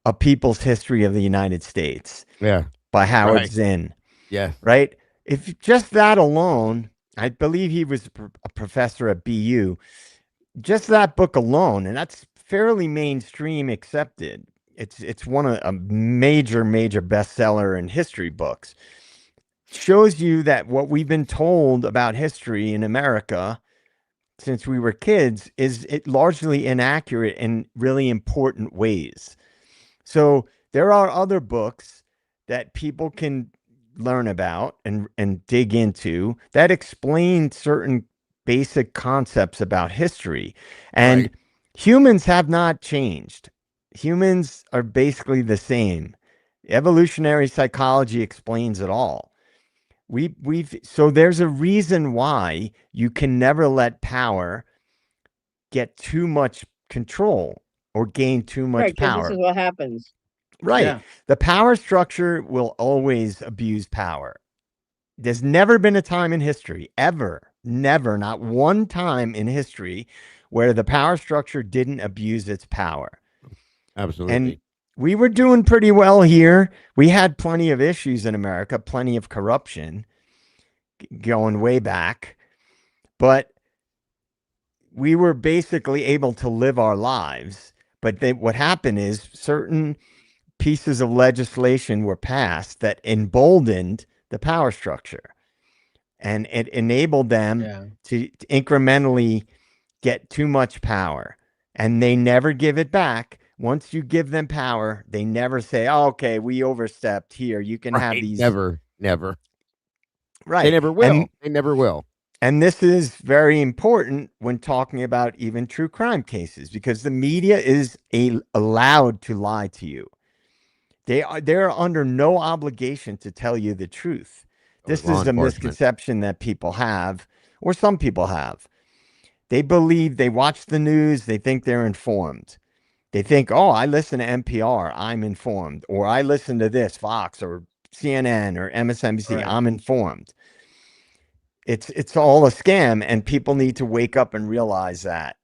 A People's History of the United States. Yeah. By Howard Zinn. Yeah. Right? If just that alone, I believe he was a professor at BU. Just that book alone, and that's fairly mainstream accepted. It's one of a major bestseller in history books. Shows you that what we've been told about history in America since we were kids is largely inaccurate in really important ways. So there are other books that people can learn about and dig into that explain certain basic concepts about history. And humans have not changed. Humans are basically the same. Evolutionary psychology explains it all. So there's a reason why you can never let power get too much control or gain too much power. This is what happens. Right. Yeah. The power structure will always abuse power. There's never been a time in history, ever, never, not one time in history where the power structure didn't abuse its power. Absolutely. And we were doing pretty well here. We had plenty of issues in America, plenty of corruption going way back, but we were basically able to live our lives. But what happened is certain pieces of legislation were passed that emboldened the power structure, and it enabled them to incrementally get too much power, and they never give it back. Once you give them power, they never say, oh, okay, we overstepped here. You can have Right. these. Never. Right. They never will. They never will. And this is very important when talking about even true crime cases, because the media is allowed to lie to you. They're under no obligation to tell you the truth. This is the misconception that people have, or some people have. They believe, they watch the news, they think they're informed. They think, oh, I listen to NPR, I'm informed. Or I listen to this, Fox or CNN or MSNBC, I'm informed. It's all a scam, and people need to wake up and realize that.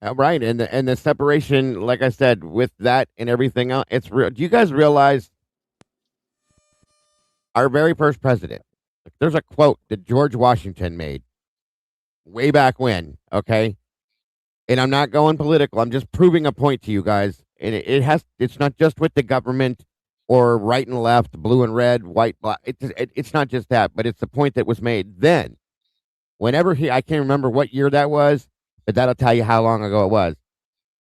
Right, and the separation, like I said, with that and everything else, it's real. Do you guys realize our very first president? There's a quote that George Washington made way back when. Okay, and I'm not going political. I'm just proving a point to you guys, and it's not just with the government or right and left, blue and red, white, black. It's not just that, but it's the point that was made then. Whenever I can't remember what year that was, but that'll tell you how long ago it was.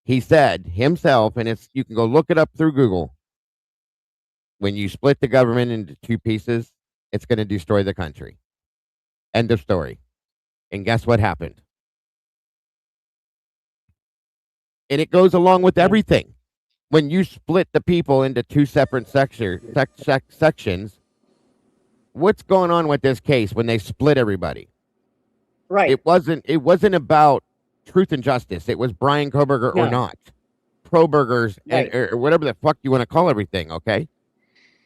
He said himself, and you can go look it up through Google. When you split the government into two pieces, it's going to destroy the country. End of story. And guess what happened? And it goes along with everything. When you split the people into two separate sections, what's going on with this case when they split everybody? Right. It wasn't about truth and justice. It was Brian Koberger or not. Pro-burgers or whatever the fuck you want to call everything, okay?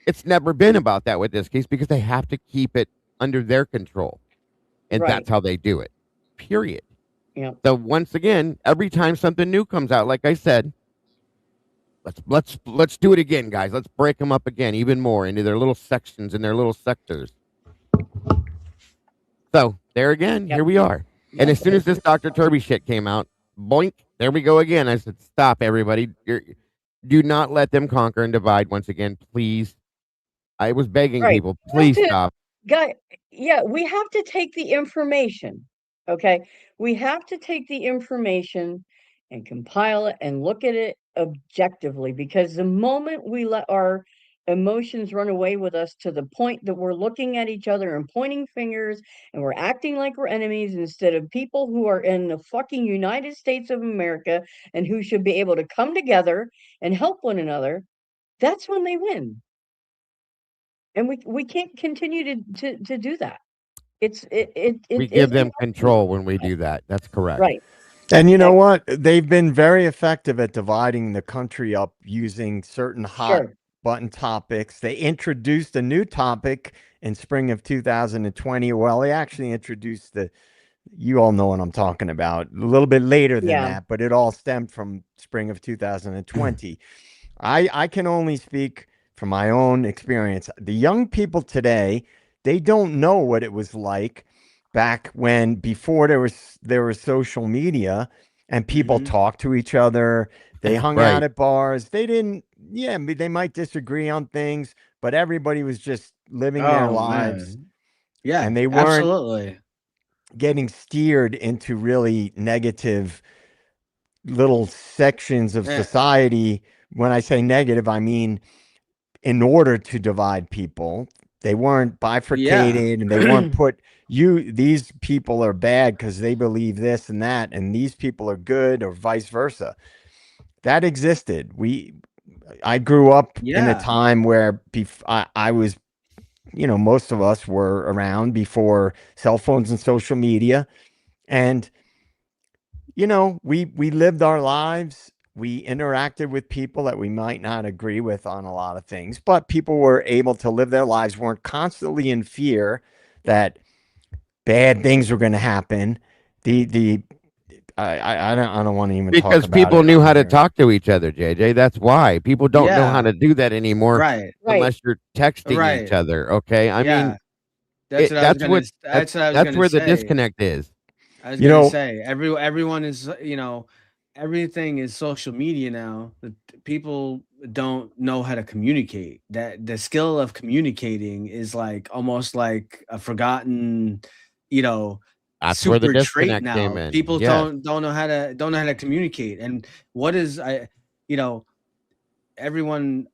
It's never been about that with this case, because they have to keep it under their control. And that's how they do it. Period. Yeah. So once again, every time something new comes out, like I said, let's do it again, guys. Let's break them up again, even more into their little sections and their little sectors. So there again, here we are. And as soon as this Dr. Turby shit came out, boink, there we go again. I said, stop, everybody. Do not let them conquer and divide once again, please. I was begging people, please stop. We have to take the information, okay? We have to take the information and compile it and look at it objectively, because the moment we let our emotions run away with us to the point that we're looking at each other and pointing fingers and we're acting like we're enemies instead of people who are in the fucking United States of America and who should be able to come together and help one another, that's when they win. And we can't continue to do that. We give them control when we do that. That's correct. Right. And you know what? They've been very effective at dividing the country up using certain hot button topics. They introduced a new topic in spring of 2020. Well, they actually introduced you all know what I'm talking about, a little bit later than that, but it all stemmed from spring of 2020. I can only speak from my own experience. The young people today, they don't know what it was like back when, before there was social media and people talked to each other. They hung out at bars. They didn't, they might disagree on things, but everybody was just living their lives. Man. Yeah. And they weren't getting steered into really negative little sections of society. When I say negative, I mean, in order to divide people, they weren't bifurcated and they weren't put, these people are bad because they believe this and that, and these people are good, or vice versa. That existed. I grew up in a time where I was, most of us were around before cell phones and social media. And, we lived our lives. We interacted with people that we might not agree with on a lot of things, but people were able to live their lives, weren't constantly in fear that bad things were going to happen. I don't want to even talk about it. Because people knew how to talk to each other, JJ. That's why people don't know how to do that anymore, unless you're texting each other. Okay, I mean, that's where the disconnect is. I was going to say, everyone is, everything is social media now. People don't know how to communicate. That the skill of communicating is like almost like a forgotten, you know, That's where the super trait disconnect came now. in. People Yes. don't know how to communicate. And what is you know, everyone,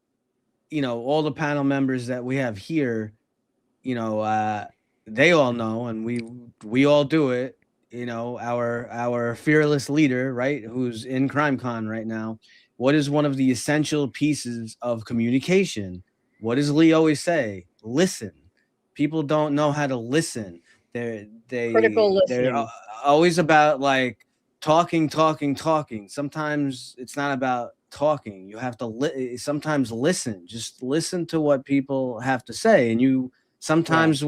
all the panel members that we have here, you know, they all know, and we all do it. Our fearless leader, right, who's in CrimeCon right now. What is one of the essential pieces of communication? What does Lee always say? Listen. People don't know how to listen. Critical They're listening. always about like talking, talking, talking. Sometimes it's not about talking. You have to sometimes listen. Just listen to what people have to say, and you sometimes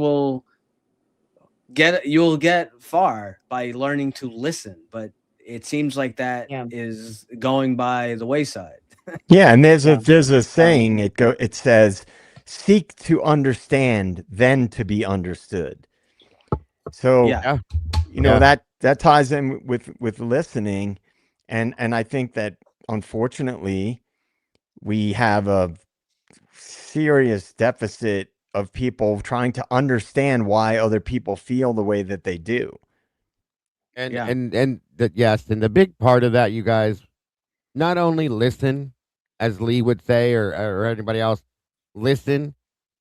you'll get far by learning to listen, but it seems like that Yeah. is going by the wayside. Yeah, and there's Yeah. a saying, it says, seek to understand, then to be understood. So Yeah. Yeah. know Yeah. that ties in with listening, and I think that unfortunately we have a serious deficit of people trying to understand why other people feel the way that they do. And Yeah. and that yes, and the big part of that, you guys, not only listen, as Lee would say, or anybody else, listen,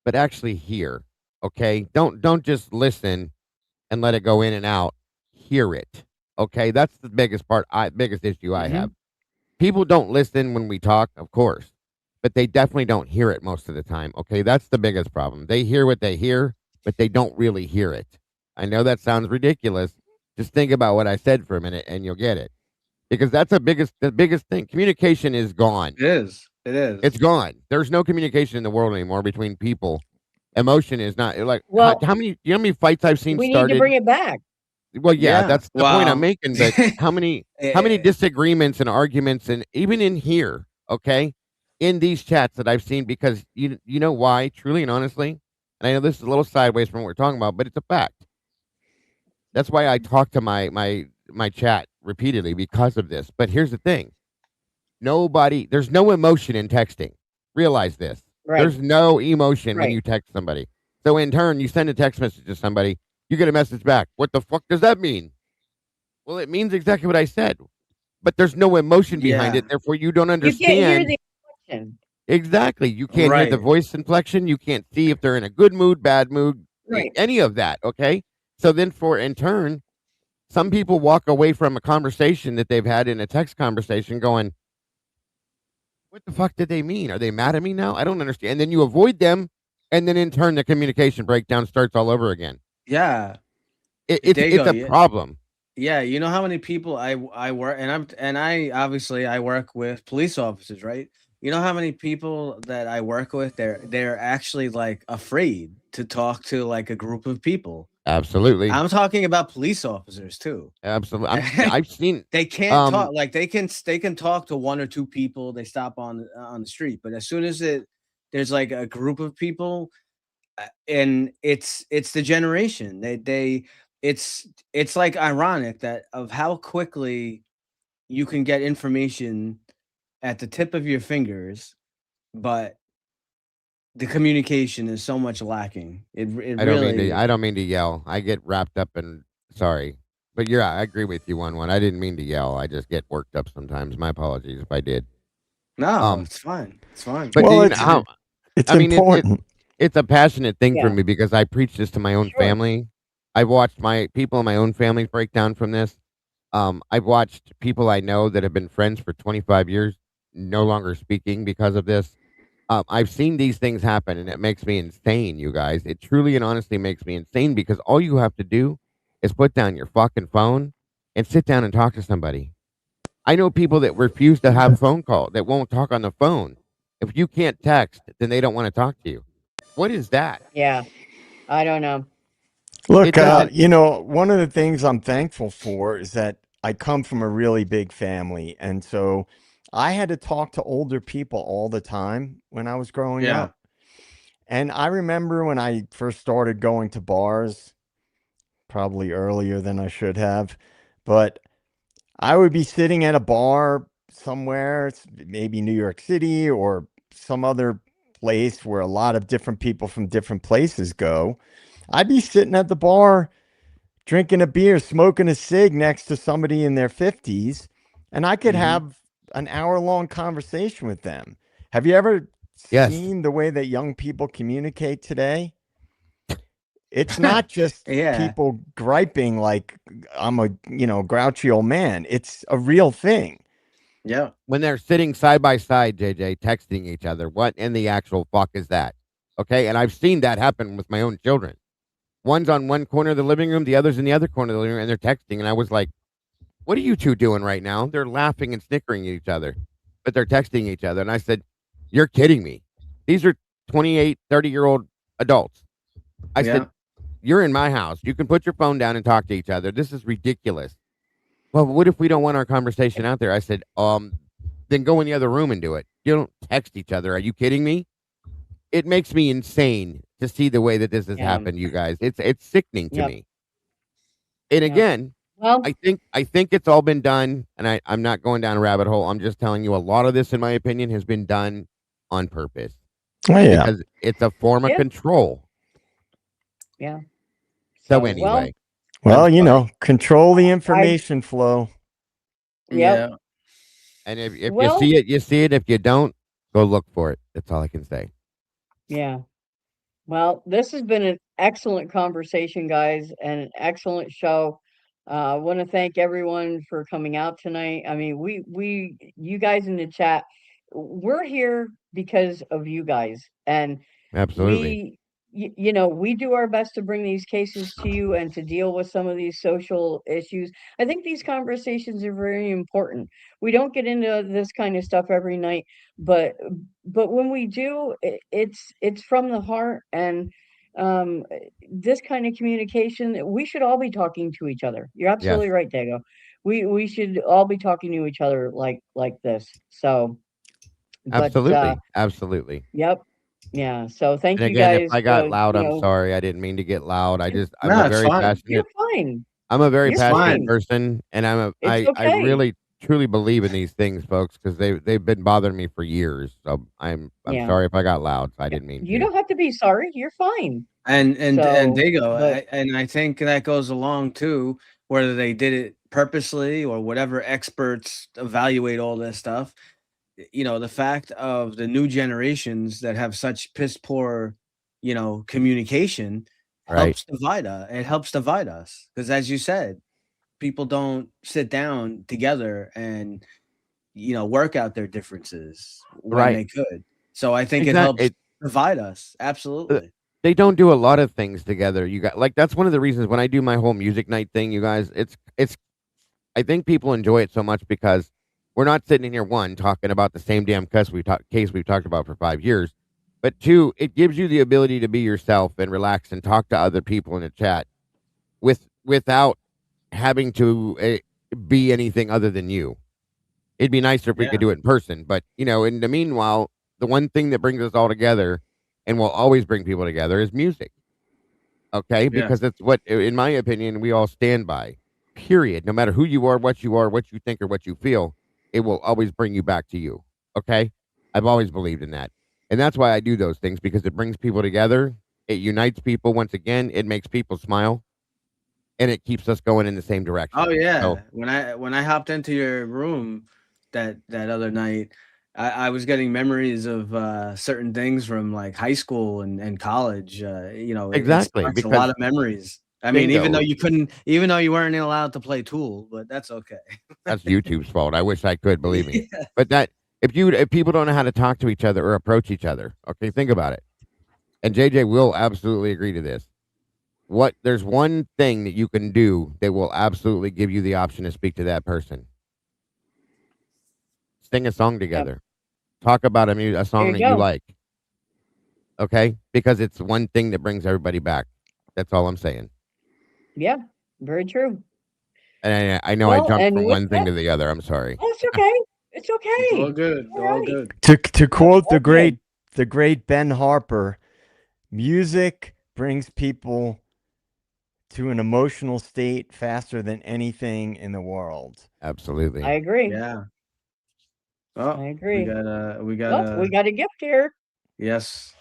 but actually hear. Okay, don't just listen and let it go in and out. Hear it. Okay, that's the biggest part. Biggest issue I Hmm. have. People don't listen when we talk, of course, but they definitely don't hear it most of the time. Okay, that's the biggest problem. They hear what they hear, but they don't really hear it. I know that sounds ridiculous. Just think about what I said for a minute, and you'll get it. Because that's the biggest thing. Communication is gone. It is. It is. It's gone. There's no communication in the world anymore between people. Emotion is not like Well, how many. You know how many fights I've seen we need to started. bring it back. Well, yeah, Yeah. that's the point I'm Well, making. But how many eh, disagreements and arguments, and even in here, okay, in these chats that I've seen, because you know why, truly and honestly, and I know this is a little sideways from what we're talking about, but it's a fact. That's why I talk to my chat repeatedly because of this. But here's the thing: there's no emotion in texting. Realize this. Right. There's no emotion when Right. you text somebody. So in turn, you send a text message to somebody, you get a message back. What the fuck does that mean? Well, it means exactly what I said, but there's no emotion behind yeah. it. Therefore, you don't You can't hear understand the emotion. exactly. You can't hear the Right. voice inflection. You can't see if they're in a good mood, bad mood, Right. any of that. Okay. So then, in turn, some people walk away from a conversation that they've had in a text conversation going, what the fuck did they mean? Are they mad at me now? I don't understand. And then you avoid them, and then in turn, the communication breakdown starts all over again. Yeah. It's There you it's go. a Yeah. problem. Yeah, you know how many people I work, and I obviously I work with police officers, right? You know how many people that I work with, they're actually like afraid to talk to like a group of people. Absolutely, I'm talking about police officers too. absolutely. I've seen. They can't Um, talk, like they can talk to one or two people. They stop on the street, but as soon as there's like a group of people, and it's the generation it's like ironic that of how quickly you can get information at the tip of your fingers, but the communication is so much lacking. It really. I don't mean to yell. I get wrapped up in sorry. But I agree with you on one. I didn't mean to yell. I just get worked up sometimes. My apologies if I did. No, Um, it's fine. It's fine. but do Well, you know how it's I mean important. it's a passionate thing for Yeah. me because I preach this to my own Sure. family. I've watched my people in my own family break down from this. I've watched people I know that have been friends for 25 years no longer speaking because of this. I've seen these things happen, and it makes me insane, you guys. It truly and honestly makes me insane because all you have to do is put down your fucking phone and sit down and talk to somebody. I know people that refuse to have phone call that won't talk on the phone. If you can't text, then they don't want to talk to you. What is that? Yeah. I don't know. It Look, doesn't. one of the things I'm thankful for is that I come from a really big family. And so I had to talk to older people all the time when I was growing Yeah. up. And I remember when I first started going to bars, probably earlier than I should have, but I would be sitting at a bar somewhere, maybe New York City or some other place where a lot of different people from different places go. I'd be sitting at the bar drinking a beer, smoking a cig next to somebody in their 50s, and I could have an hour-long conversation with them. Have you ever Yes. seen the way that young people communicate today? It's not just Yeah. people griping like I'm a, grouchy old man. It's a real thing. Yeah. When they're sitting side by side, JJ, texting each other, what in the actual fuck is that? Okay, and I've seen that happen with my own children. One's on one corner of the living room, the other's in the other corner of the living room, and they're texting. And I was like, what are you two doing right now? They're laughing and snickering at each other, but they're texting each other. And I said, you're kidding me. These are 28, 30-year-old adults. I said, you're in my house. You can put your phone down and talk to each other. This is ridiculous. Well, what if we don't want our conversation out there? I said, then go in the other room and do it. You don't text each other. Are you kidding me? It makes me insane to see the way that this has happened, you guys. It's sickening to me. And again, Well, I think it's all been done, and I'm not going down a rabbit hole. I'm just telling you a lot of this, in my opinion, has been done on purpose. Oh, yeah. Because it's a form of control. Yeah. So anyway. Well, control the information flow. Yep. Yeah. And if Well- you see it, you see it. If you don't, go look for it. That's all I can say. Yeah. Well, this has been an excellent conversation, guys, and an excellent show. I want to thank everyone for coming out tonight. I mean, you guys in the chat, we're here because of you guys, and Absolutely. we do our best to bring these cases to you and to deal with some of these social issues. I think these conversations are very important. We don't get into this kind of stuff every night, but when we do, it's from the heart. And this kind of communication, we should all be talking to each other. You're absolutely Yes. right, Dago. We should all be talking to each other like this. So, but Absolutely. yep. Yeah, so thank And you again, if guys. I got loud, I'm sorry. I didn't mean to get loud. I'm No, a it's very fine. passionate. You're fine. I'm a very You're passionate fine. person, and It's I okay. really truly believe in these things, folks, because they've been bothering me for years. So I'm Yeah. sorry if I got loud. I didn't mean You to. don't have to be sorry. You're fine. And So, there you go. but And I think that goes along too, whether they did it purposely or whatever experts evaluate all this stuff. The fact of the new generations that have such piss poor, communication Right. helps divide us. It helps divide us because, as you said, people don't sit down together and work out their differences when Right. they could. So I think it Exact- helps divide us. Absolutely. They don't do a lot of things together. You got that's one of the reasons when I do my whole music night thing, you guys, it's I think people enjoy it so much because we're not sitting in here talking about the same damn case we've talked about for 5 years, but two, it gives you the ability to be yourself and relax and talk to other people in a chat without having to be anything other than you. It'd be nicer if we could do it in person, but in the meanwhile, the one thing that brings us all together and will always bring people together is music. Okay? Because that's what, in my opinion, we all stand by. Period. No matter who you are, what you think, or what you feel, it will always bring you back to you. Okay? I've always believed in that. And that's why I do those things, because it brings people together. It unites people once again. It makes people smile. And it keeps us going in the same direction. Oh yeah. So, When I hopped into your room that other night, I was getting memories of certain things from like high school and college. Exactly, It sparks a because lot of memories. I mean, even though bingo. you weren't allowed to play Tool, but that's okay. That's YouTube's fault. I wish I could, believe me. Yeah. But if people don't know how to talk to each other or approach each other, okay, think about it. And JJ will absolutely agree to this. There's one thing that you can do that will absolutely give you the option to speak to that person. Sing a song together. Talk about a song that you like. Okay? Because it's one thing that brings everybody back. That's all I'm saying. yeah, very true. And I know Well, I jumped and from with one thing that- to the other. I'm sorry. Oh, it's okay. It's okay. It's all good. All All right. good. To quote the Okay. great Ben Harper, music brings people to an emotional state faster than anything in the world. Absolutely. I agree. Yeah. Oh, I agree. We got Oh, we got a gift here. yes.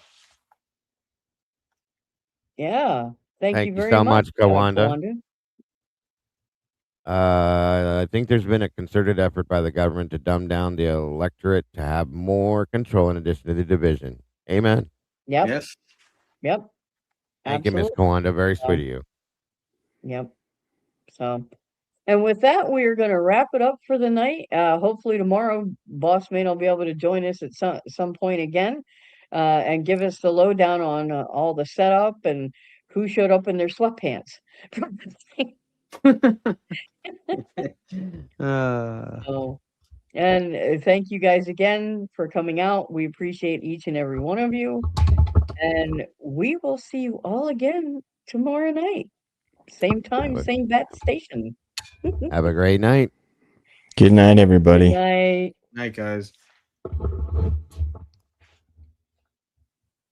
Yeah. Thank Thank you you very so much, much, Kawanda. Kawanda. I think there's been a concerted effort by the government to dumb down the electorate to have more control in addition to the division. Amen. Yep. Yes. Yep. Thank you, Miss Absolutely. Kawanda. Very sweet of you. Yep. So, and with that, we are going to wrap it up for the night. Hopefully tomorrow, Boss Mate will be able to join us at some point again, and give us the lowdown on all the setup and who showed up in their sweatpants. So, and thank you guys again for coming out. We appreciate each and every one of you. And we will see you all again tomorrow night. Same time, Have a- same bat station. Have a great night. Good night, Good everybody. night. Night, guys.